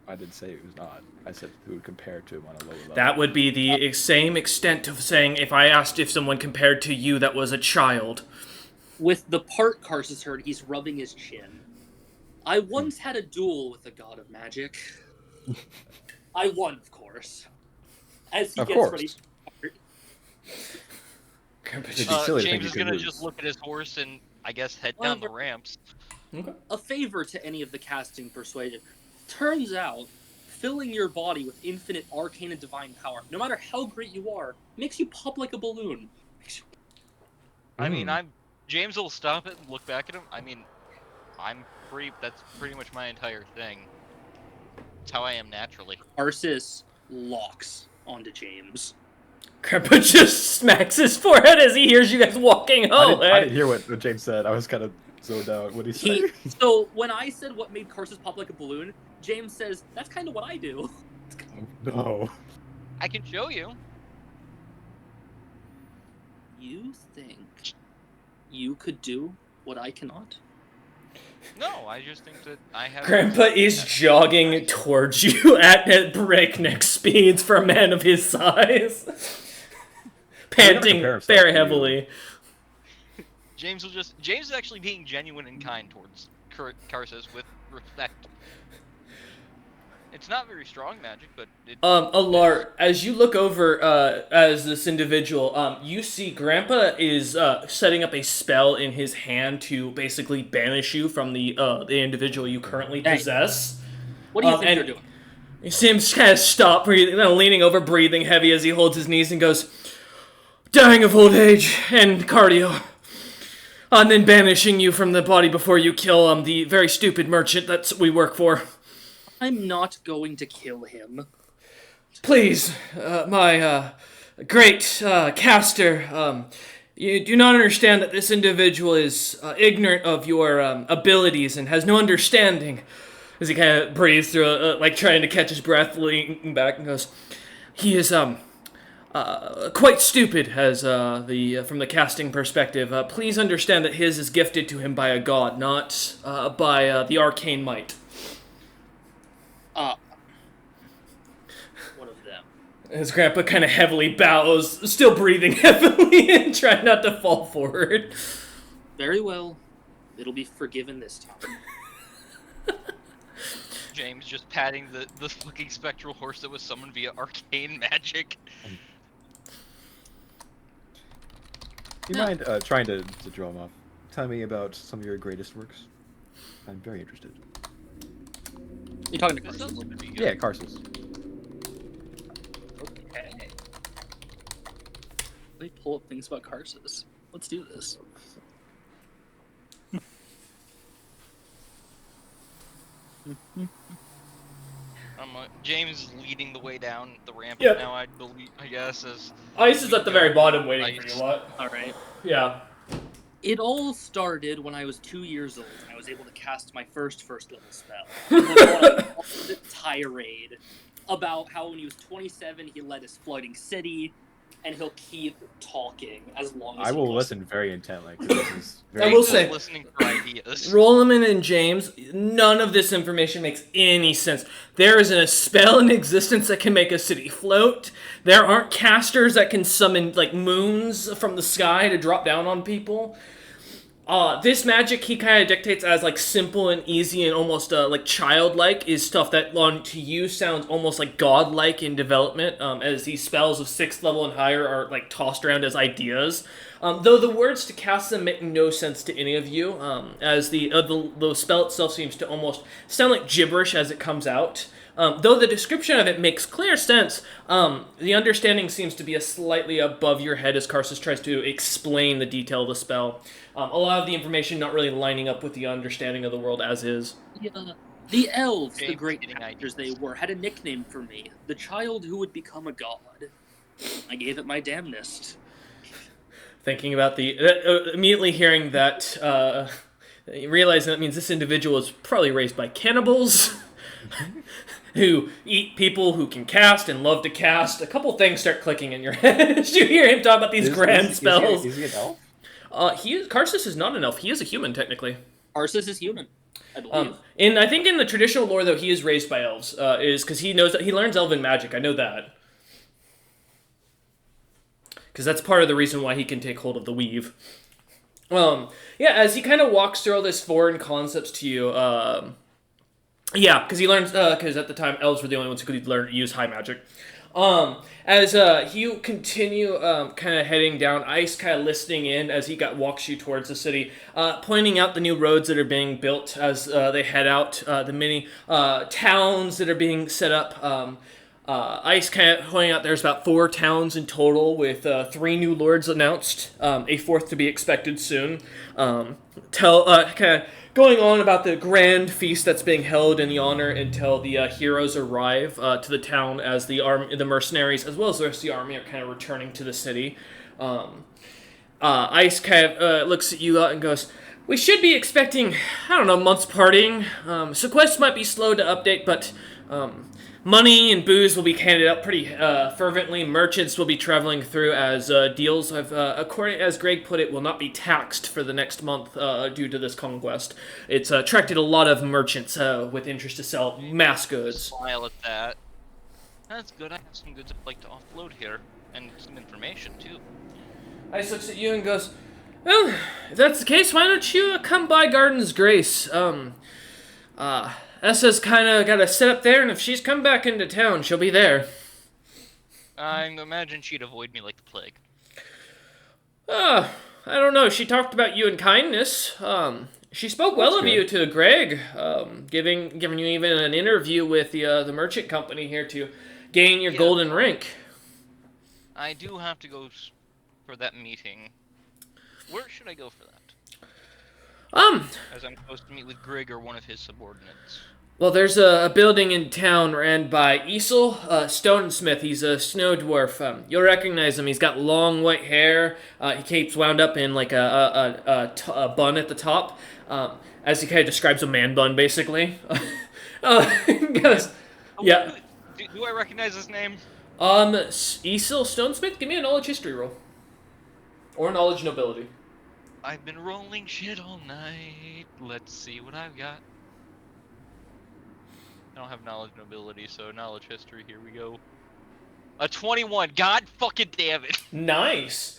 I didn't say it was not. I said who would compare to him on a lower level. That would be the same extent of saying if I asked if someone compared to you that was a child. With the part Karsus heard, he's rubbing his chin. I once had a duel with a god of magic. I won, of course. As he gets ready. James is gonna just look at his horse and I guess head down the ramps. Okay. A favor to any of the casting persuasion. Turns out, filling your body with infinite arcane and divine power, no matter how great you are, makes you pop like a balloon. I mean, James will stop it and look back at him. I mean, that's pretty much my entire thing. It's how I am naturally. Arceus locks onto James. Grandpa just smacks his forehead as he hears you guys walking home. I didn't hear what James said. I was kind of zoned out. What did he say? So when I said what made Karsus pop like a balloon, James says, that's kind of what I do. No. I can show you. You think you could do what I cannot? No, I just think that I have... Grandpa is jogging towards you at breakneck speeds for a man of his size. Panting very heavily. James is actually being genuine and kind towards Karsus with respect. It's not very strong magic, but it. Alar, as you look over, as this individual, you see Grandpa is, setting up a spell in his hand to basically banish you from the individual you currently Dang. possess. What do you think and you're doing? You see him kind of stop, breathing, leaning over, breathing heavy as he holds his knees and goes, "Dying of old age and cardio. And then banishing you from the body before you kill the very stupid merchant that we work for. I'm not going to kill him. Please, my great caster, you do not understand that this individual is ignorant of your abilities and has no understanding." As he kind of breathes through, like trying to catch his breath, leaning back and goes, "He is quite stupid as from the casting perspective. Please understand that his is gifted to him by a god, not by the arcane might." One of them. His grandpa kind of heavily bows, still breathing heavily and trying not to fall forward. Very well. It'll be forgiven this time. James just patting the fucking spectral horse that was summoned via arcane magic. Do you mind trying to draw him off? Tell me about some of your greatest works. I'm very interested. You're talking to This Carson. does look pretty good. Yeah, Carsus. Okay. Let me pull up things about Carsus. Let's do this. James is leading the way down the ramp Yep. now, I believe, I guess, as... Ice is at the very bottom waiting for Ice. you lot. Alright. Yeah. It all started when I was 2 years old and I was able to cast my first level spell. A tirade about how when he was 27 he led his floating city, and he'll keep talking as long as I he will wants. listen very intently. 'Cause this is I very will James is say- listening for ideas. Rollman and James, none of this information makes any sense. There isn't a spell in existence that can make a city float. There aren't casters that can summon, like, moons from the sky to drop down on people. This magic he kind of dictates as, like, simple and easy and almost, like, childlike is stuff that, to you, sounds almost, like, godlike in development, as these spells of 6th level and higher are, like, tossed around as ideas. Though the words to cast them make no sense to any of you, as the spell itself seems to almost sound like gibberish as it comes out. Though the description of it makes clear sense, the understanding seems to be a slightly above your head as Carsus tries to explain the detail of the spell. A lot of the information not really lining up with the understanding of the world as is. The elves, the James great getting casters ideas. they were, had a nickname for me. The child who would become a god. I gave it my damnest. Thinking about immediately hearing that, realizing that means this individual was probably raised by cannibals who eat people who can cast and love to cast. A couple things start clicking in your head as you hear him talk about these grand spells. Is he an elf? Carsus is not an elf. He is a human, technically. Arceus is human, I believe. I think in the traditional lore, though, he is raised by elves. Is because he knows that he learns elven magic. I know that. Because that's part of the reason why he can take hold of the weave. As he kind of walks through all this foreign concepts to you, because he learns, because at the time, elves were the only ones who could learn to use high magic. As you continue kind of heading down, Ice kind of listening in as he walks you towards the city, pointing out the new roads that are being built as they head out, the many towns that are being set up. Ice kind of pointing out there's about 4 towns in total with 3 new lords announced, a 4th to be expected soon. Kind of going on about the grand feast that's being held in the honor until the heroes arrive to the town as the mercenaries as well as the rest of the army are kind of returning to the city. Ice kind of looks at you and goes, "We should be expecting, I don't know, months partying. So quests might be slow to update, but money and booze will be handed out pretty fervently. Merchants will be traveling through as deals, according as Greg put it, will not be taxed for the next month due to this conquest. It's attracted a lot of merchants with interest to sell mass goods." Smile at that. That's good. I have some goods I'd like to offload here, and some information too. Ice looks at you and goes, "Well, if that's the case, why don't you come by Garden's Grace? Essa's kind of got to sit up there, and if she's come back into town, she'll be there. I imagine she'd avoid me like the plague. I don't know. She talked about you in kindness. She spoke well of good. you to Greg, giving you even an interview with the merchant company here to gain your Yeah. golden rank. I do have to go for that meeting. Where should I go for that? As I'm supposed to meet with Greg or one of his subordinates. Well, there's a building in town ran by Esel Stonesmith. He's a snow dwarf. You'll recognize him. He's got long white hair. He keeps wound up in like a bun at the top. As he kind of describes a man bun, basically. Goes, yeah. Do I recognize his name? Esel Stonesmith, give me a knowledge history roll. Or knowledge nobility. I've been rolling shit all night. Let's see what I've got. I don't have knowledge nobility, so knowledge history, here we go. A 21. God fucking damn it. Nice.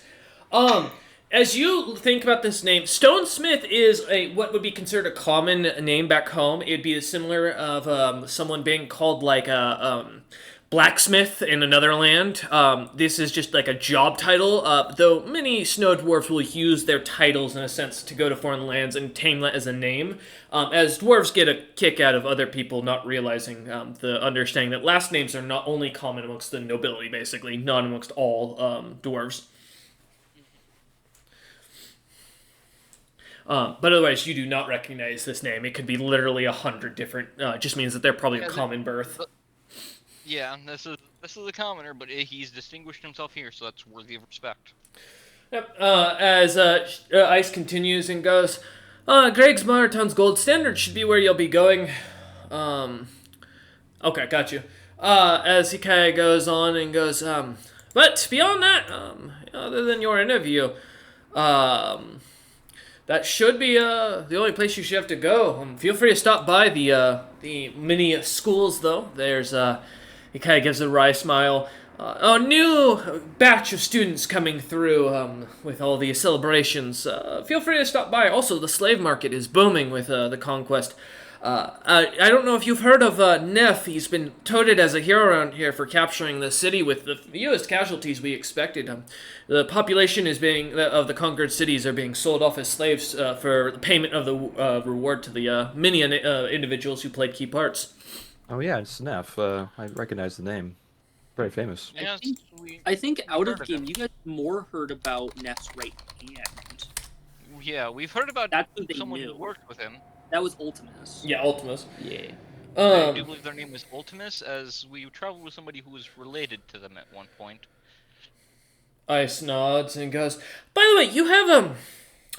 As you think about this name, Stonesmith is what would be considered a common name back home. It'd be similar of someone being called like a blacksmith in another land. This is just like a job title, though many snow dwarfs will use their titles in a sense to go to foreign lands and tame that as a name. As dwarves get a kick out of other people not realizing the understanding that last names are not only common amongst the nobility, basically, not amongst all dwarves. But otherwise, you do not recognize this name. It could be literally 100 different. It just means that they're probably of common birth. Yeah, this is a commoner, but he's distinguished himself here, so that's worthy of respect. Yep. As Ice continues and goes, Greg's Marathon's gold standard should be where you'll be going. Okay, got you. As he kind of goes on and goes, but beyond that, other than your interview, that should be the only place you should have to go. Feel free to stop by the mini schools, though. There's he kind of gives a wry smile. A new batch of students coming through with all the celebrations. Feel free to stop by. Also, the slave market is booming with the conquest. I don't know if you've heard of Neff. He's been touted as a hero around here for capturing the city with the fewest casualties we expected. The population is of the conquered cities are being sold off as slaves for the payment of the reward to the many individuals who played key parts. Oh yeah, it's Neff. I recognize the name. Very famous. Yes, I think out of heard of game, him. you guys more heard about Neff's right hand. Yeah, we've heard about That's what they someone knew. who worked with him. That was Ultimus. Yeah, Ultimus. Yeah. I do believe their name is Ultimus, as we traveled with somebody who was related to them at one point. Ice nods and goes, by the way, you have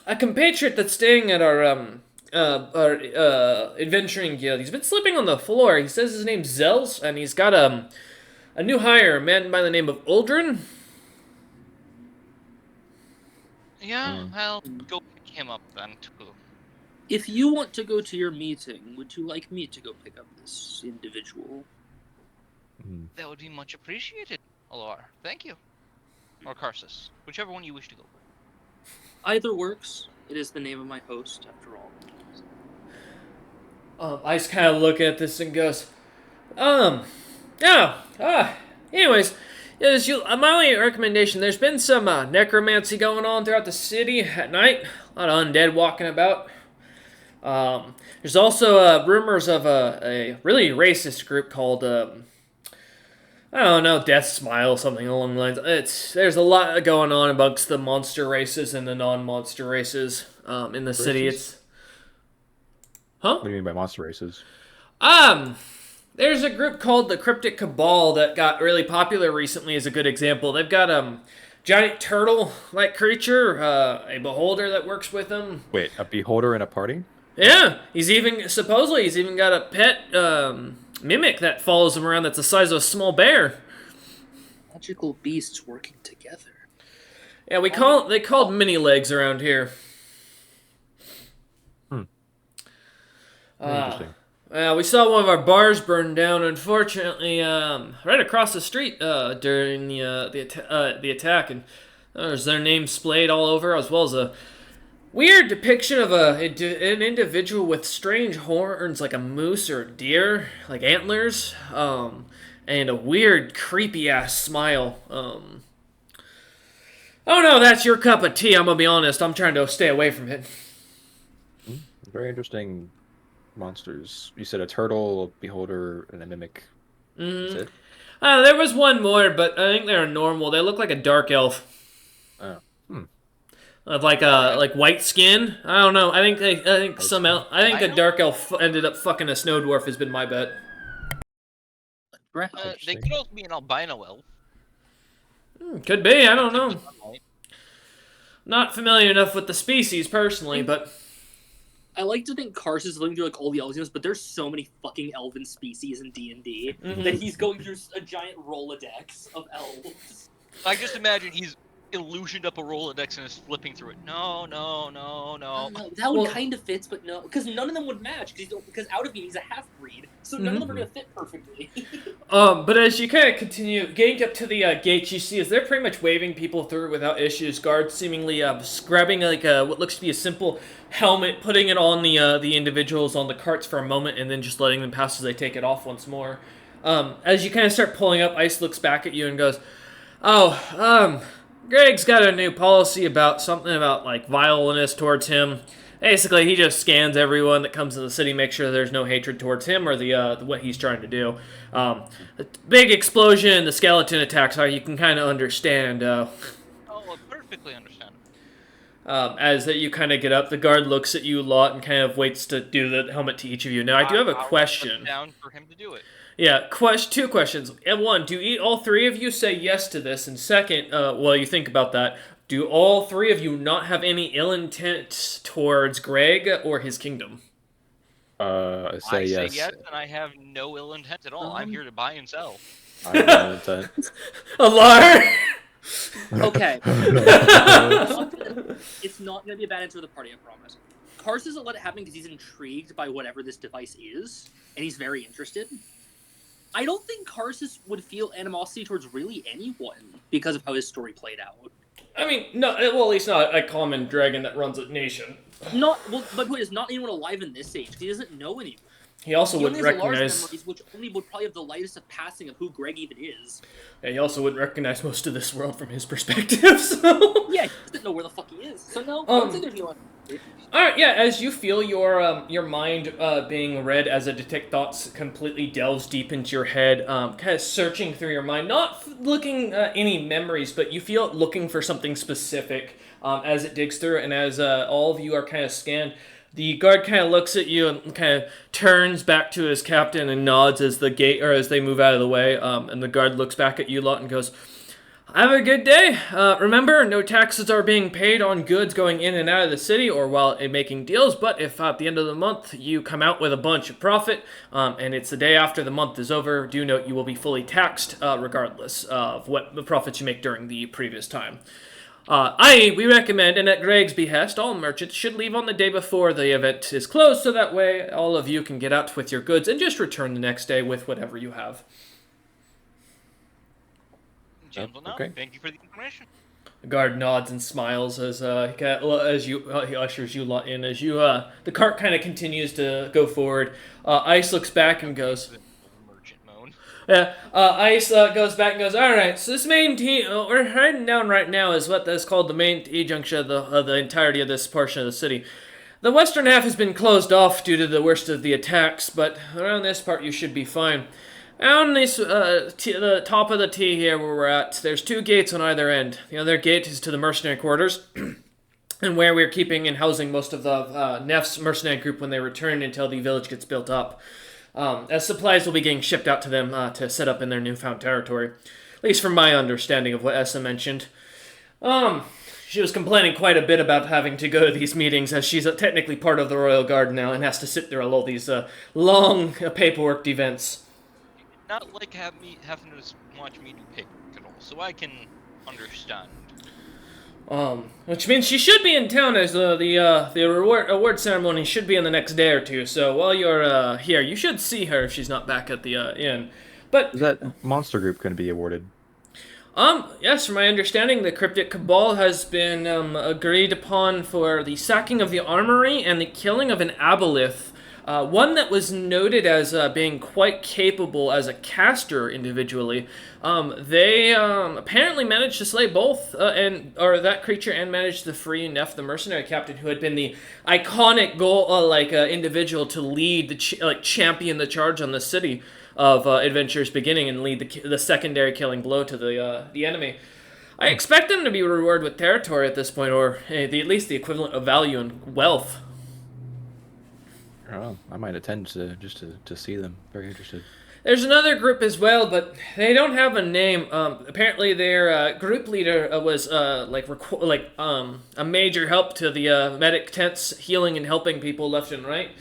a compatriot that's staying at our adventuring guild. He's been sleeping on the floor. He says his name's Zels, and he's got a new hire, a man by the name of Uldren. Yeah, I'll go pick him up then, too. If you want to go to your meeting, would you like me to go pick up this individual? That would be much appreciated, Alar. Thank you. Or Karsus. Whichever one you wish to go with. Either works. It is the name of my host, after all. Ice kind of look at this and goes, anyways, my only recommendation, there's been some necromancy going on throughout the city at night. A lot of undead walking about. There's also rumors of a really racist group called, I don't know, Death Smile, something along the lines. There's a lot going on amongst the monster races and the non-monster races in the city. Races? Huh? What do you mean by monster races? There's a group called the Cryptic Cabal that got really popular recently as a good example. They've got giant turtle-like creature, a beholder that works with them. Wait, a beholder in a party? Yeah, supposedly he's even got a pet mimic that follows him around that's the size of a small bear. Magical beasts working together. Yeah, they called mini legs around here. Interesting. We saw one of our bars burn down, unfortunately, right across the street during the attack, and there's their name splayed all over, as well as weird depiction of an individual with strange horns, like a moose or a deer, like antlers, and a weird, creepy ass smile. Oh no, that's your cup of tea. I'm gonna be honest. I'm trying to stay away from it. Very interesting monsters. You said a turtle, a beholder, and a mimic. That's it? There was one more, but I think they're normal. They look like a dark elf. Oh. Like white skin. I don't know. I think a Albino? dark elf ended up fucking a snow dwarf. Has been my bet. Right. They Interesting. could also be an albino elf. Could be. I don't know. Sunlight. Not familiar enough with the species personally, but I like to think Karsus is living through like all the elves, but there's so many fucking elven species in D&D that he's going through a giant Rolodex of elves. I just imagine he's illusioned up a Rolodex and is flipping through it. No. That would kind of fit, but no, because none of them would match. Because out of me, he's a half breed, so none of them are gonna fit perfectly. But as you kind of continue getting up to the gates, you see as they're pretty much waving people through without issues. Guards seemingly grabbing like what looks to be a simple helmet, putting it on the individuals on the carts for a moment, and then just letting them pass as they take it off once more. As you kind of start pulling up, Ice looks back at you and goes, "Oh, Greg's got a new policy about something about like violence towards him. Basically, he just scans everyone that comes to the city, make sure there's no hatred towards him or the what he's trying to do. The big explosion, the skeleton attacks, how you can kind of understand. Oh, perfectly understandable. As you kind of get up, the guard looks at you a lot and kind of waits to do the helmet to each of you. Now, I do have a I'll question. put down for him to do it. Yeah, two questions. And one, do all three of you say yes to this? And second, while you think about that, do all three of you not have any ill intent towards Greg or his kingdom? I say yes. Say yes, and I have no ill intent at all. I'm here to buy and sell. I have no intent. A liar! Okay. It's not gonna be a bad answer to the party, I promise. Karsus doesn't let it happen because he's intrigued by whatever this device is, and he's very interested. I don't think Karsus would feel animosity towards really anyone because of how his story played out. I mean, no, well, at least not a common dragon that runs a nation. But the point is, not anyone alive in this age. He doesn't know anyone. He also He wouldn't only has large recognize. memories, which only would probably have the lightest of passing of who Greg even is. Yeah, he also wouldn't recognize most of this world from his perspective. So. Yeah, he doesn't know where the fuck he is. So no, I don't think there's no. Alright, yeah, as you feel your mind being read as a detect thoughts completely delves deep into your head, kind of searching through your mind, not looking at any memories, but you feel it looking for something specific as it digs through, and as all of you are kind of scanned, the guard kind of looks at you and kind of turns back to his captain and nods as the gate, or as they move out of the way, and the guard looks back at you lot and goes, "Have a good day. Remember, no taxes are being paid on goods going in and out of the city or while making deals, but if at the end of the month you come out with a bunch of profit, and it's the day after the month is over, do note you will be fully taxed regardless of what the profits you make during the previous time. We recommend, and at Greg's behest, all merchants should leave on the day before the event is closed, so that way all of you can get out with your goods and just return the next day with whatever you have." Gentlemen, okay. thank you for the information. The guard nods and smiles as he ushers you lot in. As the cart kind of continues to go forward. Ice looks back and goes, Merchant moan. Ice goes back and goes, "Alright, so this main T, we're heading down right now is what that's called the main T-junction of the entirety of this portion of the city. The western half has been closed off due to the worst of the attacks, but around this part you should be fine. On this, the top of the T here where we're at, there's two gates on either end. The other gate is to the mercenary quarters, and where we're keeping and housing most of the Nef's mercenary group when they return until the village gets built up. As supplies will be getting shipped out to them to set up in their newfound territory. At least from my understanding of what Essa mentioned. She was complaining quite a bit about having to go to these meetings as she's technically part of the Royal Guard now and has to sit through all these long paperwork events. Not like having to watch me do paperwork at all, so I can understand. Which means she should be in town as the award ceremony should be in the next day or two. So while you're here, you should see her if she's not back at the inn. But Is that monster group going to be awarded? Yes, from my understanding, the Cryptic Cabal has been agreed upon for the sacking of the armory and the killing of an aboleth. One that was noted as being quite capable as a caster individually. They apparently managed to slay both, or that creature, and managed to free Neff, the mercenary captain, who had been the iconic individual to lead champion the charge on the city of Adventure's beginning and lead the secondary killing blow to the enemy. I expect them to be rewarded with territory at this point, or at least the equivalent of value and wealth. Oh, I might attend to see them. Very interested. There's another group as well, but they don't have a name. Apparently, their group leader was a major help to the medic tents, healing and helping people left and right.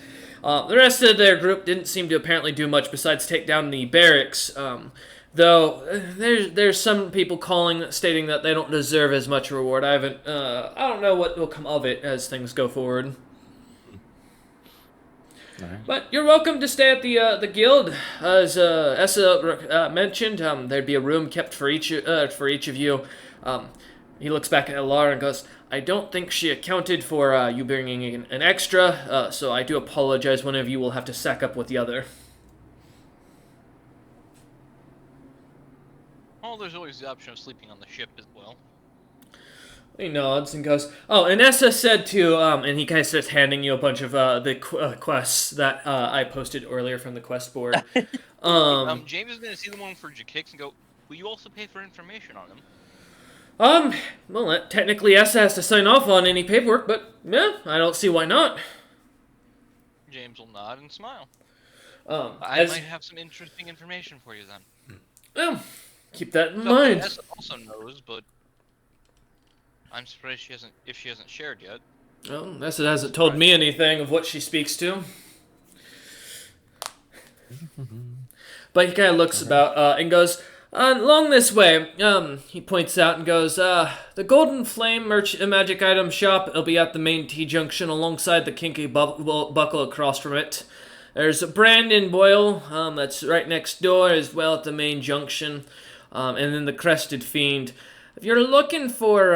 The rest of their group didn't seem to apparently do much besides take down the barracks. Though there's some people stating that they don't deserve as much reward. I don't know what will come of it as things go forward. Right. But you're welcome to stay at the guild, as Essa mentioned. There'd be a room kept for each of you. He looks back at Alar and goes, "I don't think she accounted for you bringing in an extra, so I do apologize. One of you will have to sack up with the other." Oh, there's always the option of sleeping on the ship as well. He nods and goes, "Oh, and Essa said too," and he kind of starts handing you a bunch of the quests that I posted earlier from the quest board. James is going to see the one for Jakix and go, "Will you also pay for information on him?" Well, technically Essa has to sign off on any paperwork, but yeah, I don't see why not. James will nod and smile. I might have some interesting information for you then. Well, keep that in Something mind. Essa also knows, but I'm surprised if she hasn't shared yet. Well, Essa hasn't told me anything of what she speaks to. But he kind of looks about and goes, along this way, he points out and goes, the Golden Flame magic item shop will be at the main T-junction alongside the Kinky Buckle across from it. There's a Brandon Boyle, that's right next door as well at the main junction. And then the Crested Fiend. If you're looking for,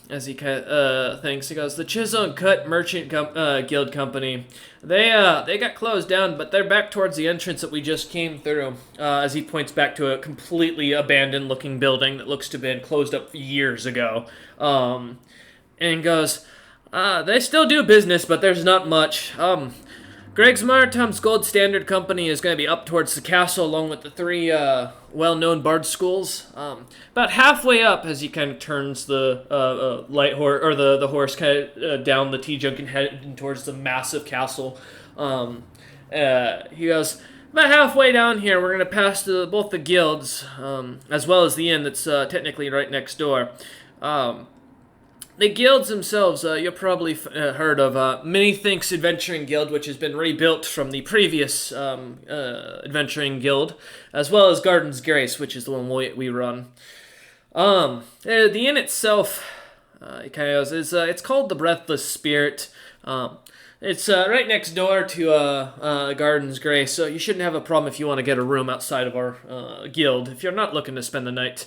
as he thinks, he goes, the Chisel and Cut Merchant Guild Company. They got closed down, but they're back towards the entrance that we just came through. As he points back to a completely abandoned-looking building that looks to have been closed up years ago. And goes, they still do business, but there's not much. Greg's Maritime's Gold Standard Company is going to be up towards the castle along with the three well-known bard schools. About halfway up, as he kind of turns the light horse or the horse kind of down the T-junction heading towards the massive castle. He goes, about halfway down here, we're going to pass both the guilds as well as the inn that's technically right next door. The guilds themselves, you've probably heard of Many Thinks Adventuring Guild, which has been rebuilt from the previous Adventuring Guild, as well as Garden's Grace, which is the one we run. The inn itself, it kind of is it's called the Breathless Spirit. It's right next door to Garden's Grace, so you shouldn't have a problem if you want to get a room outside of our guild. If you're not looking to spend the night,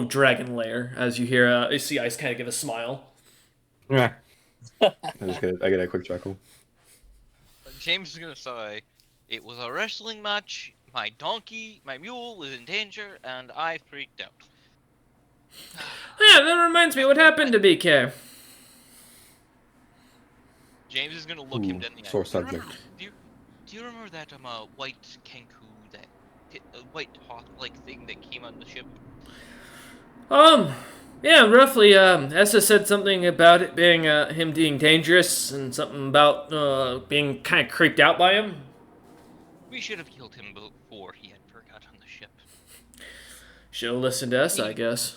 Dragon Lair, as you hear, you see Ice kind of give a smile. Yeah. I get a quick chuckle. James is gonna say, "It was a wrestling match. My mule was in danger, and I freaked out." Yeah, that reminds me, what happened to BK? James is gonna look him dead in the eye. Sore subject. Do you remember that white kenku, that white hawk like thing that came on the ship? Yeah, roughly. Essa said something about it being him being dangerous, and something about being kind of creeped out by him. We should have killed him before he had forgot on the ship. Should have listened to Essa, I guess.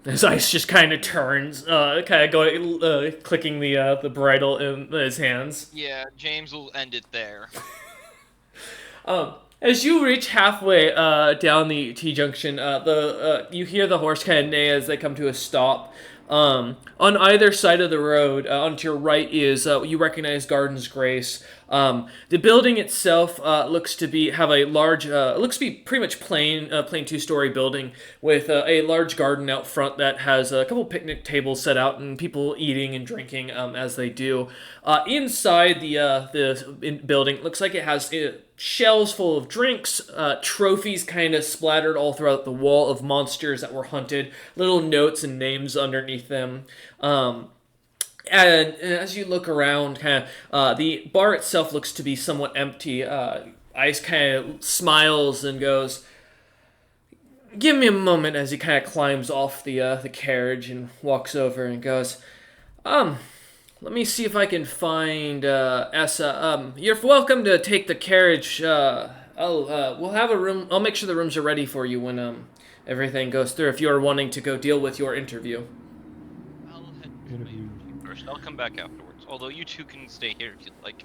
His Ice just kind of turns, kind of going, clicking the bridle in his hands. Yeah, James will end it there. As you reach halfway down the T-junction, you hear the horse kind of neigh as they come to a stop. On either side of the road, onto your right is you recognize Garden's Grace. The building itself looks to be have a large, looks to be pretty much plain 2-story building with a large garden out front that has a couple picnic tables set out and people eating and drinking as they do. Inside the building, it looks like it has shelves full of drinks, trophies kind of splattered all throughout the wall of monsters that were hunted, little notes and names underneath them. And as you look around, kind of, the bar itself looks to be somewhat empty. Ice kind of smiles and goes, "Give me a moment," as he kind of climbs off the carriage and walks over and goes, let me see if I can find Essa. You're welcome to take the carriage. We'll have a room. I'll make sure the rooms are ready for you when everything goes through. If you're wanting to go deal with your interview. I'll head to my interview first. I'll come back afterwards. Although you two can stay here if you'd like.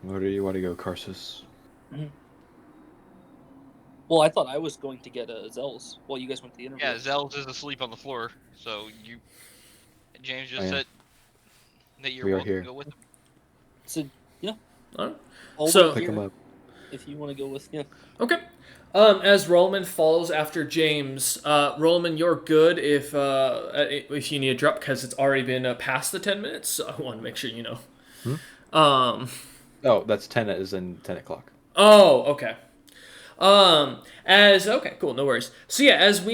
Where do you want to go, Karsus? Well, I thought I was going to get Zell's while you guys went to the interview. Yeah, Zell's is asleep on the floor, so you. James just said that you're welcome to go with him. So yeah. Alright. I'll So- wait Pick here him up. if you want to go with Okay. As Rollman follows after James, Rollman, you're good if you need a drop because it's already been past the 10 minutes. So I want to make sure you know. Oh, that's 10 as in 10 o'clock. Oh, okay. Okay, cool, no worries. So yeah, as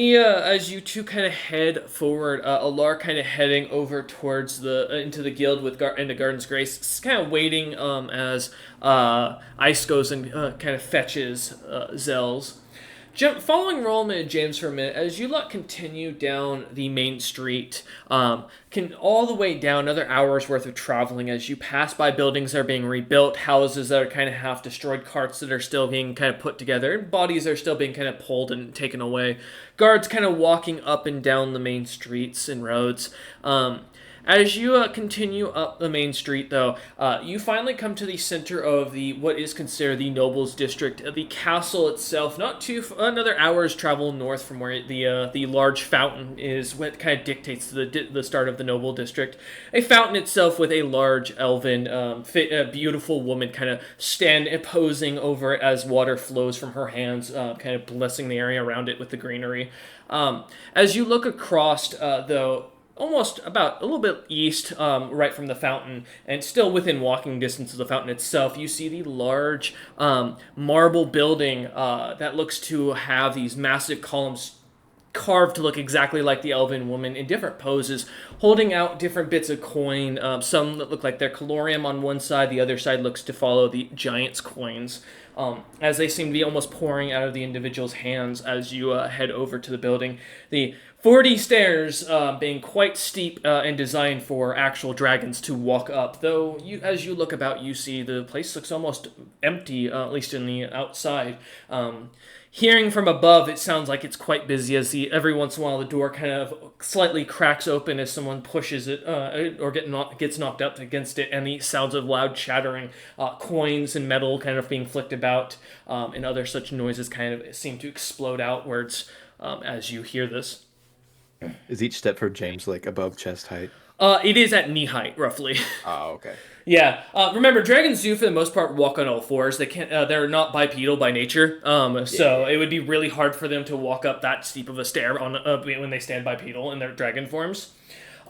you two kind of head forward, Alar kind of heading over towards into the guild into Garden's Grace, kind of waiting, as, Ice goes and, kind of fetches, Zell's. Following Rollman and James for a minute, as you lot continue down the main street, all the way down, another hour's worth of traveling as you pass by buildings that are being rebuilt, houses that are kind of half destroyed, carts that are still being kind of put together, and bodies that are still being kind of pulled and taken away. Guards kind of walking up and down the main streets and roads. As you continue up the main street, though, you finally come to the center of what is considered the Nobles District. The castle itself, another hour's travel north from where the large fountain is, what kind of dictates the start of the Noble District. A fountain itself with a large elven, beautiful woman kind of posing over it as water flows from her hands, kind of blessing the area around it with the greenery. As you look across, though, almost about a little bit east, right from the fountain, and still within walking distance of the fountain itself, you see the large marble building that looks to have these massive columns carved to look exactly like the elven woman in different poses, holding out different bits of coin. Some that look like they're calorium on one side, the other side looks to follow the giant's coins, as they seem to be almost pouring out of the individual's hands as you head over to the building. The 40 stairs being quite steep and designed for actual dragons to walk up, though as you look about, you see the place looks almost empty, at least in the outside. Hearing from above, it sounds like it's quite busy as every once in a while the door kind of slightly cracks open as someone pushes it or gets knocked up against it, and the sounds of loud chattering, coins and metal kind of being flicked about, and other such noises kind of seem to explode outwards as you hear this. Is each step for James like above chest height? It is at knee height, roughly. Oh, okay. Yeah. Remember, dragons do, for the most part, walk on all fours. They can't. They're not bipedal by nature. So it would be really hard for them to walk up that steep of a stair when they stand bipedal in their dragon forms.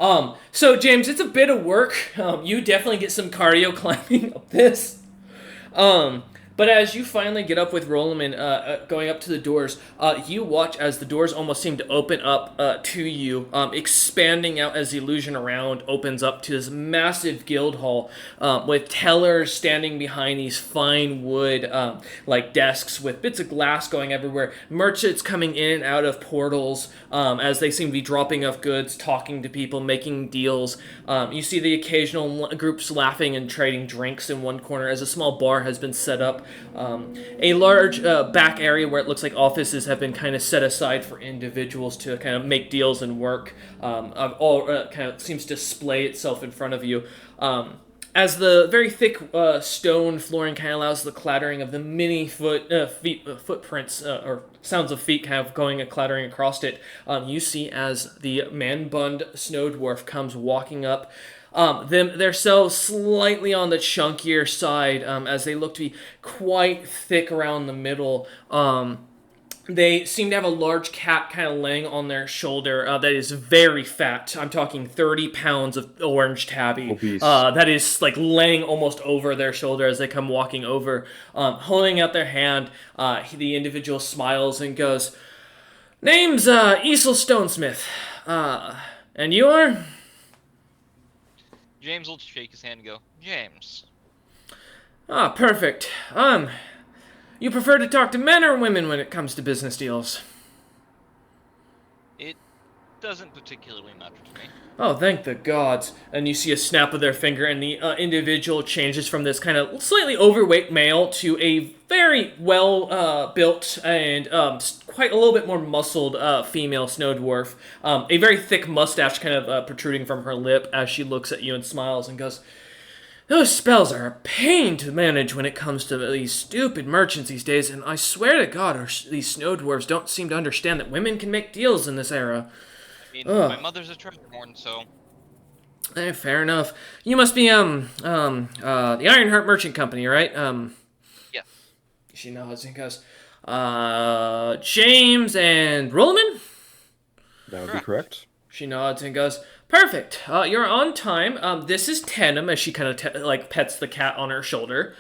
So James, it's a bit of work. You definitely get some cardio climbing up this. But as you finally get up with Rolliman, going up to the doors, you watch as the doors almost seem to open up to you, expanding out as the illusion around opens up to this massive guild hall, with tellers standing behind these fine wood, like desks with bits of glass going everywhere, merchants coming in and out of portals, as they seem to be dropping off goods, talking to people, making deals. You see the occasional groups laughing and trading drinks in one corner as a small bar has been set up. A large back area where it looks like offices have been kind of set aside for individuals to kind of make deals and work. All kind of seems to display itself in front of you. as the very thick stone flooring kind of allows the clattering of the many footprints or sounds of feet kind of going and clattering across it, you see as the man-bunned snow dwarf comes walking up. They're so slightly on the chunkier side, as they look to be quite thick around the middle. They seem to have a large cat kind of laying on their shoulder that is very fat. I'm talking 30 pounds of orange tabby. Obese. That is like laying almost over their shoulder as they come walking over. Holding out their hand, the individual smiles and goes, "Name's Esel Stonesmith. And you are?" James will shake his hand and go, James. Ah, perfect. You prefer to talk to men or women when it comes to business deals? It doesn't particularly matter to me. Oh, thank the gods. And you see a snap of their finger, and the individual changes from this kind of slightly overweight male to a very well built and quite a little bit more muscled female snow dwarf. A very thick mustache kind of protruding from her lip as she looks at you and smiles and goes, "Those spells are a pain to manage when it comes to these stupid merchants these days, and I swear to God, these snow dwarves don't seem to understand that women can make deals in this era." I mean, Ugh. my mother's a treasure horn, so Fair enough. You must be the Ironheart Merchant Company, right? yeah. She nods and goes, James and Rolliman? That would be correct. She nods and goes, "Perfect. You're on time. This is Tenem," as she kind of pets the cat on her shoulder.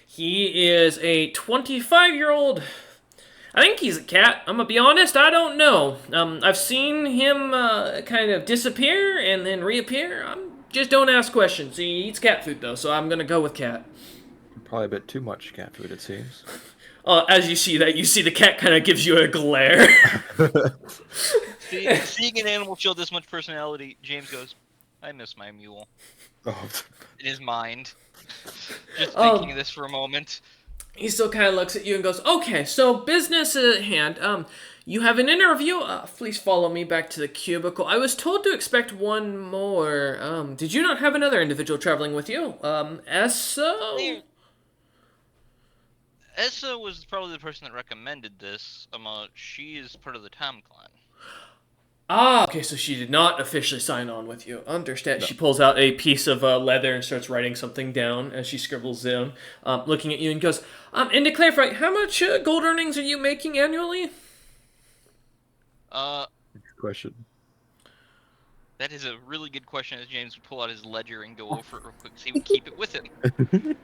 He is a 25-year-old. I think he's a cat. I'm gonna be honest, I don't know. I've seen him kind of disappear and then reappear. Just don't ask questions. He eats cat food though, so I'm gonna go with cat. Probably a bit too much cat food, it seems. As you see that, you see the cat kind of gives you a glare. Seeing an animal show this much personality, James goes, I miss my mule. Oh. In his mind. Just thinking this for a moment. He still kind of looks at you and goes, "Okay, so business at hand. You have an interview. Please follow me back to the cubicle. I was told to expect one more. Did you not have another individual traveling with you? Esso?" Essa was probably the person that recommended this. She is part of the Tam clan. Ah, okay, so she did not officially sign on with you. Understand. No. She pulls out a piece of leather and starts writing something down as she scribbles down, looking at you and goes, "And to clarify, how much gold earnings are you making annually?" Good question. That is a really good question, as James would pull out his ledger and go over it real quick so he would keep it with him.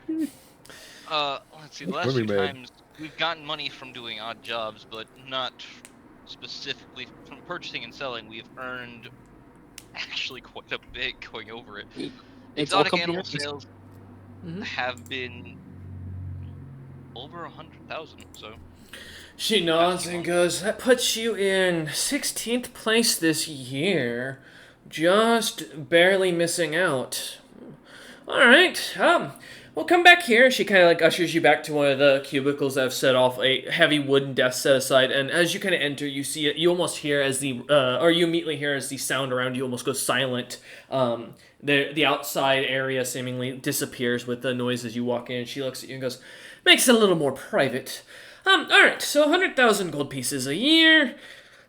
Let's see, the last few times we've gotten money from doing odd jobs, but not specifically from purchasing and selling. We've earned actually quite a bit going over it. Exotic animal sales have been over 100,000, so... She nods and goes, "That puts you in 16th place this year. Just barely missing out. Alright, we'll come back here." She kind of ushers you back to one of the cubicles that have set off a heavy wooden desk set aside, and as you kind of enter, you see it, you almost hear as you immediately hear as the sound around you almost goes silent. The outside area seemingly disappears with the noise as you walk in. She looks at you and goes, "Makes it a little more private. Alright, so 100,000 gold pieces a year.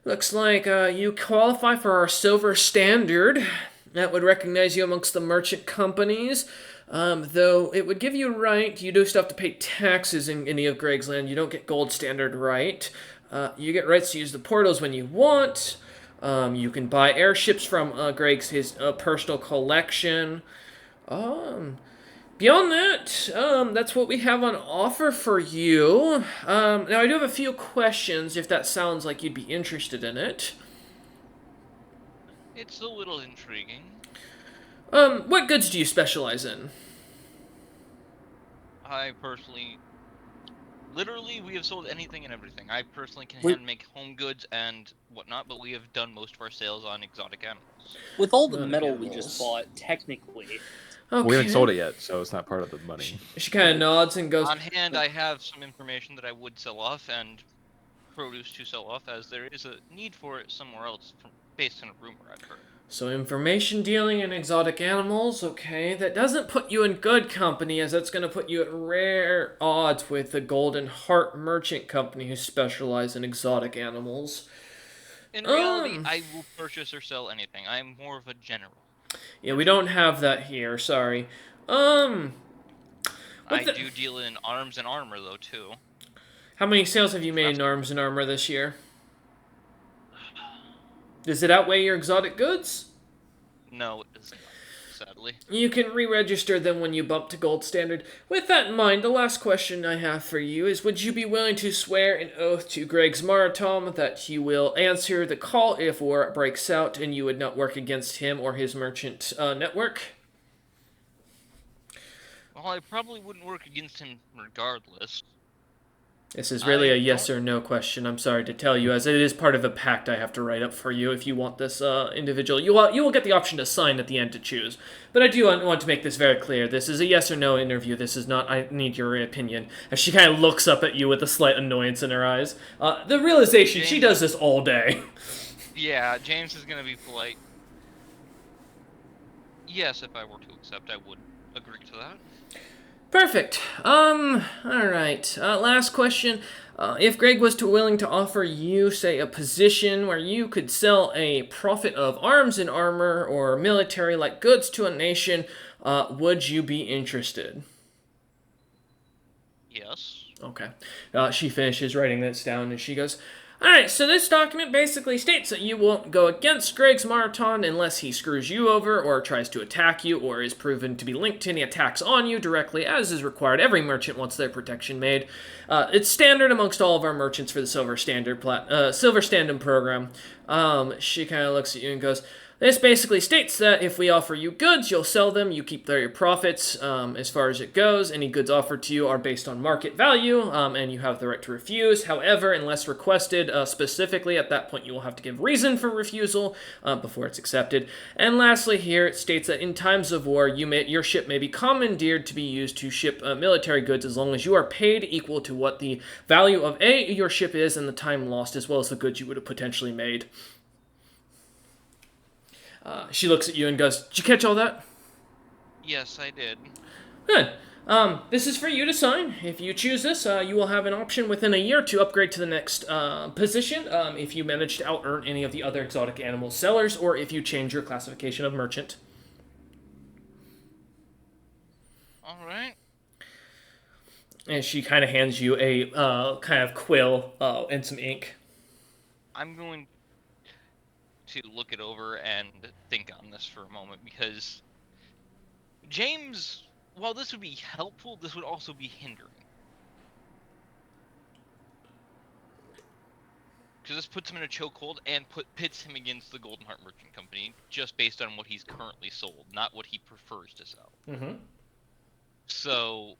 Looks like you qualify for our silver standard. That would recognize you amongst the merchant companies. Though it would give you right, you do still have to pay taxes in any of Greg's land. You don't get gold standard right. You get rights to use the portals when you want. You can buy airships from his personal collection. Beyond that, that's what we have on offer for you. Now, I do have a few questions if that sounds like you'd be interested in it. It's a little intriguing. What goods do you specialize in? I personally... Literally, we have sold anything and everything. I personally can Wait. hand make home goods and whatnot, but we have done most of our sales on exotic animals. With all the Not metal we animals. just bought, technically, Okay. We haven't sold it yet, so it's not part of the money. She kind of nods and goes, On hand, I have some information that I would sell off and produce to sell off, as there is a need for it somewhere else based on a rumor I've heard. So information dealing in exotic animals, okay, that doesn't put you in good company, as that's going to put you at rare odds with the Golden Heart Merchant Company, who specialize in exotic animals. In reality, Um, I will purchase or sell anything. I'm more of a general. yeah, we don't have that here. Sorry. With I the, do deal in arms and armor though too. how many sales have you made in Trust arms and armor this year? Does it outweigh your exotic goods? No, it does not, sadly. You can re-register them when you bump to gold standard. With that in mind, the last question I have for you is, would you be willing to swear an oath to Greg's Marathon that you will answer the call if war breaks out and you would not work against him or his merchant network? Well, I probably wouldn't work against him regardless. This is really a I yes don't. or no question. I'm sorry to tell you, as it is part of a pact I have to write up for you. If you want this individual, you will get the option to sign at the end to choose. But I do want to make this very clear. This is a yes or no interview. This is not. I need your opinion. As she kind of looks up at you with a slight annoyance in her eyes. The realization she James, does this all day. yeah, James is gonna be polite. Yes, if I were to accept, I would agree to that. Perfect. Alright. Last question. If Greg was willing to offer you, say, a position where you could sell a profit of arms and armor or military like goods to a nation, would you be interested? Yes. Okay. She finishes writing this down and she goes, Alright, so this document basically states that you won't go against Greg's Marathon unless he screws you over or tries to attack you or is proven to be linked to any attacks on you directly, as is required. Every merchant wants their protection made. It's standard amongst all of our merchants for the Silver Standard program. She kind of looks at you and goes, this basically states that if we offer you goods, you'll sell them, you keep their profits. As far as it goes, any goods offered to you are based on market value, and you have the right to refuse. However, unless requested specifically, at that point you will have to give reason for refusal before it's accepted. And lastly, here it states that in times of war, your ship may be commandeered to be used to ship military goods as long as you are paid equal to what the value of your ship is and the time lost, as well as the goods you would have potentially made. She looks at you and goes, Did you catch all that? Yes, I did. Good. This is for you to sign. If you choose this, you will have an option within a year to upgrade to the next position if you manage to out-earn any of the other exotic animal sellers or if you change your classification of merchant. All right. And she kind of hands you a kind of quill and some ink. I'm going to look it over and think on this for a moment because James, while this would be helpful, this would also be hindering. Because this puts him in a chokehold and pits him against the Golden Heart Merchant Company just based on what he's currently sold, not what he prefers to sell. Mm-hmm. So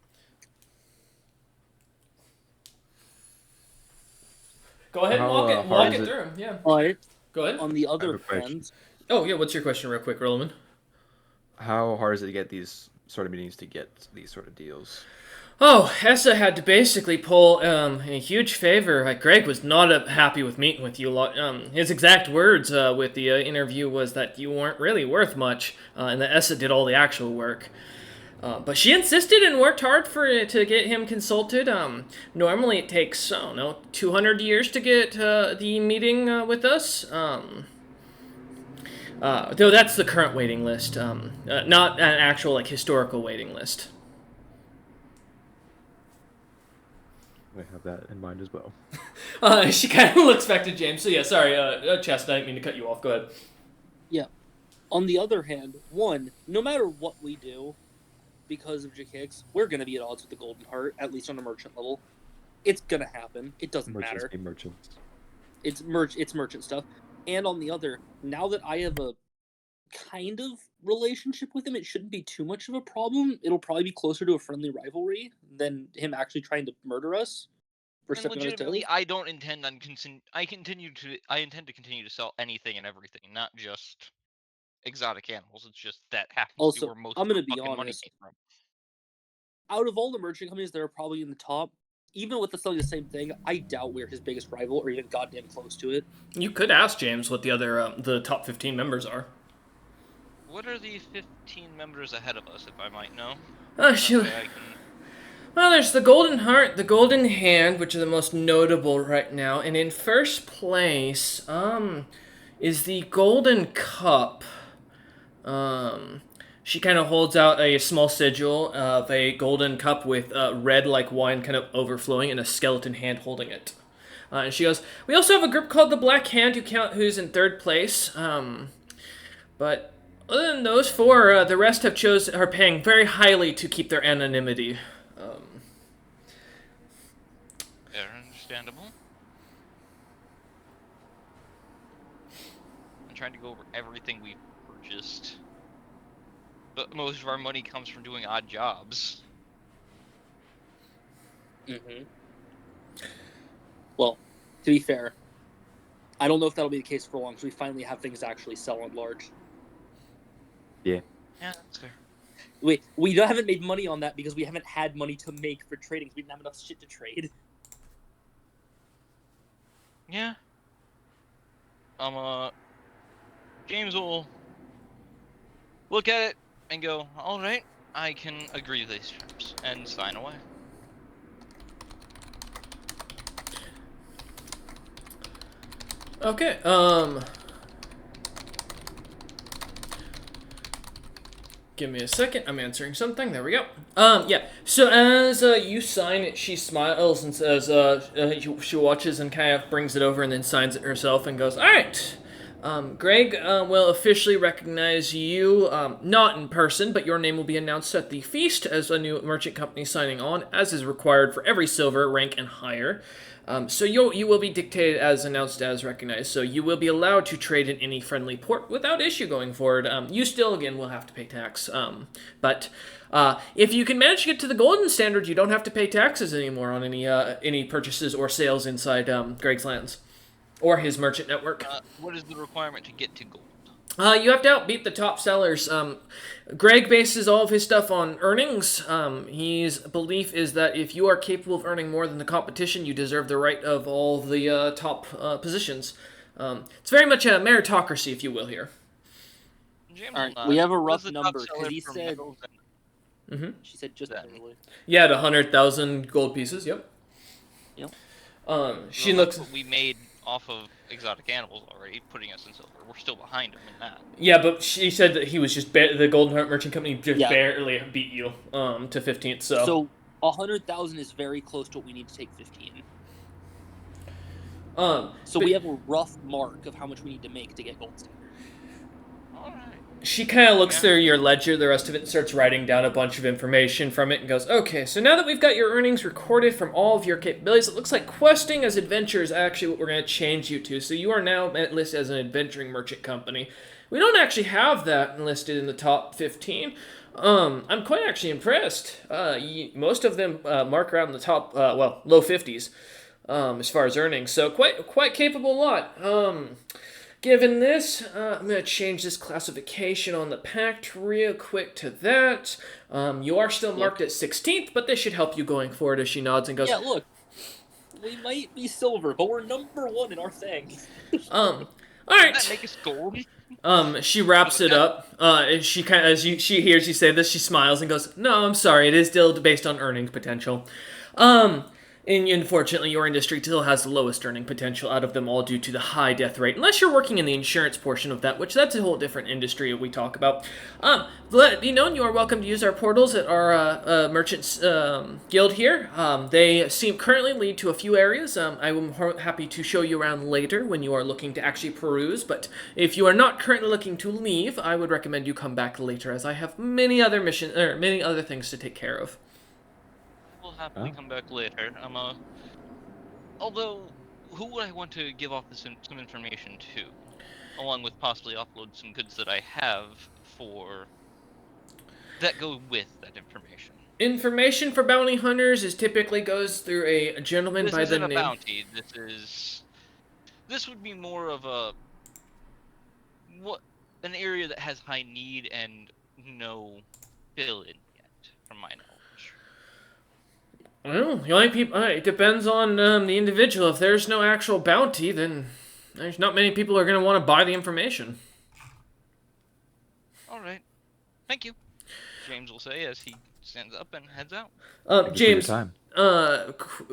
Go ahead and How walk hard it is it? through. Yeah. But Go ahead. on the I have other a question. hand, Oh, yeah, what's your question real quick, Roland? How hard is it to get these sort of meetings to get these sort of deals? Oh, Essa had to basically pull a huge favor. Like Greg was not happy with meeting with you. His exact words with the interview was that you weren't really worth much, and that Essa did all the actual work. But she insisted and worked hard to get him consulted. Normally it takes, I don't know, 200 years to get the meeting with us. Though that's the current waiting list, not an actual like historical waiting list. I have that in mind as well. She kind of looks back to James. So yeah, sorry, Chest, I didn't mean to cut you off. Go ahead. yeah. On the other hand, one, no matter what we do, because of Jakix, we're going to be at odds with the Golden Heart, at least on a merchant level. It's going to happen. It doesn't Merchants matter. be merchants. It's merchant stuff. And on the other, now that I have a kind of relationship with him, it shouldn't be too much of a problem. It'll probably be closer to a friendly rivalry than him actually trying to murder us for and stepping on his legitimately, toes. I don't intend on I intend to continue to sell anything and everything, not just exotic animals. It's just that happens to be Also, where most I'm of going our to be fucking money honest. came from. Out of all the merchant companies that are probably in the top, even with us selling the same thing, I doubt we're his biggest rival or even goddamn close to it. You could ask James what the other the top 15 members are. What are the 15 members ahead of us, if I might know? Oh, That way I can. Well, there's the Golden Heart, the Golden Hand, which are the most notable right now, and in first place, is the Golden Cup. She kind of holds out a small sigil of a golden cup with red like wine kind of overflowing and a skeleton hand holding it. And she goes, "We also have a group called the Black Hand who's in third place. But other than those four, the rest are paying very highly to keep their anonymity." Fair, understandable. I'm trying to go over everything we've purchased. But most of our money comes from doing odd jobs. Mm-hmm. Well, to be fair, I don't know if that'll be the case for long, because we finally have things to actually sell on large. Yeah. Yeah, that's fair. We haven't made money on that because we haven't had money to make for trading. We didn't have enough shit to trade. Yeah. James will look at it and go, all right, I can agree to these terms, and sign away. Okay, give me a second. I'm answering something. There we go. Yeah. So as you sign it, she smiles and says, she watches and kind of brings it over and then signs it herself and goes, "All right. Greg will officially recognize you, not in person, but your name will be announced at the feast as a new merchant company signing on, as is required for every silver rank and higher. So you will be dictated as announced as recognized. So you will be allowed to trade in any friendly port without issue going forward. You still, again, will have to pay tax. But if you can manage to get to the golden standard, you don't have to pay taxes anymore on any purchases or sales inside Greg's lands or his merchant network. What is the requirement to get to gold? You have to outbeat the top sellers. Greg bases all of his stuff on earnings. His belief is that if you are capable of earning more than the competition, you deserve the right of all the top positions. It's very much a meritocracy, if you will, here. James All right, will we nod. have a What rough is the top number, seller 'cause he for said- metals and She said just Then. barely. Yeah, at 100,000 gold pieces. Yep. Yep. She Well, that's looks. what we made off of exotic animals already, putting us in silver. We're still behind him in that. Yeah, but she said that he was just the Golden Heart Merchant Company just Yeah. barely beat you to 15th. So 100,000 is very close to what we need to take 15. So but we have a rough mark of how much we need to make to get gold standard. All right. she kind of looks Yeah. through your ledger, the rest of it, and starts writing down a bunch of information from it and goes, "Okay, so now that we've got your earnings recorded from all of your capabilities, it looks like questing as adventure is actually what we're going to change you to. So you are now listed as an adventuring merchant company. We don't actually have that listed in the top 15. I'm quite actually impressed. Most of them mark around the top, low 50s as far as earnings. So quite capable lot. Given this, I'm going to change this classification on the pact real quick to that. You are still marked at 16th, but this should help you going forward," as she nods and goes, Yeah, look. We might be silver, but we're number one in our thing. all Does right. that make us gold? She wraps it up. She kind of, she hears you say this, she smiles and goes, "No, I'm sorry. It is still based on earning potential. And unfortunately, your industry still has the lowest earning potential out of them all due to the high death rate. Unless you're working in the insurance portion of that, which that's a whole different industry that we talk about. Let it be known you are welcome to use our portals at our merchants guild here. They seem currently lead to a few areas. I am happy to show you around later when you are looking to actually peruse. But if you are not currently looking to leave, I would recommend you come back later, as I have many other things to take care of." We'll happily come back later. Although, who would I want to give off some information to, along with possibly upload some goods that I have that go with that information? Information for bounty hunters typically goes through a gentleman This by the isn't a name. bounty. This would be more of an area that has high need and no fill in yet, from my knowledge. Well, the only people. It depends on the individual. If there's no actual bounty, then there's not many people who are going to want to buy the information. All right. Thank you. James will say as he stands up and heads out. Thank you for your James, time.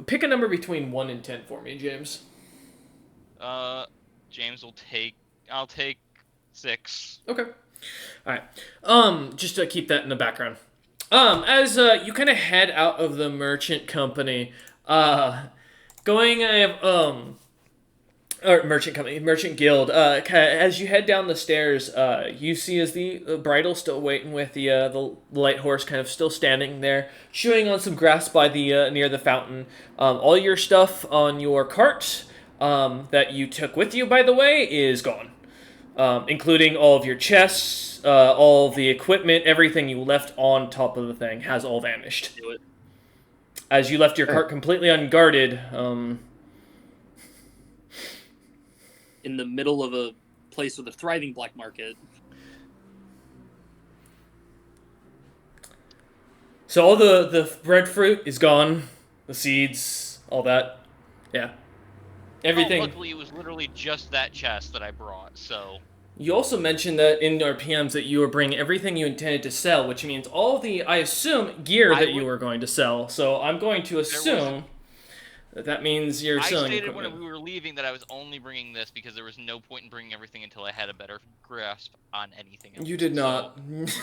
pick a number between 1 and 10 for me, James. James will take. I'll take 6. Okay. All right. Just to keep that in the background. As you kind of head out of the merchant company, going or merchant guild. As you head down the stairs, you see as the bridle still waiting with the light horse kind of still standing there, chewing on some grass by the near the fountain. All your stuff on your cart that you took with you, by the way, is gone. Including all of your chests, all of the equipment, everything you left on top of the thing has all vanished. Do it. As you left your cart completely unguarded, In the middle of a place with a thriving black market. so all the breadfruit is gone, the seeds, all that. Yeah. Everything. Oh, luckily, it was literally just that chest that I brought, so... You also mentioned that in our PMs that you were bringing everything you intended to sell, which means all the, I assume, gear that you were going to sell. So I'm going to assume that means you're selling I stated equipment. when we were leaving that I was only bringing this because there was no point in bringing everything until I had a better grasp on anything else. You did not. So,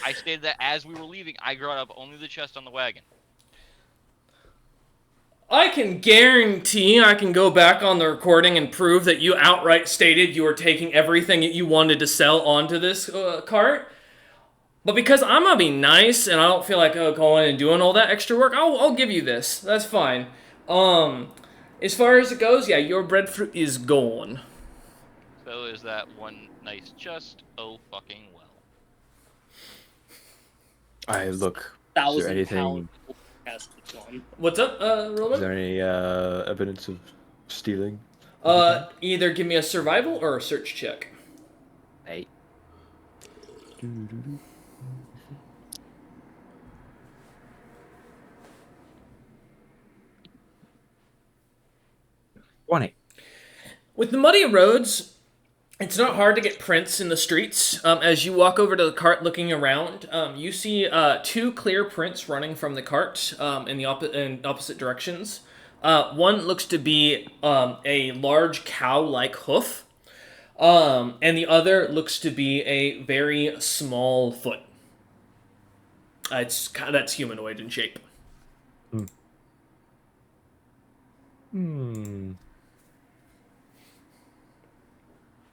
I stated that as we were leaving, I brought up only the chest on the wagon. I can guarantee I can go back on the recording and prove that you outright stated you were taking everything that you wanted to sell onto this cart. But because I'm going to be nice and I don't feel like going and doing all that extra work, I'll give you this. That's fine. As far as it goes, yeah, your breadfruit is gone. So is that one nice chest? Oh, fucking well. I look. Is there anything? What's up, Roman? Is there any evidence of stealing? Either give me a survival or a search check. Hey. 20. With the muddy roads, it's not hard to get prints in the streets. As you walk over to the cart looking around, you see 2 clear prints running from the cart in opposite directions. One looks to be a large cow-like hoof, and the other looks to be a very small foot. That's humanoid in shape.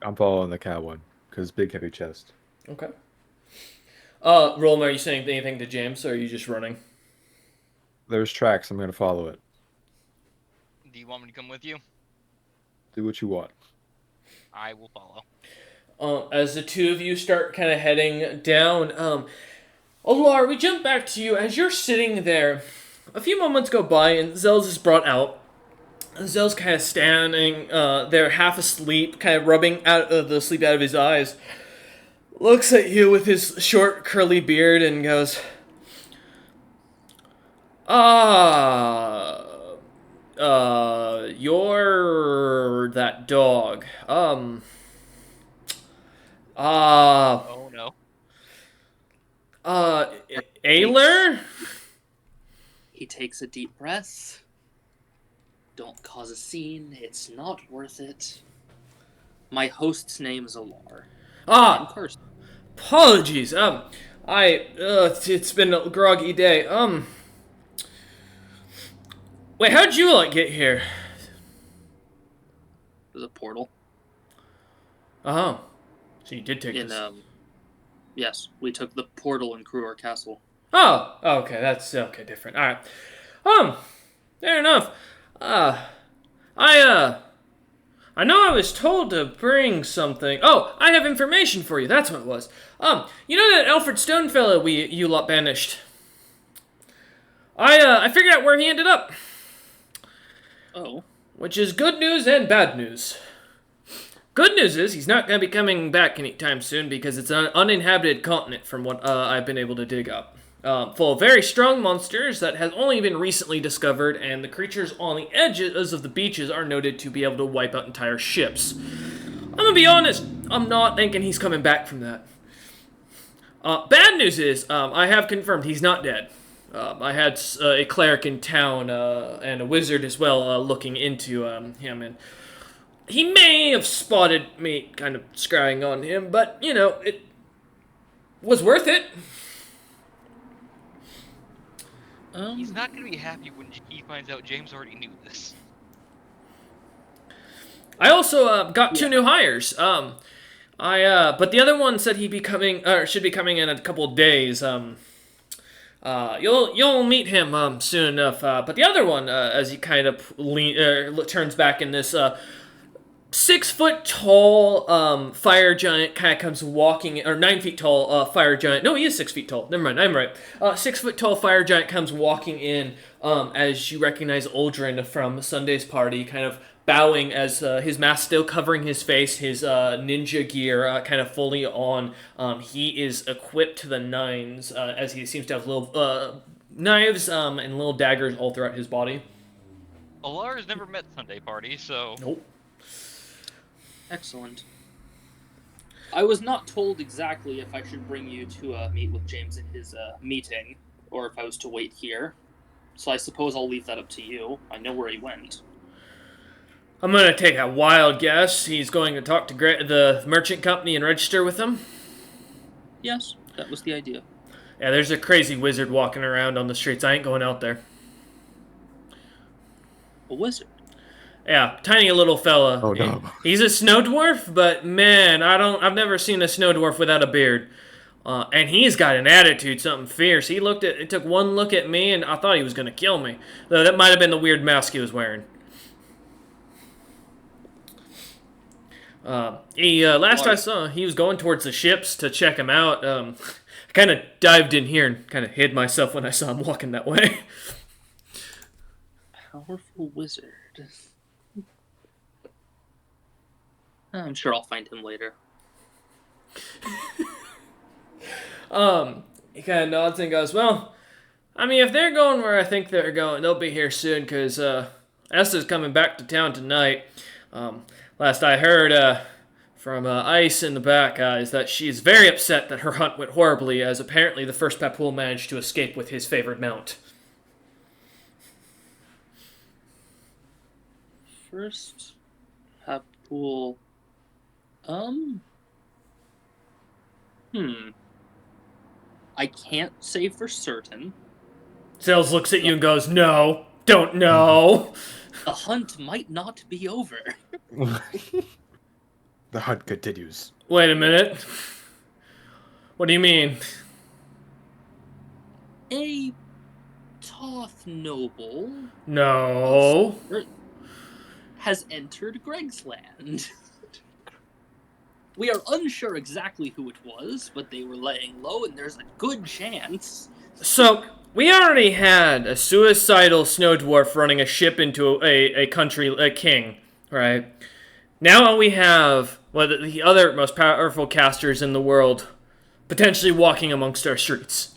I'm following the cow one because big heavy chest. Okay. Roland, are you saying anything to James, or are you just running? There's tracks. I'm gonna follow it. Do you want me to come with you? Do what you want. I will follow. As the two of you start kind of heading down, Olar, we jump back to you. As you're sitting there, a few moments go by and Zell's is brought out. Zell's kind of standing there half asleep, kind of rubbing out the sleep out of his eyes. Looks at you with his short curly beard and goes, you're that dog. Oh no. Ayler? He takes a deep breath. Don't cause a scene. It's not worth it. My host's name is Alar. Apologies. It's been a groggy day. Wait, how'd you get here? There's a portal. Oh, so you did take this. Yes, we took the portal in Kruor Castle. Oh, okay, that's okay, different. All right. Fair enough. I know I was told to bring something. Oh, I have information for you. That's what it was. You know that Alfred Stone fellow you lot banished? I figured out where he ended up. Oh. Which is good news and bad news. Good news is he's not going to be coming back anytime soon because it's an uninhabited continent from what I've been able to dig up. full of very strong monsters that has only been recently discovered, and the creatures on the edges of the beaches are noted to be able to wipe out entire ships. I'm gonna be honest, I'm not thinking he's coming back from that. Bad news is, I have confirmed he's not dead. I had a cleric in town and a wizard as well looking into him, and he may have spotted me kind of scrying on him, but, you know, it was worth it. He's not going to be happy when he finds out James already knew this. I also got 2 new hires. But the other one said he'd be coming, or should be coming in a couple of days. You'll meet him soon enough. But the other one, as he kind of turns back in this 6 foot tall fire giant, kind of comes walking, or 9 feet tall fire giant. No, he is 6 feet tall. Never mind, I'm right. 6 foot tall fire giant comes walking in as you recognize Uldren from Sunday's party, kind of bowing as his mask still covering his face, his ninja gear kind of fully on. He is equipped to the nines as he seems to have little knives and little daggers all throughout his body. Alar has never met Sunday Party, so... Nope. Excellent. I was not told exactly if I should bring you to meet with James in his meeting, or if I was to wait here. So I suppose I'll leave that up to you. I know where he went. I'm going to take a wild guess. He's going to talk to the merchant company and register with them. Yes, that was the idea. Yeah, there's a crazy wizard walking around on the streets. I ain't going out there. A wizard? Yeah, tiny little fella. Oh, no. He's a snow dwarf, but man, I've never seen a snow dwarf without a beard. And he's got an attitude, something fierce. It took one look at me, and I thought he was going to kill me. Though that might have been the weird mask he was wearing. Last I saw, he was going towards the ships to check him out. I kind of dived in here and kind of hid myself when I saw him walking that way. Powerful wizard. I'm sure I'll find him later. He kind of nods and goes, well, I mean, if they're going where I think they're going, they'll be here soon, because Esther's coming back to town tonight. Last I heard from Ice in the back is that she's very upset that her hunt went horribly, as apparently the first Papool managed to escape with his favored mount. First Papool... I can't say for certain. Sales looks at you and goes, no, don't know. The hunt might not be over. The hunt continues. Wait a minute. What do you mean? A Toth noble No. has entered Greg's land. We are unsure exactly who it was, but they were laying low, and there's a good chance. So, we already had a suicidal snow dwarf running a ship into a country, a king, right? Now we have the other most powerful casters in the world potentially walking amongst our streets.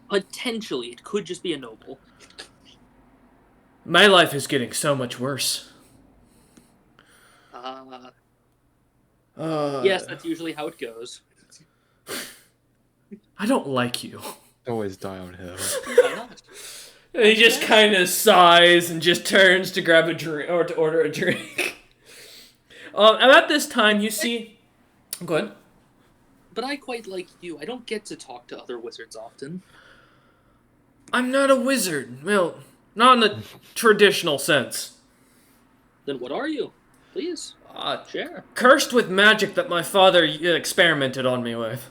Potentially, it could just be a noble. My life is getting so much worse. Yes, that's usually how it goes. I don't like you. Always downhill. Why not? And he just kind of sighs and just turns to grab a drink or to order a drink. About this time, you see. Go ahead. But I quite like you. I don't get to talk to other wizards often. I'm not a wizard. Well, not in the traditional sense. Then what are you? Please, share. Cursed with magic that my father experimented on me with.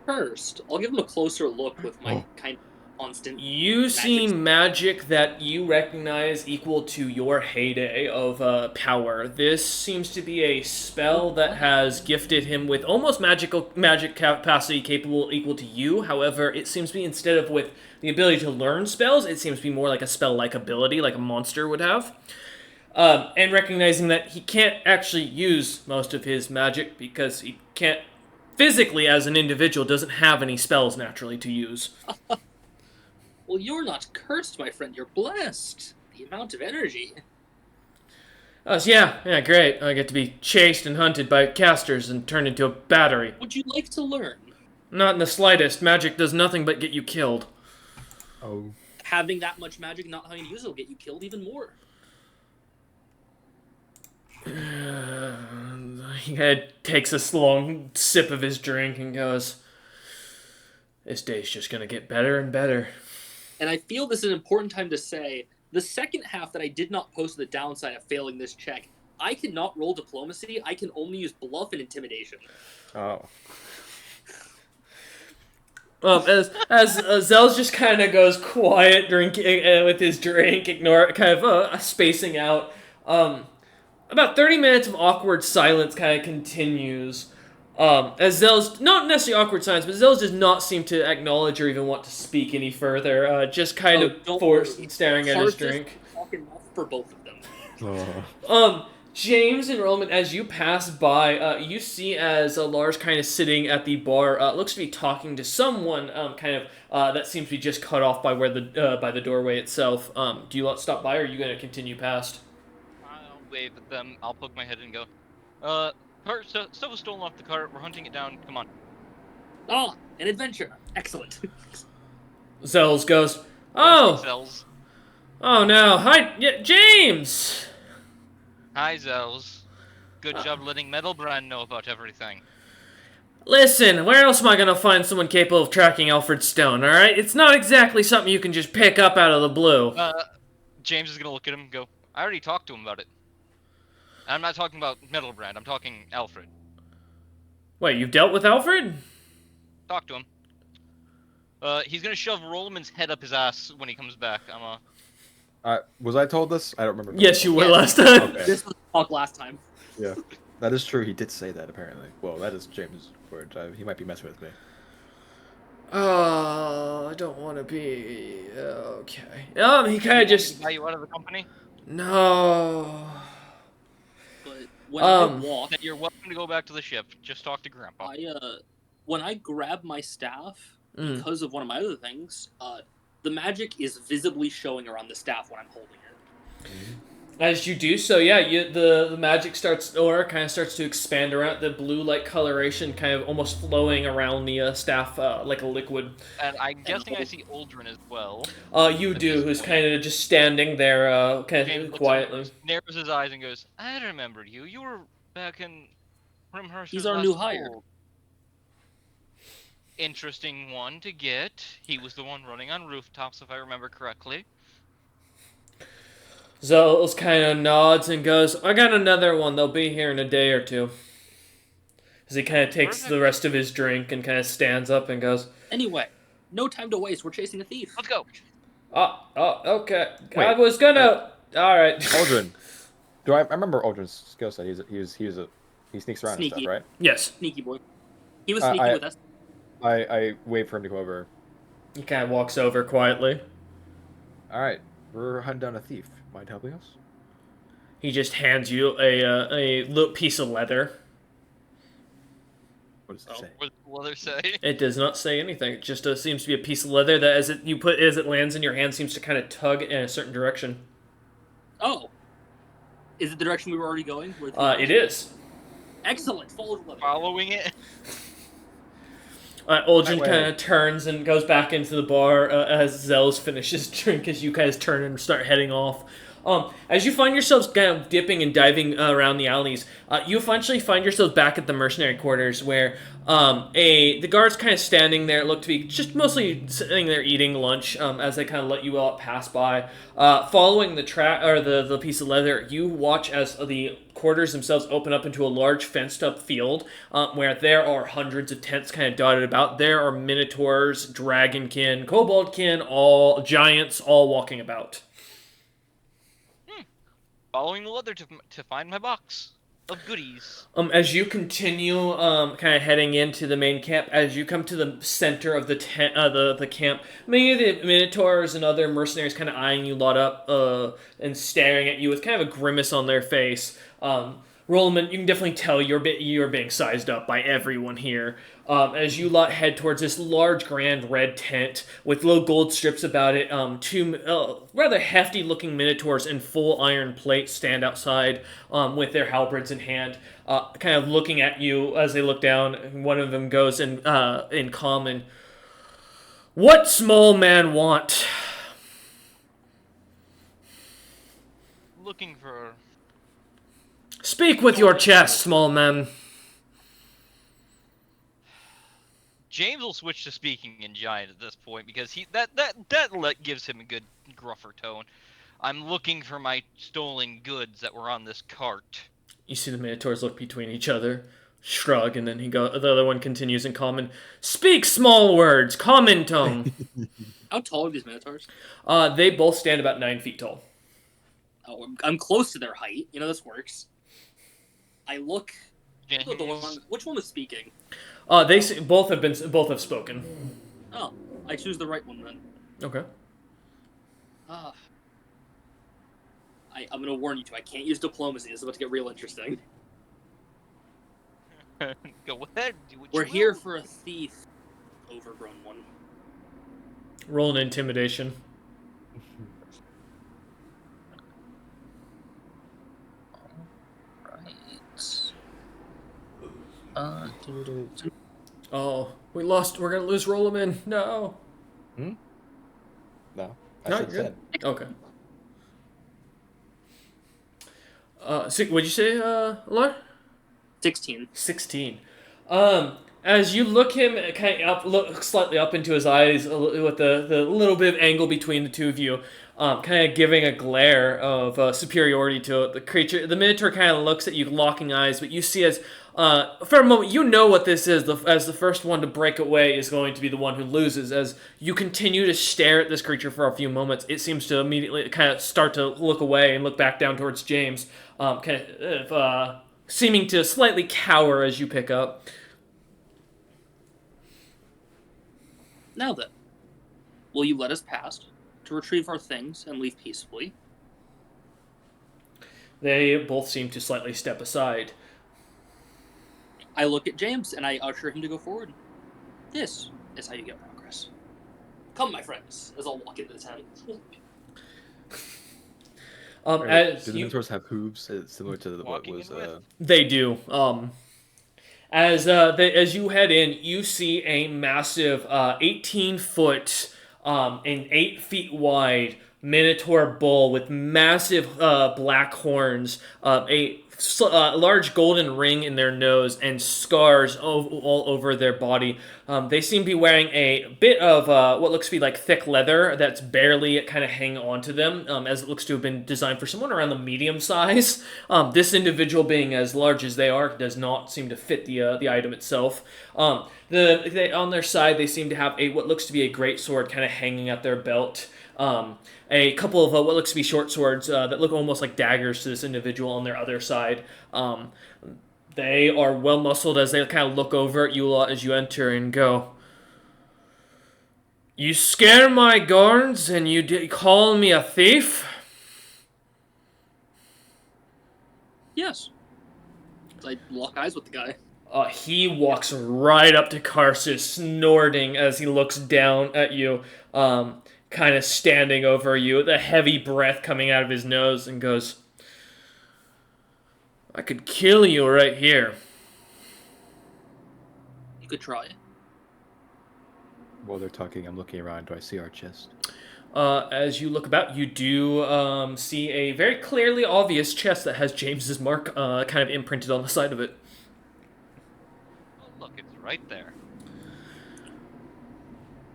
Cursed. I'll give him a closer look with my kind of constant. You see magic that you recognize equal to your heyday of power. This seems to be a spell that has gifted him with almost magic capacity capable equal to you. However, it seems to be instead of with the ability to learn spells, it seems to be more like a spell-like ability, like a monster would have. And recognizing that he can't actually use most of his magic because he can't physically as an individual doesn't have any spells naturally to use. Well, you're not cursed, my friend. You're blessed. The amount of energy. Yeah, great. I get to be chased and hunted by casters and turned into a battery. Would you like to learn? Not in the slightest. Magic does nothing but get you killed. Oh. Having that much magic, not having to use it, will get you killed even more. He kind of takes a long sip of his drink and goes, "This day's just gonna get better and better." And I feel this is an important time to say, the second half that I did not post the downside of failing this check, I cannot roll diplomacy, I can only use bluff and intimidation. Oh. As Zell's just kind of goes quiet, drinking with his drink, spacing out. About 30 minutes of awkward silence kind of continues. As Zell's, not necessarily awkward silence, but Zell's does not seem to acknowledge or even want to speak any further. Just kind of forced staring at his drink. Talking enough for both of them. James and Roman, as you pass by, you see as Lars kind of sitting at the bar, looks to be talking to someone, that seems to be just cut off by by the doorway itself. Do you stop by, or are you going to continue past? I'll wave at them. I'll poke my head and go, stuff was stolen off the cart. We're hunting it down. Come on. Ah, an adventure. Excellent. Zells goes, "Oh, Zells. oh no, hi, yeah, James." Hi, Zells. Good job letting Metalbrand know about everything. Listen, where else am I gonna find someone capable of tracking Alfred Stone, alright? It's not exactly something you can just pick up out of the blue. James is gonna look at him and go, I already talked to him about it. I'm not talking about Metalbrand, I'm talking Alfred. Wait, you've dealt with Alfred? Talk to him. He's gonna shove Rollman's head up his ass when he comes back. Was I told this? I don't remember. Yes, you were last time. Okay. This was talk last time. Yeah, that is true. He did say that, apparently. Well, that is James' word. He might be messing with me. Oh, I don't want to be... Okay. He kind of just... Buy you out of the company? No... But when I walk, Then you're welcome to go back to the ship. Just talk to Grandpa. when I grab my staff, because of one of my other things, the magic is visibly showing around the staff when I'm holding it. As you do so, yeah, the magic aura kind of starts to expand around the blue-like coloration, kind of almost flowing around the staff like a liquid. And I'm guessing I see Aldrin as well. You do, who's kind of just standing there, kind James of looks quietly. up, narrows his eyes and goes, I remembered you. You were back in Primhurst's He's our last new hire. hold. Interesting one to get. He was the one running on rooftops, if I remember correctly. Zells kind of nods and goes, I got another one. They'll be here in a day or two. As he kind of takes the rest of his drink and kind of stands up and goes, Anyway, no time to waste. We're chasing a thief. Let's go. Okay. Wait, I was gonna... Alright. Aldrin. I remember Aldrin's skill set. He sneaks around Sneaky. and stuff, right? Yes. Sneaky boy. He was sneaky with us. I wait for him to come over. He kind of walks over quietly. All right, we're hunting down a thief. Mind helping us? He just hands you a little piece of leather. What does it say? What does the leather say? It does not say anything. It just seems to be a piece of leather that, as it lands in your hand, seems to kind of tug in a certain direction. Oh. Is it the direction we were already going? It is. Excellent. Follow the leather. Following it? Olgin Wait. kind of turns and goes back into the bar as Zells finishes drink as you guys turn and start heading off. As you find yourselves kind of dipping and diving around the alleys, you eventually find yourselves back at the mercenary quarters where the guards kind of standing there look to be just mostly sitting there eating lunch as they kind of let you all pass by. Following the piece of leather, you watch as the quarters themselves open up into a large fenced-up field where there are hundreds of tents kind of dotted about. There are minotaurs, dragonkin, koboldkin, all giants, all walking about. Following the leather to find my box of goodies. As you continue, kind of heading into the main camp, as you come to the center of the camp, many of the minotaurs and other mercenaries kind of eyeing you lot up, and staring at you with kind of a grimace on their face. Rollman, you can definitely tell you're being sized up by everyone here. As you lot head towards this large, grand red tent with little gold strips about it, two rather hefty-looking minotaurs in full iron plate stand outside with their halberds in hand, kind of looking at you as they look down. One of them goes in common, "What small man want?" Looking for. "Speak with your chest, small man." James will switch to speaking in giant at this point because gives him a good gruffer tone. I'm looking for my stolen goods that were on this cart. You see the minotaurs look between each other, shrug, and then the other one continues in common. "Speak small words, common tongue." How tall are these minotaurs? They both stand about 9 feet tall. Oh, I'm close to their height. You know, this works. I look. James, Which one was speaking? Both have spoken. Oh, I choose the right one then. Okay. I'm gonna warn you two. I can't use diplomacy. This is about to get real interesting. go ahead. Do what We're you here will. for a thief. Overgrown one. Roll an intimidation. Oh, we lost. We're gonna lose Rollaman. No. No, No, I you're said. good. Okay. So what'd you say, Lar? 16. 16. As you look him kind of look slightly up into his eyes with the little bit of angle between the two of you, kind of giving a glare of superiority to it. The creature, the minotaur, kind of looks at you, locking eyes, but you see as for a moment you know what this is. As the first one to break away is going to be the one who loses. As you continue to stare at this creature for a few moments, it seems to immediately kind of start to look away and look back down towards James, seeming to slightly cower as you pick up. Now then, will you let us pass to retrieve our things and leave peacefully? They both seem to slightly step aside. I look at James and I usher him to go forward. This is how you get progress. Come, my friends, as I'll walk into the tent. As Do the you, minotaurs have hooves similar to what Walking was? in with. They do. As you head in, you see a massive 18-foot and 8 feet wide minotaur bull with massive black horns, a large golden ring in their nose, and scars all over their body. They seem to be wearing a bit of what looks to be like thick leather that's barely kind of hanging onto them, as it looks to have been designed for someone around the medium size. This individual, being as large as they are, does not seem to fit the item itself. On their side, they seem to have what looks to be a great sword kind of hanging at their belt. A couple of what looks to be short swords that look almost like daggers to this individual on their other side. They are well muscled as they kind of look over at you lot as you enter and go, "You scare my guards and you call me a thief?" Yes. I lock eyes with the guy. He walks right up to Karsus, snorting as he looks down at you, kind of standing over you, the heavy breath coming out of his nose, and goes, "I could kill you right here." You could try. While they're talking, I'm looking around. Do I see our chest? As you look about, you do see a very clearly obvious chest that has James's mark kind of imprinted on the side of it. Oh, look, it's right there.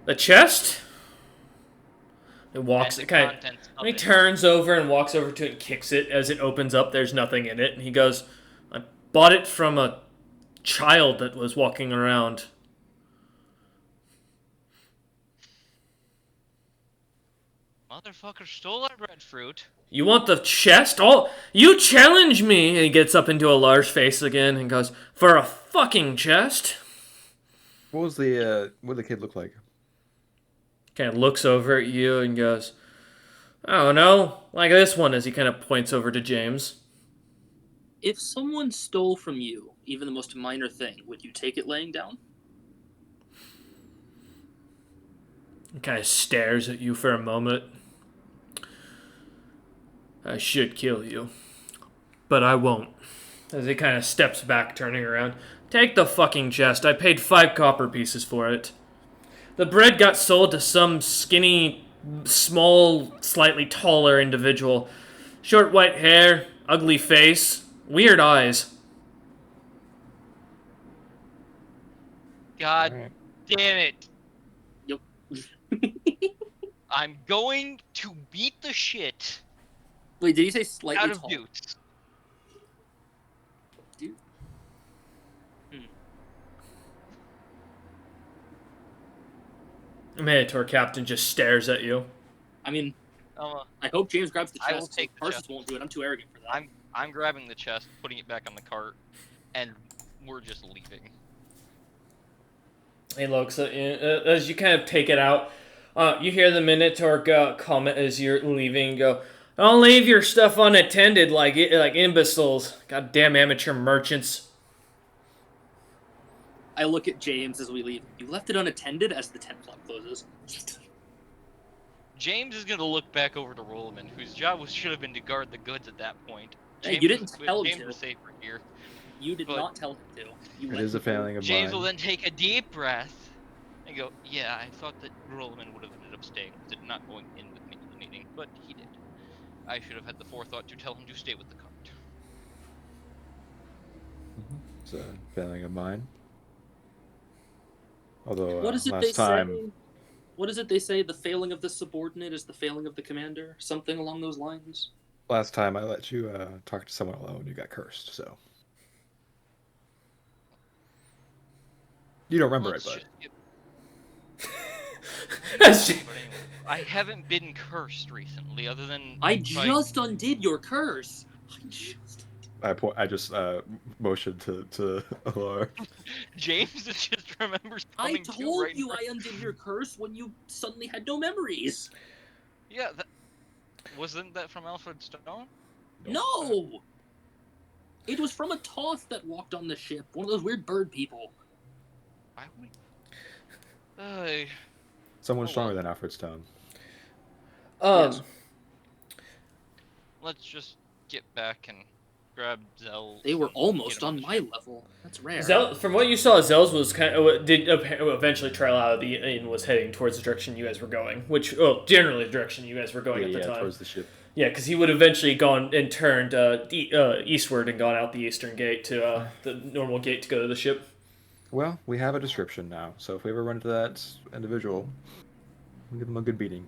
The chest? It walks. And It the kind of. contents of He it. turns over and walks over to it and kicks it. As it opens up, there's nothing in it, and he goes, "I bought it from a child that was walking around." Motherfucker stole our breadfruit. "You want the chest? Oh, you challenge me!" And he gets up into a large face again and goes, "For a fucking chest?" What did the kid look like? Kind of looks over at you and goes, "I don't know, like this one," as he kind of points over to James. If someone stole from you, even the most minor thing, would you take it laying down? He kind of stares at you for a moment. I should kill you, but I won't. As he kind of steps back, turning around. Take the fucking chest. I paid 5 copper pieces for it. The bread got sold to some skinny, small, slightly taller individual. Short white hair, ugly face, weird eyes. God All right. damn it! Yep. I'm going to beat the shit Wait, did he say slightly out of tall? Dukes. Dude. Minotaur captain just stares at you. I mean, Uh, I hope James grabs the I will chest. So take the Tarsus chest. won't do it. I'm too arrogant for that. I'm grabbing the chest, putting it back on the cart, and we're just leaving. He looks at you as you kind of take it out. You hear the Minotaur comment as you're leaving. Go, don't leave your stuff unattended like imbeciles. Goddamn amateur merchants. I look at James as we leave. You left it unattended as the tent flap closes. James is gonna look back over to Rollerman, whose job should have been to guard the goods at that point. Hey, James you didn't tell him James to. was safer here. You did But- not tell him to. You It let is a him do it. failing of James will mine. then take a deep breath and go, yeah, I thought that Rollerman would have ended up staying with it, not going in with me to the meeting, but he did. I should have had the forethought to tell him to stay with the cart. It's a failing of mine. Although What is it they last time, say? What is it they say? The failing of the subordinate is the failing of the commander. Something along those lines. I let you talk to someone alone. You got cursed, so you don't remember Let's it, but just get- As you- But anyway, I haven't been cursed recently, other than I by- just undid your curse. I just motioned to Alar. James just remembers I coming to told right in you front- I undid your curse when you suddenly had no memories. Yeah, wasn't that from Alfred Stone? No! It was from a Toth that walked on the ship. One of those weird bird people. Why would we... Someone Oh, stronger well. than Alfred Stone. Yes. Let's just get back and grab Zell. They were and almost get him on the my ship. level. That's rare. From what you saw, Zell's was kind of did eventually trail out of the and was heading towards the direction you guys were going, which generally the direction you guys were going at the time. Towards the ship. Yeah, because he would eventually gone and turned eastward and gone out the eastern gate to the normal gate to go to the ship. Well, we have a description now, so if we ever run into that individual, we'll give him a good beating.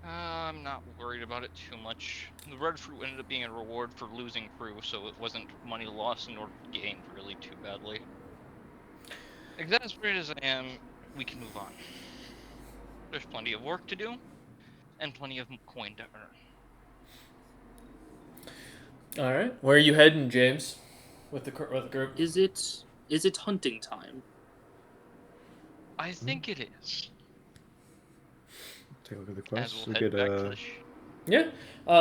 I'm not worried about it too much. The red fruit ended up being a reward for losing crew, so it wasn't money lost nor gained really too badly. Exasperated as I am, we can move on. There's plenty of work to do, and plenty of coin to earn. All right, where are you heading, James? With the group? Is it hunting time? I think it is. Take a look at the As quest. we'll We head get back to the Yeah.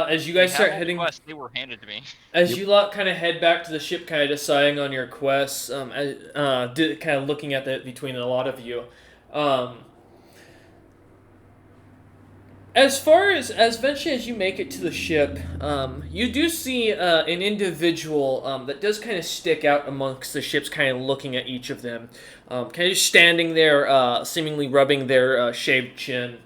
As you guys We start have all the heading, quests, they were handed to me. as you lot kind of head back to the ship, kind of deciding on your quests, kind of looking at that between a lot of you. As far as eventually as you make it to the ship, you do see an individual that does kind of stick out amongst the ships, kind of looking at each of them, kind of just standing there, seemingly rubbing their shaved chin.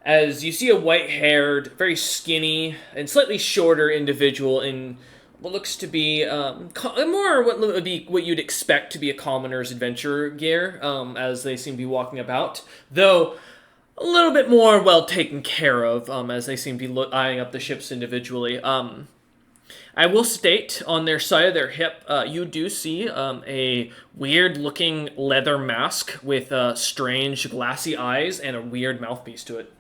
As you see a white-haired, very skinny, and slightly shorter individual in what looks to be more what would be what you'd expect to be a commoner's adventure gear, as they seem to be walking about, though a little bit more well taken care of, as they seem to be eyeing up the ships individually. I will state on their side of their hip, you do see a weird-looking leather mask with strange glassy eyes and a weird mouthpiece to it.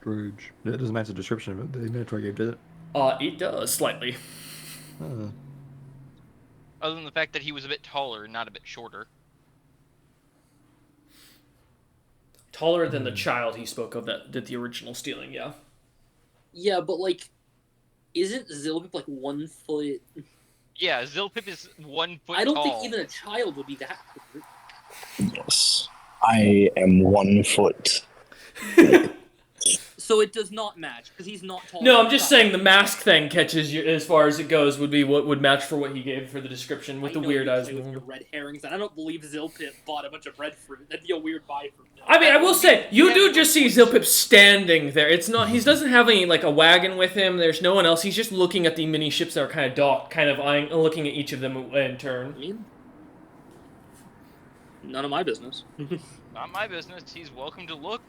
Scrooge. That doesn't match the description of it. The Minotaur gave, did it? It does, slightly. Huh. Other than the fact that he was a bit taller, not a bit shorter. Taller than the child he spoke of that did the original stealing, yeah. Yeah, but like, isn't Zilpip like 1 foot? Yeah, Zilpip is 1 foot I don't tall. think even a child would be that. Yes. I am 1 foot. So it does not match because he's not tall. No, enough I'm to just tie. saying the mask thing catches you as far as it goes would be what would match for what he gave for the description with I the know weird you eyes. play with your red herrings, and I don't believe Zilpip bought a bunch of breadfruit. That'd be a weird buy from him. I mean, I will say you Yeah, do good just see point. Zilpip standing there. It's not he doesn't have any like a wagon with him. There's no one else. He's just looking at the mini ships that are kind of docked, kind of eyeing, looking at each of them in turn. I mean, none of my business. Not my business. He's welcome to look.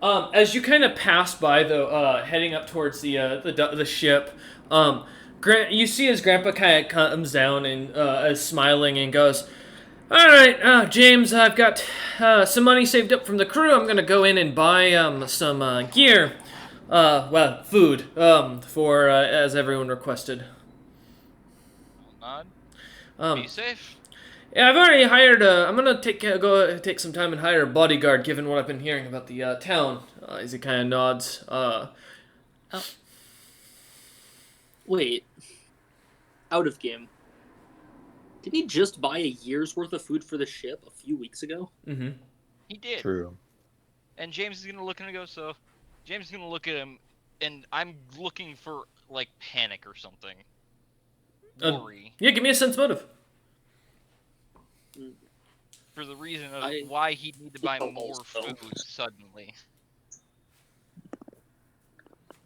As you kind of pass by, though, heading up towards the ship, you see his grandpa kind of comes down and is smiling and goes, "All right, James, I've got some money saved up from the crew. I'm gonna go in and buy some gear, food, for as everyone requested." Nod. Um, Be safe. Yeah, I've already hired. I'm gonna go take some time and hire a bodyguard, given what I've been hearing about the town. As he kind of nods. Wait, out of game. Didn't he just buy a year's worth of food for the ship a few weeks ago? Mm-hmm. He did. True. And James is gonna look and go, so James is gonna look at him, and I'm looking for like panic or something. Worry. Yeah, give me a sense motive. For the reason of why he'd need to buy more food suddenly.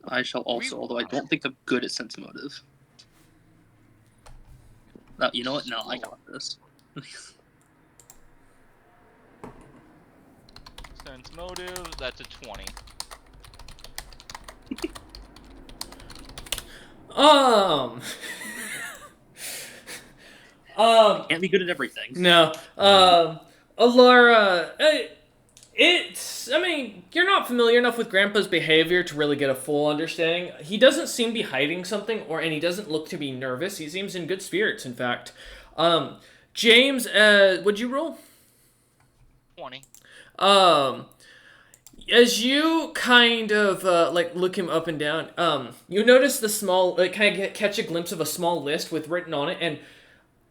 I shall also, although I don't think I'm good at sense motive. No, you know what? No, I got this. Sense motive, that's a 20. Can't be good at everything. No. Alara, I mean, you're not familiar enough with Grandpa's behavior to really get a full understanding. He doesn't seem to be hiding something, and he doesn't look to be nervous. He seems in good spirits, in fact. James, would you roll? 20. As you kind of look him up and down, you notice the small, kind of catch a glimpse of a small list with written on it, and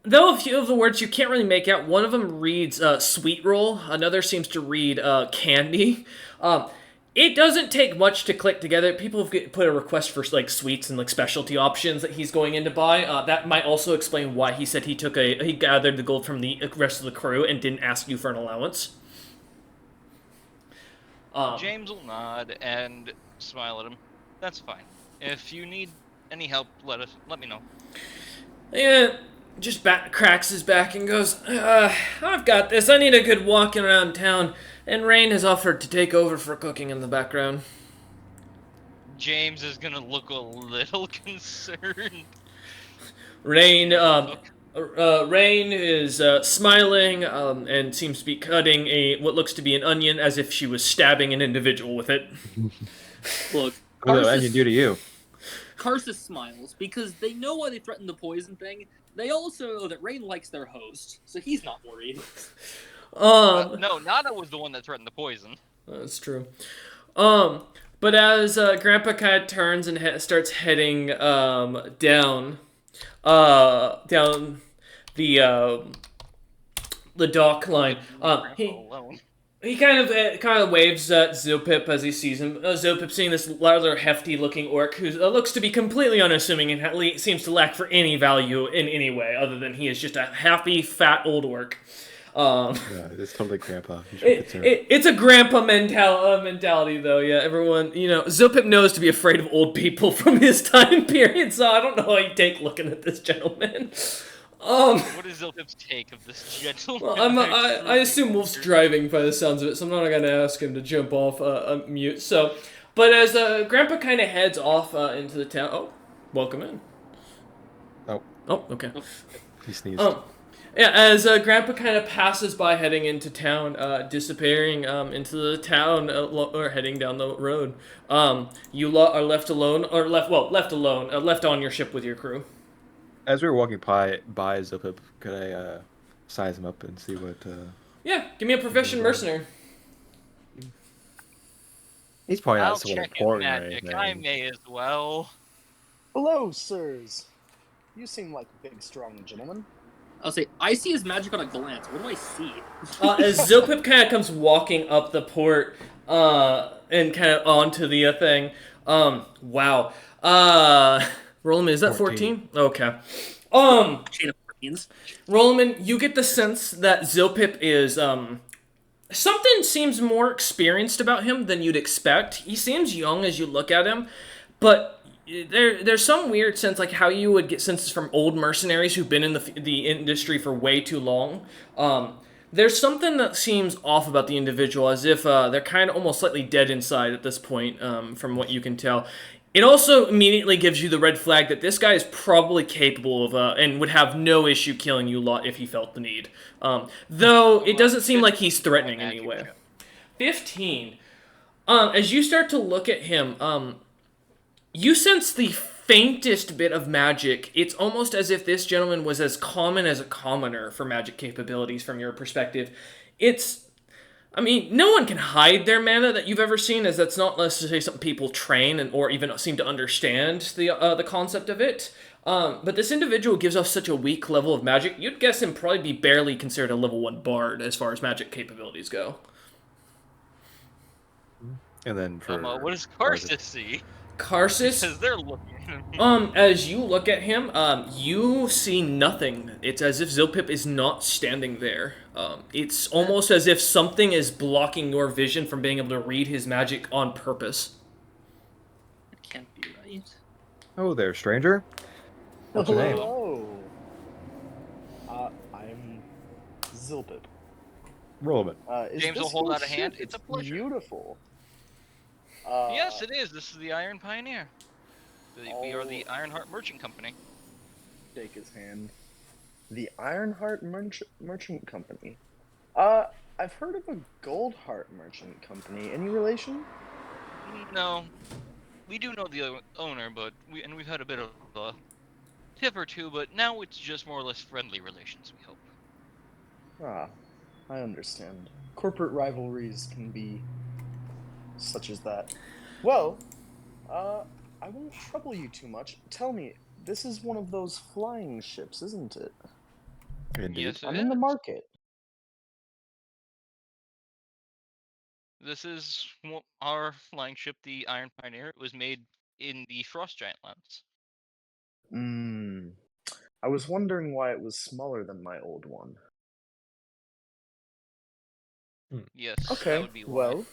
though a few of the words you can't really make out, one of them reads sweet roll, another seems to read candy. It doesn't take much to click together. People have put a request for like sweets and like specialty options that he's going in to buy. That might also explain why he said he gathered the gold from the rest of the crew and didn't ask you for an allowance. James will nod and smile at him. That's fine. If you need any help, let me know. Yeah. Just cracks his back and goes, I've got this. I need a good walking around town. And Rain has offered to take over for cooking in the background. James is gonna look a little concerned. Rain is smiling and seems to be cutting what looks to be an onion as if she was stabbing an individual with it. Look, What did onion do to you? Karsus smiles because they know why they threatened the poison thing. They also know that Rain likes their host, so he's not worried. No, Nana was the one that threatened the poison. That's true. But as Grandpa kind of turns and starts heading down the dock line, he kind of waves at Zilpip as he sees him. Zilpip seeing this rather hefty-looking orc who looks to be completely unassuming and seems to lack for any value in any way, other than he is just a happy, fat old orc. Yeah, it's totally Grandpa. It's a Grandpa mentality, though. Yeah, everyone, Zilpip knows to be afraid of old people from his time period, so I don't know how you take looking at this gentleman. What is Zilpip's take of this gentleman? Well, I assume Wolf's driving by the sounds of it, so I'm not gonna ask him to jump off mute. So, but as Grandpa kind of heads off into the town. Oh, welcome in. Oh, okay. he sneezed. Yeah, as Grandpa kind of passes by heading into town, disappearing into the town, or heading down the road. You are left alone, or left alone, left on your ship with your crew. As we were walking by Zilpip, could I size him up and see what... Yeah, give me a profession mercenary. He's probably I'll not someone check his important or magic. anything. I may as well. Hello, sirs. You seem like big, strong gentlemen. I'll say, I see his magic on a glance. What do I see? As Zilpip kind of comes walking up the port, and kind of onto the thing, wow. Rollman, is that 14? Okay. Chain of brains. Rollman, you get the sense that Zilpip is, something seems more experienced about him than you'd expect. He seems young as you look at him, but there's some weird sense, like how you would get senses from old mercenaries who've been in the industry for way too long. There's something that seems off about the individual, as if they're kind of almost slightly dead inside at this point, from what you can tell. It also immediately gives you the red flag that this guy is probably capable of, and would have no issue killing you lot if he felt the need. Though it doesn't seem like he's threatening in any way. 15. As you start to look at him, you sense the faintest bit of magic. It's almost as if this gentleman was as common as a commoner for magic capabilities from your perspective. I mean, no one can hide their mana that you've ever seen, as that's not necessarily something people train or even seem to understand the concept of it. But this individual gives off such a weak level of magic, you'd guess him probably be barely considered a level 1 bard as far as magic capabilities go. And then for what does Karsus see? Karsus, Because they're looking at me. as you look at him, you see nothing. It's as if Zilpip is not standing there. It's almost as if something is blocking your vision from being able to read his magic on purpose. It can't be right. Oh there, stranger. What's your name? Hello. I'm Zilpip. Rollman. Is James will this hold your out a hand. ship? It's a pleasure. Beautiful. Yes, it is. This is the Iron Pioneer. We are the Ironheart Merchant Company. Shake his hand. The Ironheart Merchant Company. I've heard of a Goldheart Merchant Company. Any relation? No, we do know the owner, but we've had a bit of a tip or two, but now it's just more or less friendly relations, we hope. Ah, I understand. Corporate rivalries can be such as that. Well, I won't trouble you too much. Tell me, this is one of those flying ships, isn't it? Indeed. Yes, it I'm in the is. market. This is our flying ship, the Iron Pioneer. It was made in the Frost Giant lands. I was wondering why it was smaller than my old one. Yes, that Okay, would be why. well,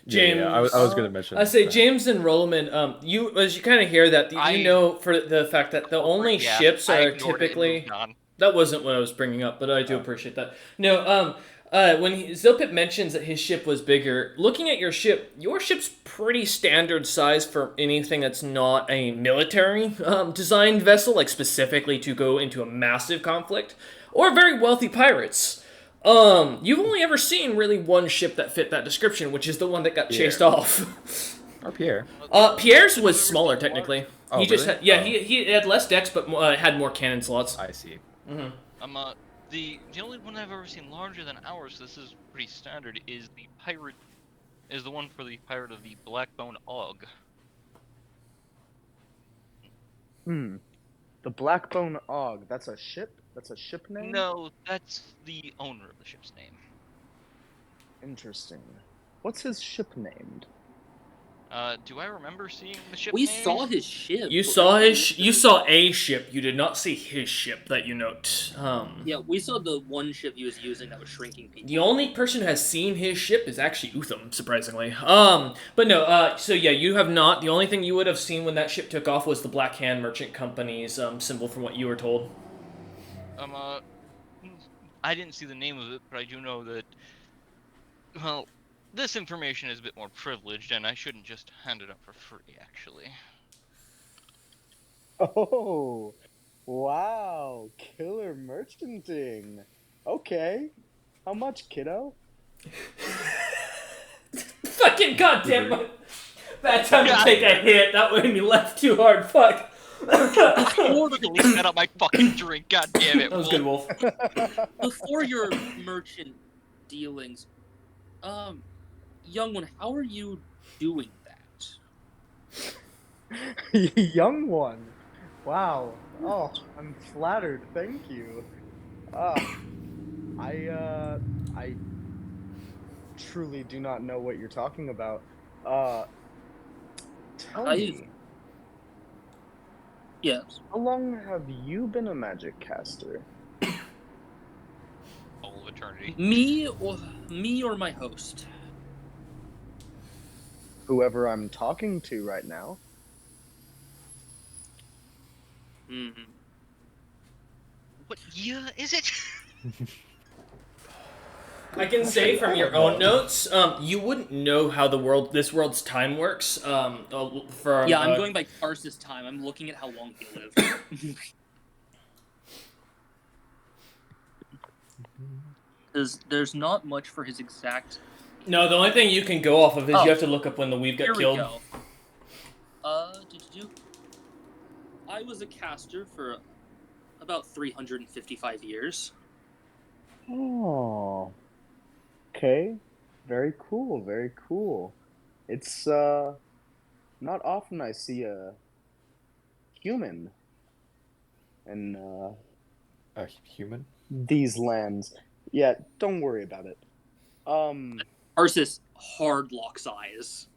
James, Yeah, I was going to mention. I say that. James and Rollman. You as you kind of hear that, you know for the fact that the only ships I are ignored it and typically. moved on. That wasn't what I was bringing up, but I do appreciate that. No, when Zilpip mentions that his ship was bigger, looking at your ship's pretty standard size for anything that's not a military designed vessel, like specifically to go into a massive conflict, or very wealthy pirates. You've only ever seen really one ship that fit that description, which is the one that got chased off. Or Pierre. Pierre's was smaller technically. Oh, He just really? had, yeah, Oh. he had less decks, but had more cannon slots. I see. The only one I've ever seen larger than ours, this is pretty standard, is the one for the pirate of the Blackbone Og. The Blackbone Og, that's a ship? That's a ship name? No, that's the owner of the ship's name. Interesting. What's his ship named? Do I remember seeing the ship We name? saw his ship. You saw you saw a ship. You did not see his ship that you note. Yeah, we saw the one ship he was using that was shrinking people. The only person who has seen his ship is actually Utham, surprisingly. But no. So yeah, you have not. The only thing you would have seen when that ship took off was the Black Hand Merchant Company's symbol, from what you were told. I didn't see the name of it, but I do know that. Well, this information is a bit more privileged, and I shouldn't just hand it up for free, actually. Oh, wow, killer merchanting. Okay, how much, kiddo? Fucking goddamn! Bad time to take a hit. That made me laugh too hard. Fuck. Totally set up my fucking drink. God damn it! That was good, Wolf. Before your merchant dealings, young one, how are you doing that. Young one. Wow. Oh, I'm flattered. Thank you. I truly do not know what you're talking about. Uh, tell I've me, yes. how long have you been a magic caster? All of eternity. Me or my host? Whoever I'm talking to right now. Hmm. What year is it? I can say from your own notes, you wouldn't know how this world's time works. From Yeah, I'm going by Karsus' time. I'm looking at how long he lived. Because there's not much for his exact. No, the only thing you can go off of is you have to look up when the weave got Here killed. we go. I was a caster for about 355 years. Oh. Okay. Very cool, very cool. It's not often I see a human in A human? these lands. Yeah, don't worry about it. Karsus hard locks eyes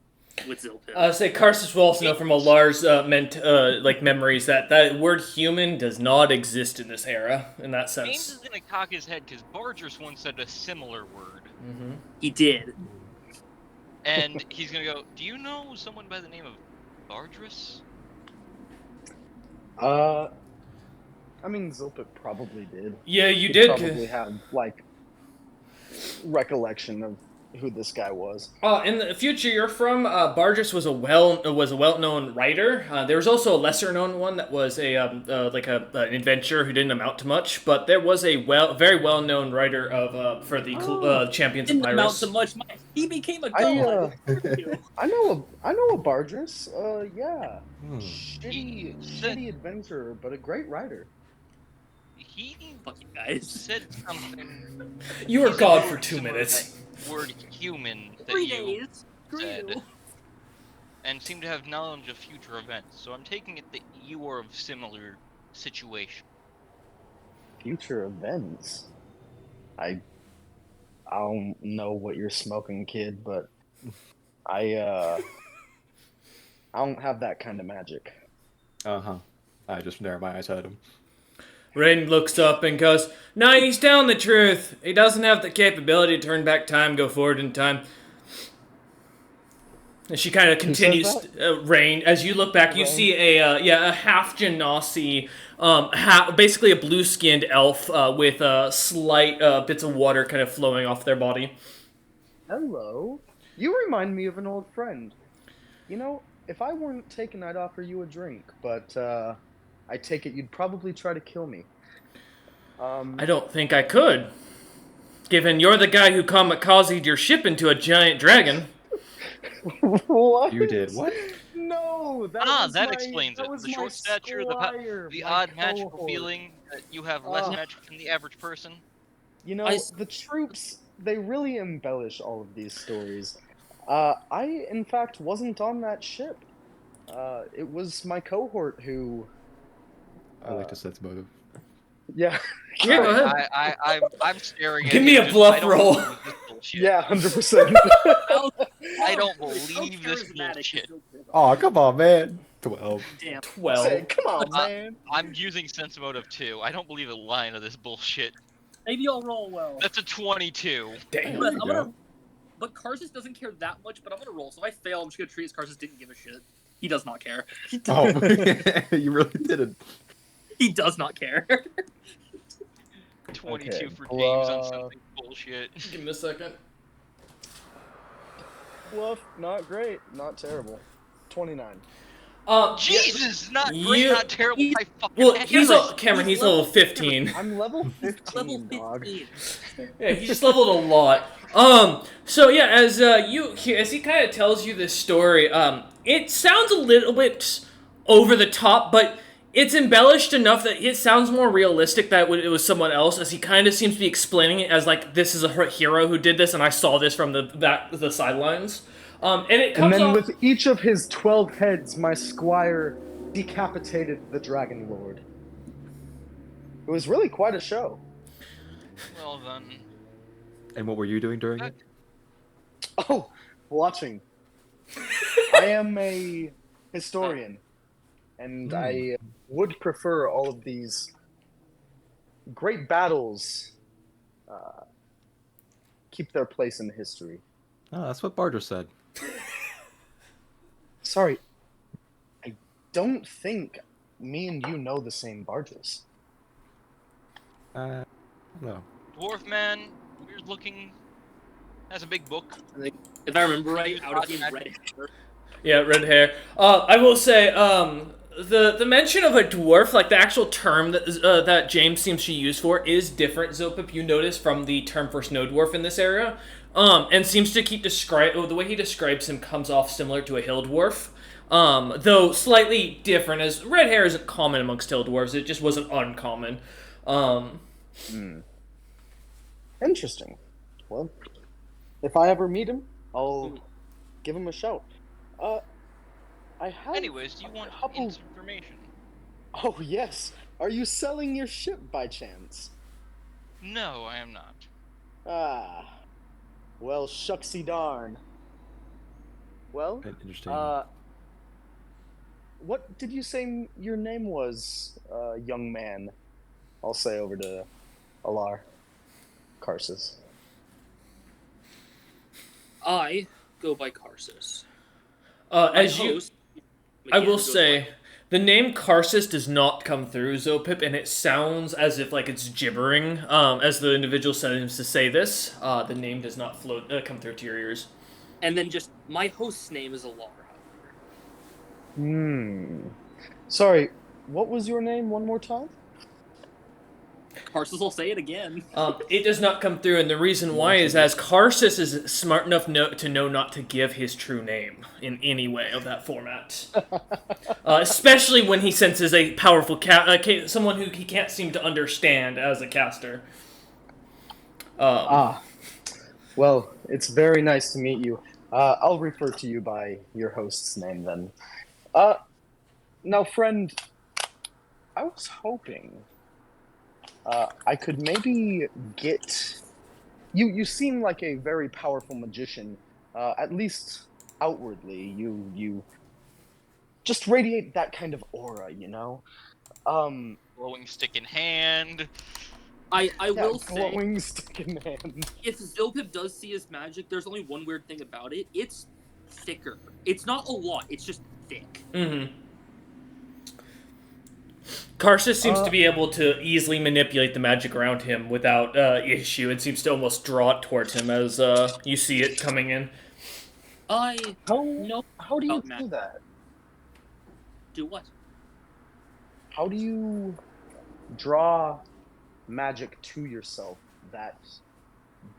with Zilpin. Say Karsus will also know from Alar's memories that that word human does not exist in this era, in that James sense. is gonna cock his head because Bargers once said a similar word. Mm-hmm. He did. And he's gonna go, do you know someone by the name of Bardris? I mean, Zilpit probably did. Yeah, you He did. probably had like recollection of who this guy was. In the future you're from, Bargis was a well-known writer. There was also a lesser-known one that was an adventurer who didn't amount to much. But there was a very well-known writer of for the Champions of Didn't amount Pyrus. to much. He became a god. I know a Bardris. Yeah, He shitty adventurer, but a great writer. He Fuck you guys. said something. You were he said god the for word 2 similar minutes. to that word human that 3 you days. said, Grew. and seem to have knowledge of future events. So I'm taking it that you are of similar situation. Future events. I don't know what you're smoking, kid, but I don't have that kind of magic. Uh-huh. I just narrow my eyes at him. Rain looks up and goes, "No, he's telling the truth. He doesn't have the capability to turn back time, go forward in time." And she kind of continues, Rain. As you look back, you Rain. see a half genasi, basically a blue-skinned elf with slight bits of water kind of flowing off their body. Hello. You remind me of an old friend. You know, if I weren't taken, I'd offer you a drink, but I take it you'd probably try to kill me. I don't think I could, given you're the guy who kamikazed your ship into a giant dragon. What? You did what? No, that Explains it. was The my short stature, the my odd magical cohort. feeling that you have less Ugh. magic than the average person. You know, the troops, they really embellish all of these stories. I, in fact, wasn't on that ship. It was my cohort who... I like to sense motive. Yeah. Yeah, go ahead. I'm staring at Give him me a just- bluff I don't roll. believe this bullshit. Yeah, 100%. I don't believe this bullshit. Oh, come on, man. 12. Damn. 12. Say, come on, man. I'm using sense motive too. I don't believe a line of this bullshit. Maybe I'll roll well. That's a 22. Damn. But, you I'm go. gonna, but Karsus doesn't care that much, but I'm gonna roll. So if I fail, I'm just gonna treat as Karsus didn't give a shit. He does not care. Oh, you really didn't. He does not care. 22 Okay, for James on bluff. something bullshit. Give me a second. Bluff, not great, not terrible. 29. Jesus, not great, You- not terrible. I fucking Well, hate he's it. Cameron. He's level 15. I'm level 15, Level dog. 15. Yeah, he just leveled a lot. So yeah, as he kind of tells you this story, it sounds a little bit over the top, but it's embellished enough that it sounds more realistic that it was someone else, as he kind of seems to be explaining it as like, this is a hero who did this, and I saw this from the sidelines. And it And comes then off. with each of his 12 heads, my squire decapitated the Dragon Lord. It was really quite a show. Well then, And what were you doing during it? Oh, watching. I am a historian, and I would prefer all of these great battles keep their place in history. Oh, that's what Barter said. Sorry, I don't think me and you know the same barges. No. dwarf man, weird looking, has a big book. I think, if I remember right, Use out of body being magic. red hair. Yeah, red hair. I will say, the mention of a dwarf, like the actual term that James seems to use for, is different. Zopip, you notice from the term for snow dwarf in this area, and seems to keep the way he describes him comes off similar to a hill dwarf. Though slightly different, as red hair isn't common amongst hill dwarves. It just wasn't uncommon. Interesting. Well, if I ever meet him, I'll give him a shout. I have Anyways, do you a want couple... information? Oh, yes. Are you selling your ship by chance? No, I am not. Ah. Well, shucksy darn. Well, Interesting. what did you say your name was, young man? I'll say over to Alar. Karsus. I go by Karsus. As My you, host, I McCann, will goes say, by- the name Karsus does not come through Zopip, and it sounds as if like it's gibbering. As the individual seems to say this, the name does not come through to your ears. and then just my host's name is Alar. Sorry, what was your name one more time? Karsus will say it again. It does not come through, and the reason why is as Karsus is smart enough to know not to give his true name in any way of that format. Especially when he senses a powerful someone who he can't seem to understand as a caster. Well, it's very nice to meet you. I'll refer to you by your host's name then. Now, friend, I was hoping I could maybe get... You seem like a very powerful magician, at least outwardly. You just radiate that kind of aura, you know? Glowing stick in hand. I Yeah, will say, glowing stick in hand. if Zopip does see his magic, there's only one weird thing about it. It's thicker. It's not a lot. It's just thick. Mm-hmm. Karsus seems to be able to easily manipulate the magic around him without issue, and seems to almost draw it towards him as you see it coming in. I know How do you about do magic. that? Do what? How do you draw magic to yourself that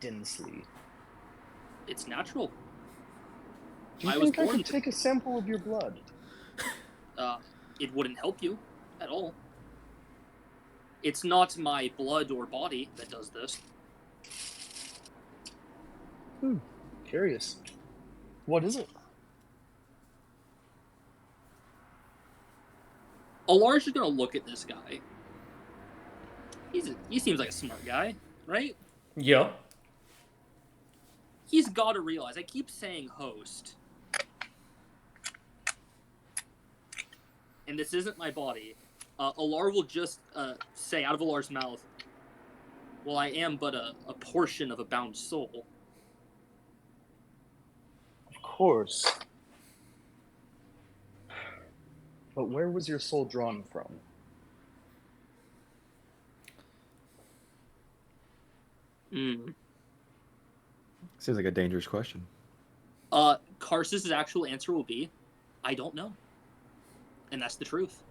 densely? It's natural. Do you I was think I born could to- take a sample of your blood? It wouldn't help you at all. It's not my blood or body that does this. Curious. What is it? Alar's just gonna look at this guy. He seems like a smart guy, right? Yeah. He's got to realize. I keep saying host, and this isn't my body. Alar will just say out of Alar's mouth, "Well, I am but a portion of a bound soul." Of course. But where was your soul drawn from? Seems like a dangerous question. Karsus's actual answer will be, "I don't know," and that's the truth.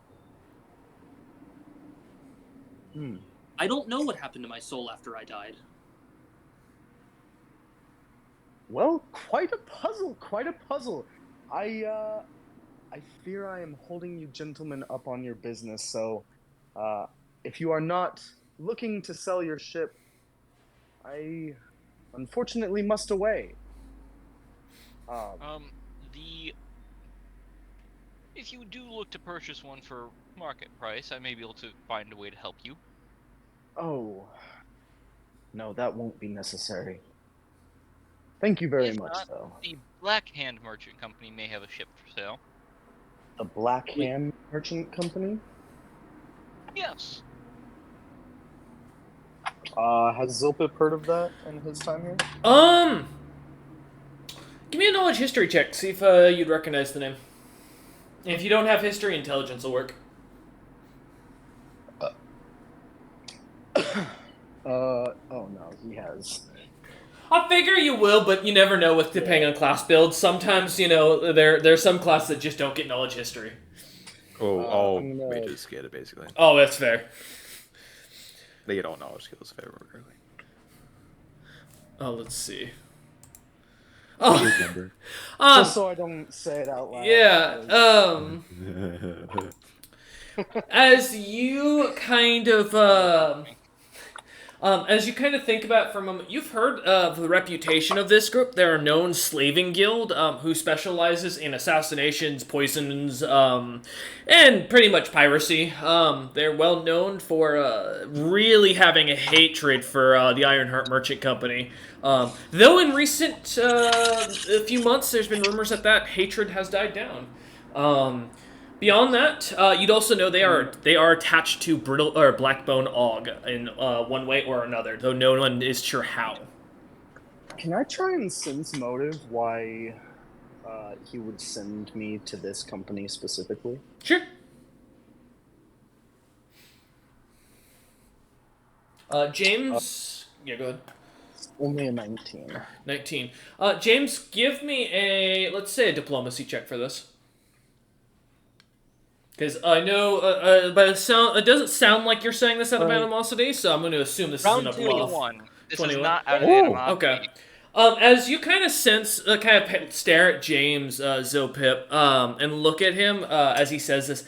I don't know what happened to my soul after I died. Well, quite a puzzle, quite a puzzle. I fear I am holding you gentlemen up on your business, so if you are not looking to sell your ship, I unfortunately must away. Um, the if you do look to purchase one for market price, I may be able to find a way to help you. Oh, no, that won't be necessary. Thank you very If much, not, though. the Black Hand Merchant Company may have a ship for sale. The Black Wait. Hand Merchant Company? Yes. Has Zilpip heard of that in his time here? Um, give me a knowledge history check. See if you'd recognize the name. If you don't have history, intelligence will work. Oh no, he has. I figure you will, but you never know with depending on class builds. Sometimes, there's some classes that just don't get knowledge history. Oh, all I'm gonna. mages get it basically. Oh, that's fair. They get all knowledge skills if I remember correctly. Oh, let's see. Weird Oh, number. Just so I don't say it out loud. yeah. As you kind of as you kind of think about it for a moment, you've heard of the reputation of this group. They're a known slaving guild who specializes in assassinations, poisons, and pretty much piracy. They're well known for really having a hatred for the Ironheart Merchant Company. Though in recent a few months, there's been rumors that hatred has died down. Beyond that, you'd also know they are attached to brittle or Blackbone Og in one way or another, though no one is sure how. Can I try and sense motive why he would send me to this company specifically? Sure. James, yeah, go ahead. Only a 19. 19. James, give me let's say a diplomacy check for this. Because I know, by the sound, it doesn't sound like you're saying this out of Right. animosity, so I'm going to assume this Round isn't a two. bluff. 21. This 21? is not out of Oh, animosity. Okay. As you kind of sense, stare at James Zopip, and look at him as he says this,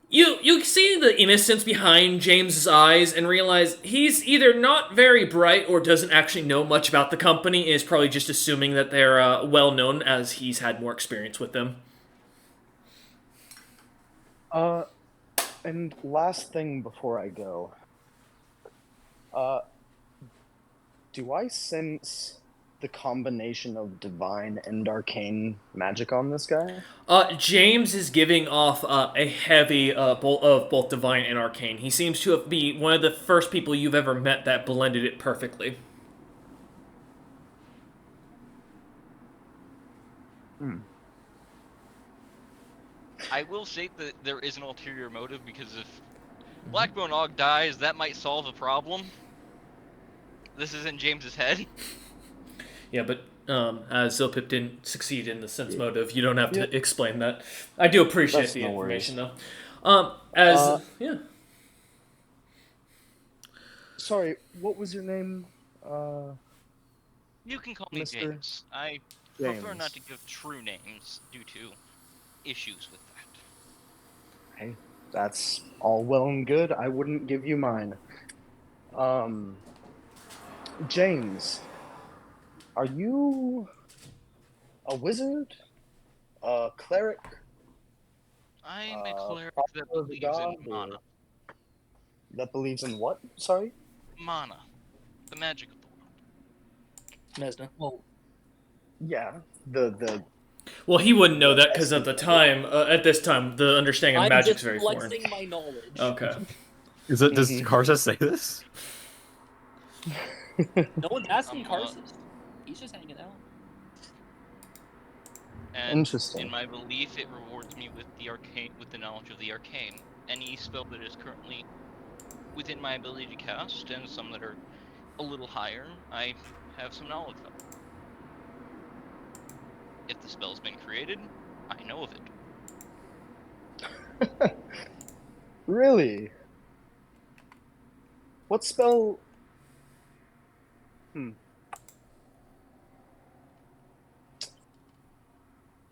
you see the innocence behind James's eyes and realize he's either not very bright or doesn't actually know much about the company, and is probably just assuming that they're well known as he's had more experience with them. And last thing before I go. Do I sense the combination of divine and arcane magic on this guy? James is giving off a heavy bolt of both divine and arcane. He seems to be one of the first people you've ever met that blended it perfectly. I will state that there is an ulterior motive because if Blackbone Og dies, that might solve a problem. This is in James's head. Yeah, but as Zilpip didn't succeed in the sense motive, you don't have to Yeah. explain that. I do appreciate That's the no information, worries. though. Yeah. Sorry, what was your name? You can call me Mr. James. I prefer James. not to give true names due to issues with that. Hey, that's all well and good. I wouldn't give you mine. James, are you a wizard? A cleric? I'm a cleric that follower of the believes in god, mana. or that believes in what? Sorry? Mana. The magic of the world. Mesna. Well, Yeah, the Well, he wouldn't know that because at this time, the understanding of I'm magic's just very foreign. flexing my knowledge. Okay. Is it? Does Mhm. Karsa say this? No one's asking I'm, uh, Carson. He's just hanging out. And Interesting. in my belief, it rewards me with the knowledge of the arcane. Any spell that is currently within my ability to cast, and some that are a little higher, I have some knowledge of. If the spell's been created, I know of it. Really? What spell?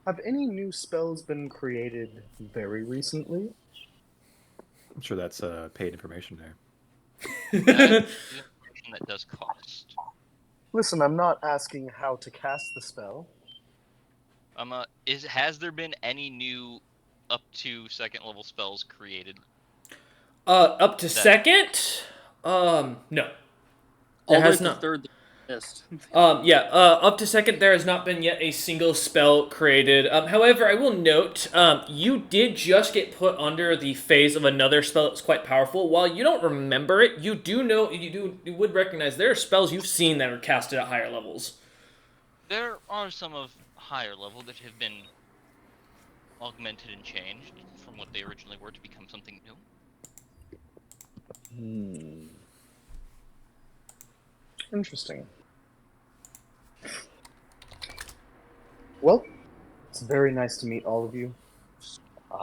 Have any new spells been created very recently? I'm sure that's paid information there. That is information that does cost. Listen, I'm not asking how to cast the spell. Has there been any new up to second level spells created? Up to That- second? No. There All the way has up to not. third, they missed. Yeah, up to second, there has not been yet a single spell created. However, I will note, you did just get put under the phase of another spell that's quite powerful. While you don't remember it, you do know, you would recognize there are spells you've seen that are casted at higher levels. There are some of higher level that have been augmented and changed from what they originally were to become something new. Interesting. Well, it's very nice to meet all of you.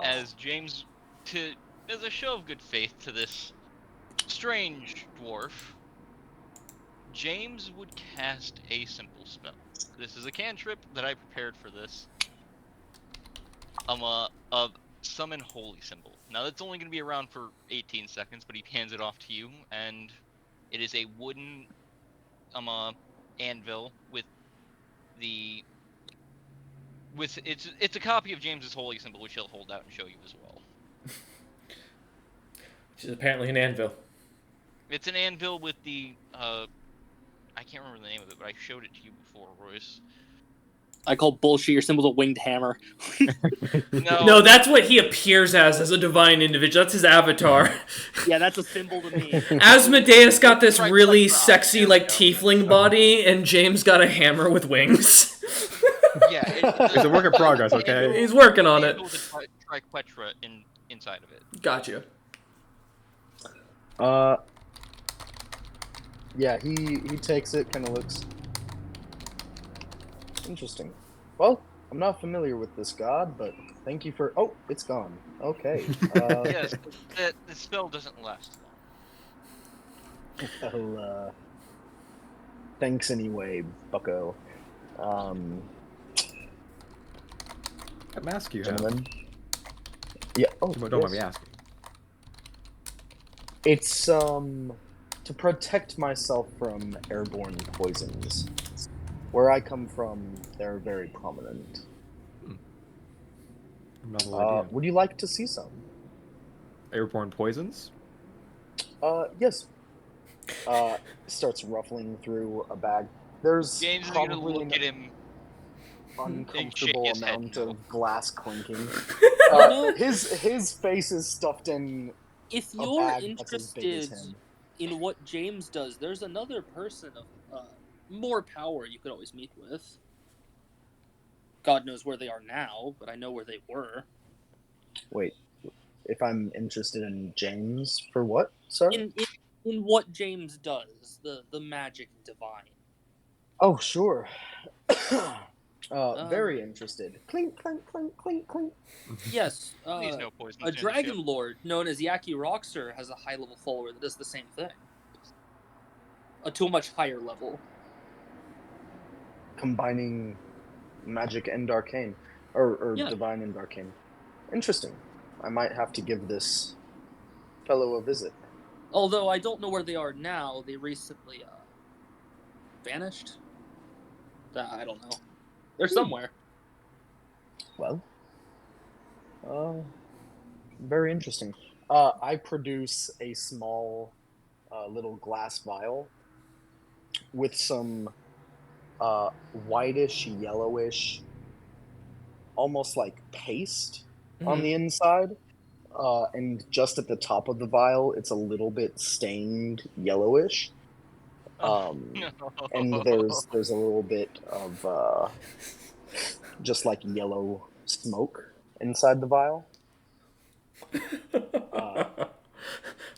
As James, as a show of good faith to this strange dwarf, James would cast a simple spell. This is a cantrip that I prepared for this. Of summon holy symbol. Now that's only going to be around for 18 seconds, but he hands it off to you, and it is a wooden anvil with it's a copy of James's holy symbol, which he'll hold out and show you as well. Which is apparently an anvil. It's an anvil with the I can't remember the name of it, but I showed it to you before, Royce. I call bullshit your symbol's a winged hammer. No, that's what he appears as a divine individual. That's his avatar. Yeah, that's a symbol to me. Asmodeus got this Right, really right, sexy, there we like, go. tiefling body, and James got a hammer with wings. Yeah, It's a work in progress, okay? He's working on it. With a triquetra inside of it. Gotcha. Yeah, he takes it, kind of looks interesting. Well, I'm not familiar with this god, but thank you for. Oh, it's gone. Okay. Yes, the spell doesn't last long. Well, thanks anyway, Bucko. What mask you have? Gentlemen. Yeah. Oh, Don't mind me yes. asking. It's to protect myself from airborne poisons. Where I come from, they're very prominent. Novel idea. Would you like to see some? Airborne poisons? Yes. Starts ruffling through a bag. There's James is gonna probably look an at him. uncomfortable his head amount no. of glass clinking. know- His face is stuffed in If a you're bag that's as big as interested him. in what James does, there's another person of more power you could always meet with. God knows where they are now, but I know where they were. Wait, if I'm interested in James for what, sir? In what James does, the magic divine. Oh, sure. Very interested. Clink, clink, clink, clink, clink. Yes, Please no poison. a dragon lord known as Yaki Roxer has a high level follower that does the same thing. To a much higher level. Combining magic and arcane. Or Yeah. divine and arcane. Interesting. I might have to give this fellow a visit. Although I don't know where they are now, they recently vanished. I don't know. They're somewhere. Well, very interesting. I produce a small little glass vial with some whitish, yellowish, almost like paste on the inside. And just at the top of the vial, it's a little bit stained yellowish. And there's a little bit of just like yellow smoke inside the vial.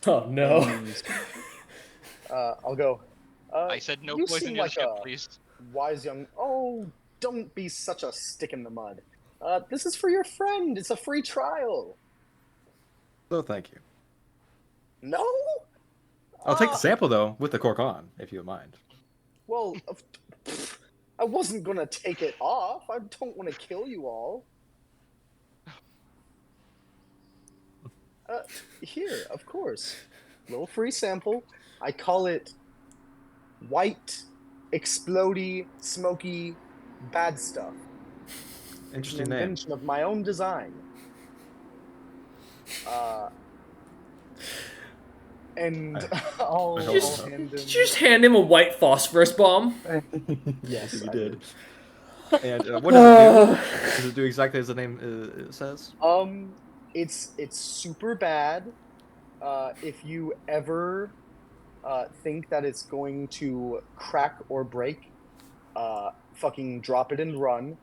Oh no. And, I'll go. I said no you poison seem in the like ship, a please. wise young. Oh, don't be such a stick in the mud. This is for your friend. It's a free trial. So thank you. No. I'll take the sample though, with the cork on, if you don't mind. Well, I wasn't gonna take it off. I don't want to kill you all. Here, of course. Little free sample. I call it white, explodey, smoky, bad stuff. Interesting an name. invention of my own design. And I'll, I Did hope I'll so. hand him. you just hand him a white phosphorus bomb? Yes, you I did. did. And what does it do? Does it do exactly as the name says? It's super bad. If you ever think that it's going to crack or break, fucking drop it and run.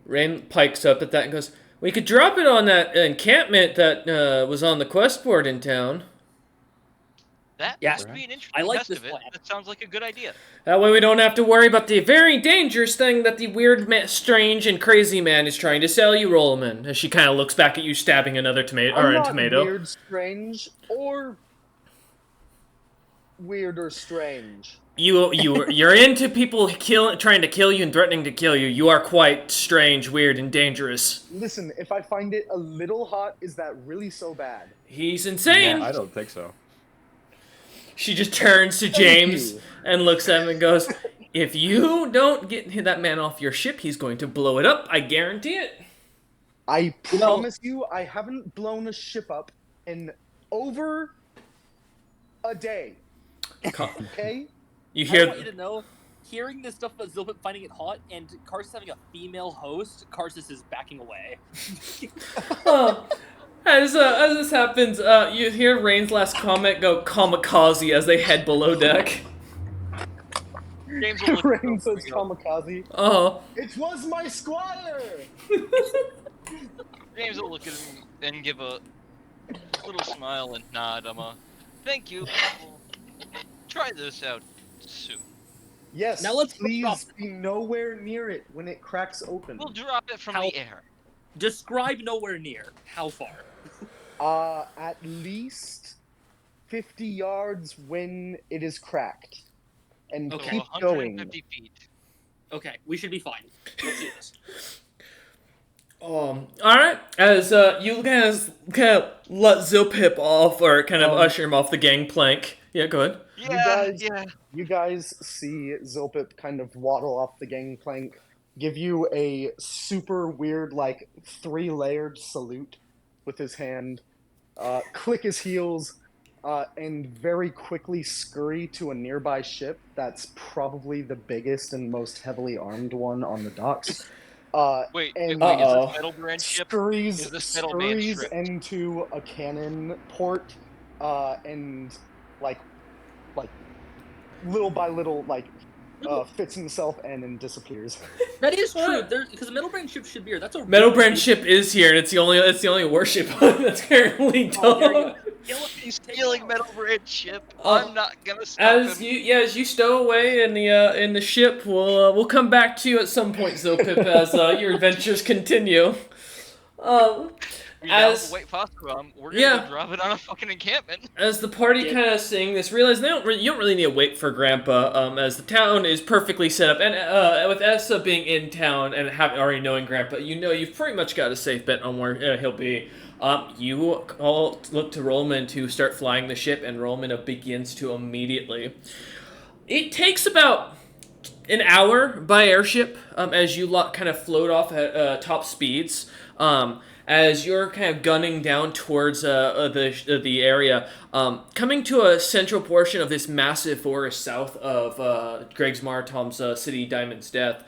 Rain pikes up at that and goes, "We could drop it on that encampment that was on the quest board in town. That Yeah. would be an I interesting like test this of it. plan. That sounds like a good idea. That way we don't have to worry about the very dangerous thing that the weird, strange, and crazy man is trying to sell you, Rollman." As she kind of looks back at you, stabbing another tomato or I'm a not tomato. weird, strange, or weird or strange. You're into people trying to kill you and threatening to kill you. You are quite strange, weird, and dangerous. Listen, if I find it a little hot, is that really so bad? He's insane. I don't think so. She just turns to Thank James you. and looks at him and goes, "If you don't get that man off your ship, he's going to blow it up. I guarantee it." I You know- promise you, I haven't blown a ship up in over a day. Okay? You I want you hear to know, hearing this stuff about Zilpip finding it hot and Karsus having a female host, Karsus is backing away. as this happens, you hear Rain's last comment go kamikaze as they head below deck. James will look Rain at says him kamikaze. Oh, It was my squire! James will look at him and give a little smile and nod. Thank you. We'll try this out soon. Yes, Now let's please drop be nowhere near it when it cracks open. We'll drop it from How- the air. Describe nowhere near. How far? At least 50 yards when it is cracked. And Okay. So keep 150 going. feet. Okay, we should be fine. Let's do this. all right. As you guys kind of let Zilpip off, or kind of usher him off the gangplank. Yeah, go ahead. Yeah, You guys see Zilpip kind of waddle off the gangplank, give you a super weird, like, 3-layered salute with his hand, click his heels, and very quickly scurry to a nearby ship that's probably the biggest and most heavily armed one on the docks. Wait, and wait, is Uh-oh. this Metal Brand ship? scurries, Is this Metal Man scurries stripped? into a cannon port, and like little by little, fits himself in and disappears. That is true. What? Because the Metal Brand ship should be here. That's a Metal really Brand big- ship is here, and it's the only warship that's currently done. Oh, there you go. Kill it, He's take it stealing out. Metal Brand ship. Oh. I'm not gonna stop As him. as you stow away in the ship, we'll come back to you at some point, Zilpip, as your adventures continue. We now have as- a white phosphor bomb. We're gonna yeah. go drop it on a fucking encampment. As the party Yeah. kind of seeing this, realize you don't really need to wait for Grandpa. As the town is perfectly set up, and with Essa being in town and already knowing Grandpa, you've pretty much got a safe bet on where he'll be. You all look to Rollman to start flying the ship, and Rollman begins to immediately. It takes about an hour by airship as you kind of float off at top speeds. As you're kind of gunning down towards the area, coming to a central portion of this massive forest south of Greg's Martom's city, Diamond's Death,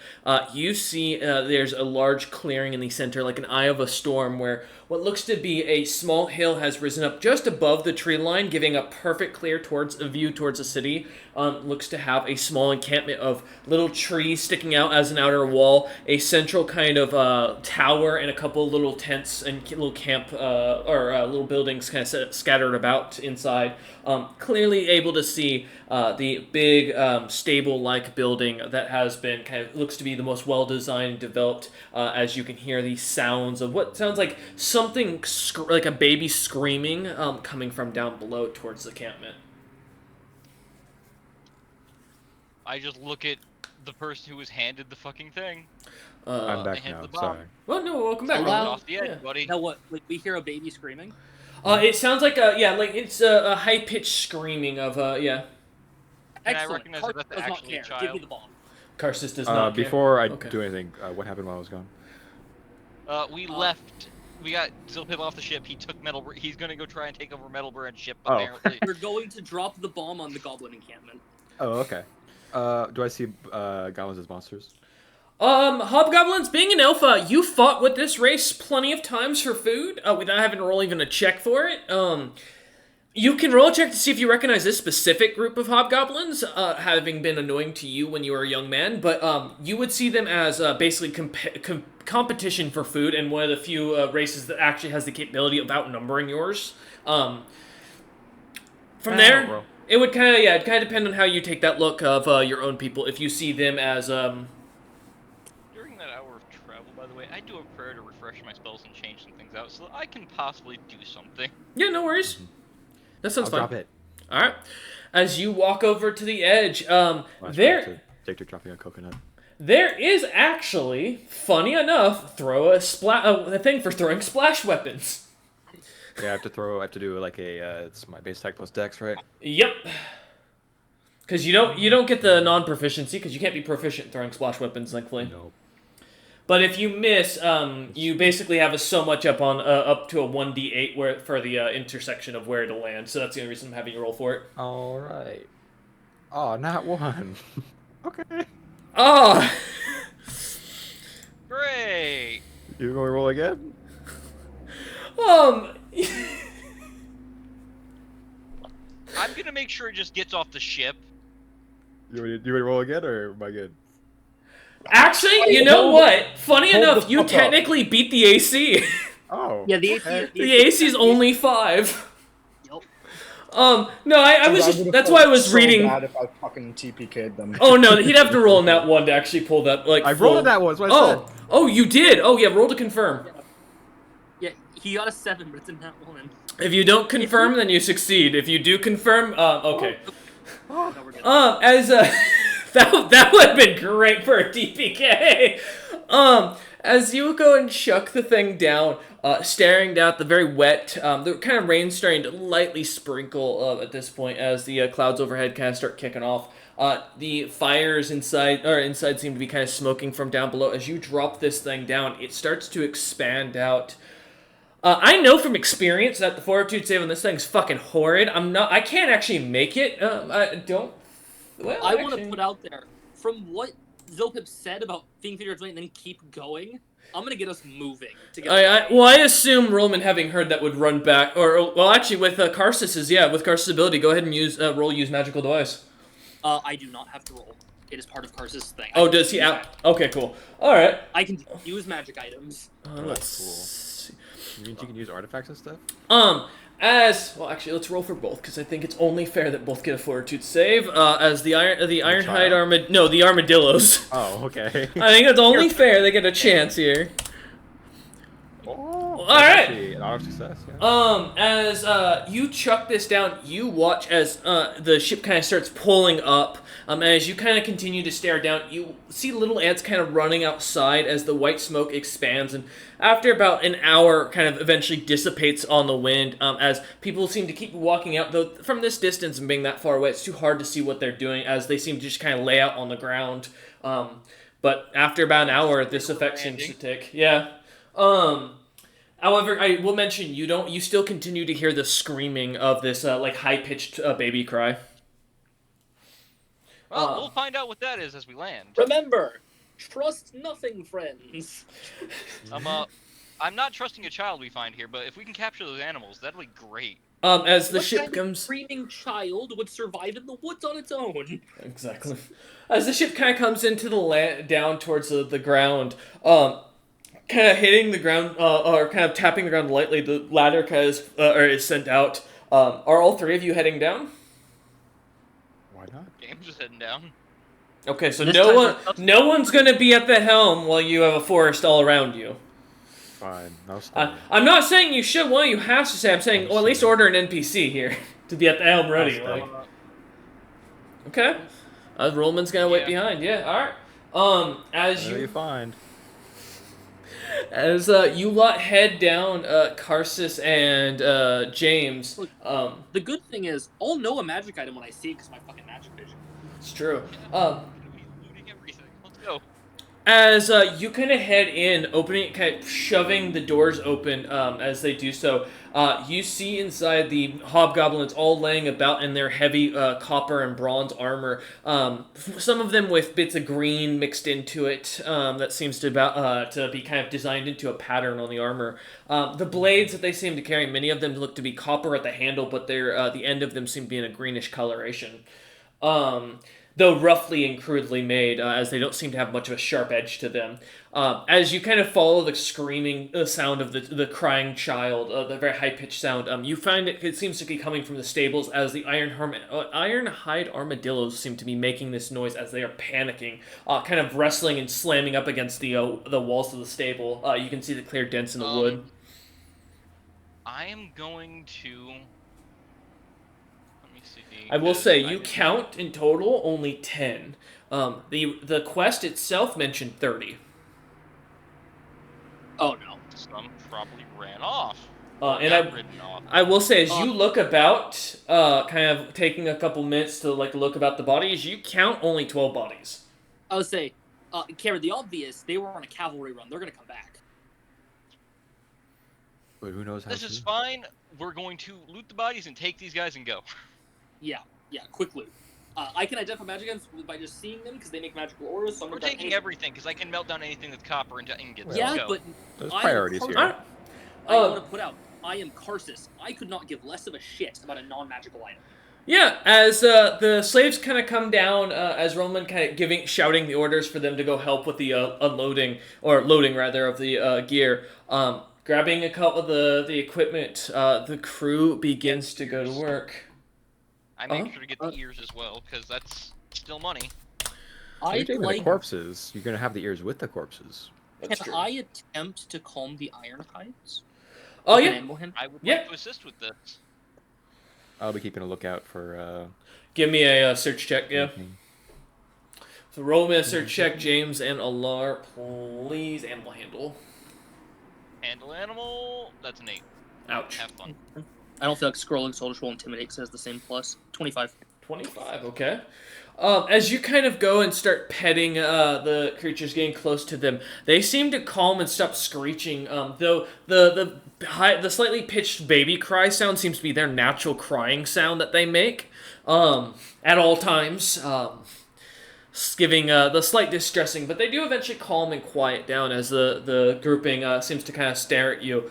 you see there's a large clearing in the center, like an eye of a storm, where what looks to be a small hill has risen up just above the tree line, giving a perfect clear view towards the city. Looks to have a small encampment of little trees sticking out as an outer wall, a central kind of tower, and a couple little tents and little camp or little buildings kind of scattered about inside. Clearly able to see the big stable-like building that has been looks to be the most well-designed and developed, as you can hear the sounds of what sounds like something like a baby screaming coming from down below towards the encampment. I just look at the person who was handed the fucking thing. I'm back hand now. the bomb. Sorry. Well, no, welcome back. Throw Allow- it Rob. off the edge, Yeah. buddy. Now what? Like we hear a baby screaming. It sounds like it's a high pitched screaming of yeah. Can I Excellent. recognize Karsus that that's does not actually a care. Give me child? the bomb. Karsus does not care. Before I Okay. do anything, what happened while I was gone? We left. We got Zilpip off the ship. He took Metal. He's gonna go try and take over Metal Brand's ship. Oh. Apparently. We're going to drop the bomb on the goblin encampment. Oh, okay. Do I see goblins as monsters? Hobgoblins, being an alpha, you fought with this race plenty of times for food, without having to roll even a check for it. You can roll a check to see if you recognize this specific group of hobgoblins, having been annoying to you when you were a young man, but you would see them as basically competition for food, and one of the few races that actually has the capability of outnumbering yours. From there, bro. it would kind of depend on how you take that look of your own people. If you see them as During that hour of travel, by the way, I do a prayer to refresh my spells and change some things out so that I can possibly do something. Yeah, no worries. That sounds I'll fine. drop it. All right. As you walk over to the edge, Flashback there to Victor dropping a coconut. there is actually, funny enough, a thing for throwing splash weapons. Yeah, I have to do like a. It's my base attack plus dex, right? Yep. Because you don't get the non-proficiency because you can't be proficient throwing splash weapons, thankfully. Nope. But if you miss, you basically have so much up to a 1d8 for the intersection of where to land. So that's the only reason I'm having you roll for it. All right. Oh, not one. Okay. Oh. Great. You going to roll again? I'm gonna make sure it just gets off the ship. You want to roll again, or am I good? Actually, you know what? Funny hold enough, the you fuck up. technically beat the AC. Oh. Yeah, the okay. AC. The AC's only 5. Yep. No, I was Dude, just. would've That's felt why I was so reading. bad if I fucking TPK'd them. Oh no, he'd have to roll in that one to actually pull that like. I full... rolled that one. That's what I said. Oh, you did. Oh yeah, roll to confirm. Yeah, he got a 7, but it's in that one. If you don't confirm, then you succeed. If you do confirm, okay. No, we're good. As that would have been great for a DPK. As you go and chuck the thing down, staring down at the very wet, the kind of rain starting to lightly sprinkle at this point as the clouds overhead kind of start kicking off. The fires inside seem to be kind of smoking from down below. As you drop this thing down, it starts to expand out. I know from experience that the fortitude save on this thing's fucking horrid. I can't actually make it. I don't. Well, I want to actually- put out there, from what Zilpip said about being figured and then keep going, I'm gonna get us moving to get. I assume Roman, having heard that, would run back, actually with Karsus's, with Karsus' ability, go ahead and use magical device. I do not have to roll. It is part of Karsus' thing. Oh, does he? Okay, cool. All right. I can use magic items. Let's cool. see. You mean you can use artifacts and stuff? Actually, let's roll for both because I think it's only fair that both get a fortitude save. As the Ironhide the armadillos. Oh, okay. I think it's only fair they get a chance here. Oh, All right. actually an auto success. Yeah. As you chuck this down, you watch as the ship kind of starts pulling up. As you kind of continue to stare down, you see little ants kind of running outside as the white smoke expands, and after about an hour, kind of eventually dissipates on the wind. As people seem to keep walking out, though from this distance and being that far away, it's too hard to see what they're doing, as they seem to just kind of lay out on the ground. But after about an hour, this effect seems to take. Yeah. However, I will mention you still continue to hear the screaming of this like high-pitched baby cry. Well, we'll find out what that is as we land. Remember, trust nothing, friends. I'm not trusting a child we find here, but if we can capture those animals, that'll be great. As the What ship kind of comes screaming child would survive in the woods on its own? exactly, as the ship kind of comes into the down towards the ground, kind of hitting the ground or kind of tapping the ground lightly, the ladder kind of is sent out. Are all three of you heading down? Why not? James is heading down. Okay, so This no one's gonna be at the helm while you have a forest all around you. Fine. I'll stay. I'm not saying you should. One of you has to say. I'm saying, well, at least order an NPC here to be at the helm ready. I'll stay. Like, okay, Rollman's gonna wait behind. Yeah, all right. As Whatever you you find. As you lot head down, Karsus and James. Look, the good thing is, I'll know a magic item when I see it because my fucking magic vision. It's true. We're gonna be looting everything. Go. As you kind of head in, opening, kind of shoving the doors open as they do so, you see inside the hobgoblins all laying about in their heavy copper and bronze armor. Some of them with bits of green mixed into it. That seems to be kind of designed into a pattern on the armor. The blades that they seem to carry, many of them look to be copper at the handle, but the end of them seem to be in a greenish coloration. Um, though roughly and crudely made, as they don't seem to have much of a sharp edge to them. As you kind of follow the screaming sound of the crying child, the very high pitched sound, you find it seems to be coming from the stables as the ironhide armadillos seem to be making this noise as they are panicking, kind of wrestling and slamming up against the walls of the stable. You can see the clear dents in the wood. I am going to. Let me see. I will say you didn't- count in total only 10. The quest itself mentioned 30. Oh no. Some probably ran off. And Got ridden off. I will say, as you look about, kind of taking a couple minutes to look about the bodies, you count only 12 bodies. I would say, Cameron, the obvious, they were on a cavalry run. They're gonna come back. But who knows how This is soon? fine. We're going to loot the bodies and take these guys and go. Yeah, quick loot. I can identify magic items by just seeing them because they make magical auras. So I'm We're gonna taking everything because I can melt down anything with copper and ingots. Yeah, Go. but There's I am priorities Carsus. here. I want to put out. I am Carsus. I could not give less of a shit about a non-magical item. Yeah, as the slaves kind of come down, as Roman kind of shouting the orders for them to go help with the unloading, or loading rather, of the gear. Grabbing a couple of the equipment, the crew begins to go to work. I make sure to get the ears as well because that's still money. So I'd you're taking the like. corpses. You're gonna have the ears with the corpses. That's Can true. I attempt to calm the Ironhides? Oh With an yeah, animal hand? I would Yeah. like to assist with this. I'll be keeping a lookout for. give me a search check. Yeah. anything. So roll me a search check, James and Alar, please. Animal handle. Handle animal. That's an 8. Ouch. Have fun. I don't feel like scrolling soldiers will intimidate because it has the same plus. 25. 25, okay. As you kind of go and start petting the creatures, getting close to them, they seem to calm and stop screeching. Though the slightly pitched baby cry sound seems to be their natural crying sound that they make at all times, giving the slight distressing. But they do eventually calm and quiet down as the grouping seems to kind of stare at you,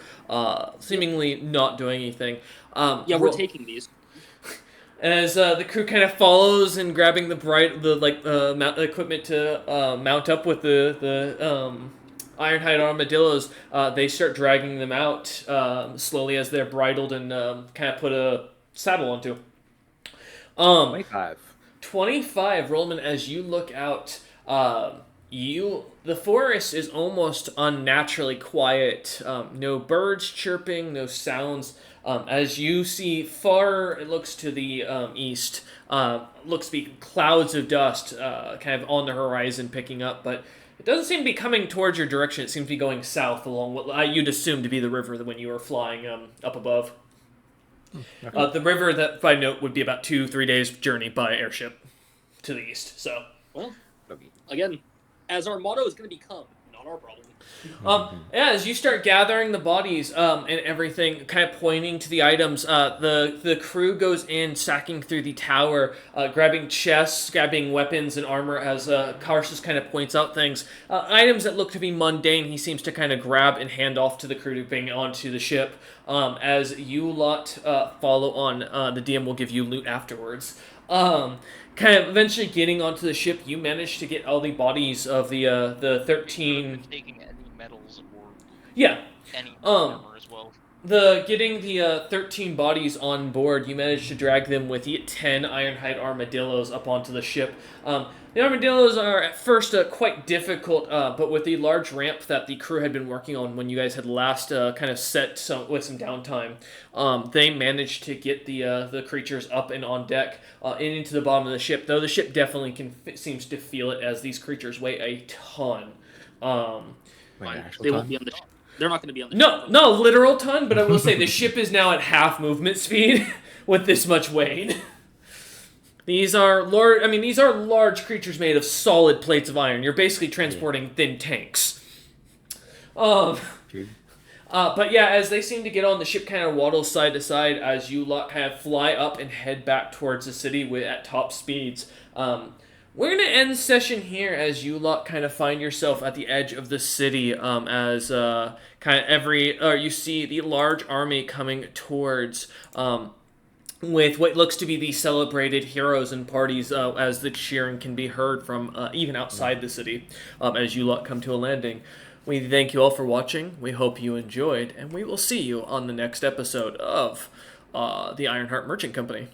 seemingly not doing anything. Yeah, we're taking these. As the crew kind of follows and grabbing the equipment to mount up with the Ironhide armadillos, they start dragging them out slowly as they're bridled and kind of put a saddle onto. 25. 25, Rollman, as you look out, the forest is almost unnaturally quiet. No birds chirping, no sounds. As you see far, it looks to the east, looks to be clouds of dust kind of on the horizon picking up, but it doesn't seem to be coming towards your direction. It seems to be going south along what you'd assume to be the river when you were flying up above. The river that, by note, would be about 2-3 days journey by airship to the east. So, Well, Okay. again, as our motto is going to become, not our problem. yeah, as you start gathering the bodies and everything, kind of pointing to the items, the crew goes in, sacking through the tower, grabbing chests, grabbing weapons and armor. As Karsus kind of points out things, items that look to be mundane, he seems to kind of grab and hand off to the crew to bring onto the ship. As you lot follow on, the DM will give you loot afterwards. Kind of eventually getting onto the ship, you manage to get all the bodies of the 13. Taking any metals or Yeah, any armor as well. getting the 13 bodies on board, you managed to drag them with the 10 Ironhide armadillos up onto the ship. The armadillos are at first quite difficult, but with the large ramp that the crew had been working on when you guys had last kind of set with some downtime, they managed to get the creatures up and on deck and into the bottom of the ship. Though the ship definitely seems to feel it as these creatures weigh a ton. Wait, actual They time? won't be on the. They're not going to be on the. No, no literal ton, but I will say the ship is now at half movement speed with this much weight. These are large. I mean, these are large creatures made of solid plates of iron. You're basically transporting thin tanks. Um, Dude. but yeah, as they seem to get on, the ship kind of waddles side to side as you lot kind of fly up and head back towards the city at top speeds. We're gonna end session here as you lot kind of find yourself at the edge of the city. As kind of you see the large army coming towards. With what looks to be the celebrated heroes and parties, as the cheering can be heard from even outside the city, as you lot come to a landing. We thank you all for watching. We hope you enjoyed, and we will see you on the next episode of the Ironheart Merchant Company.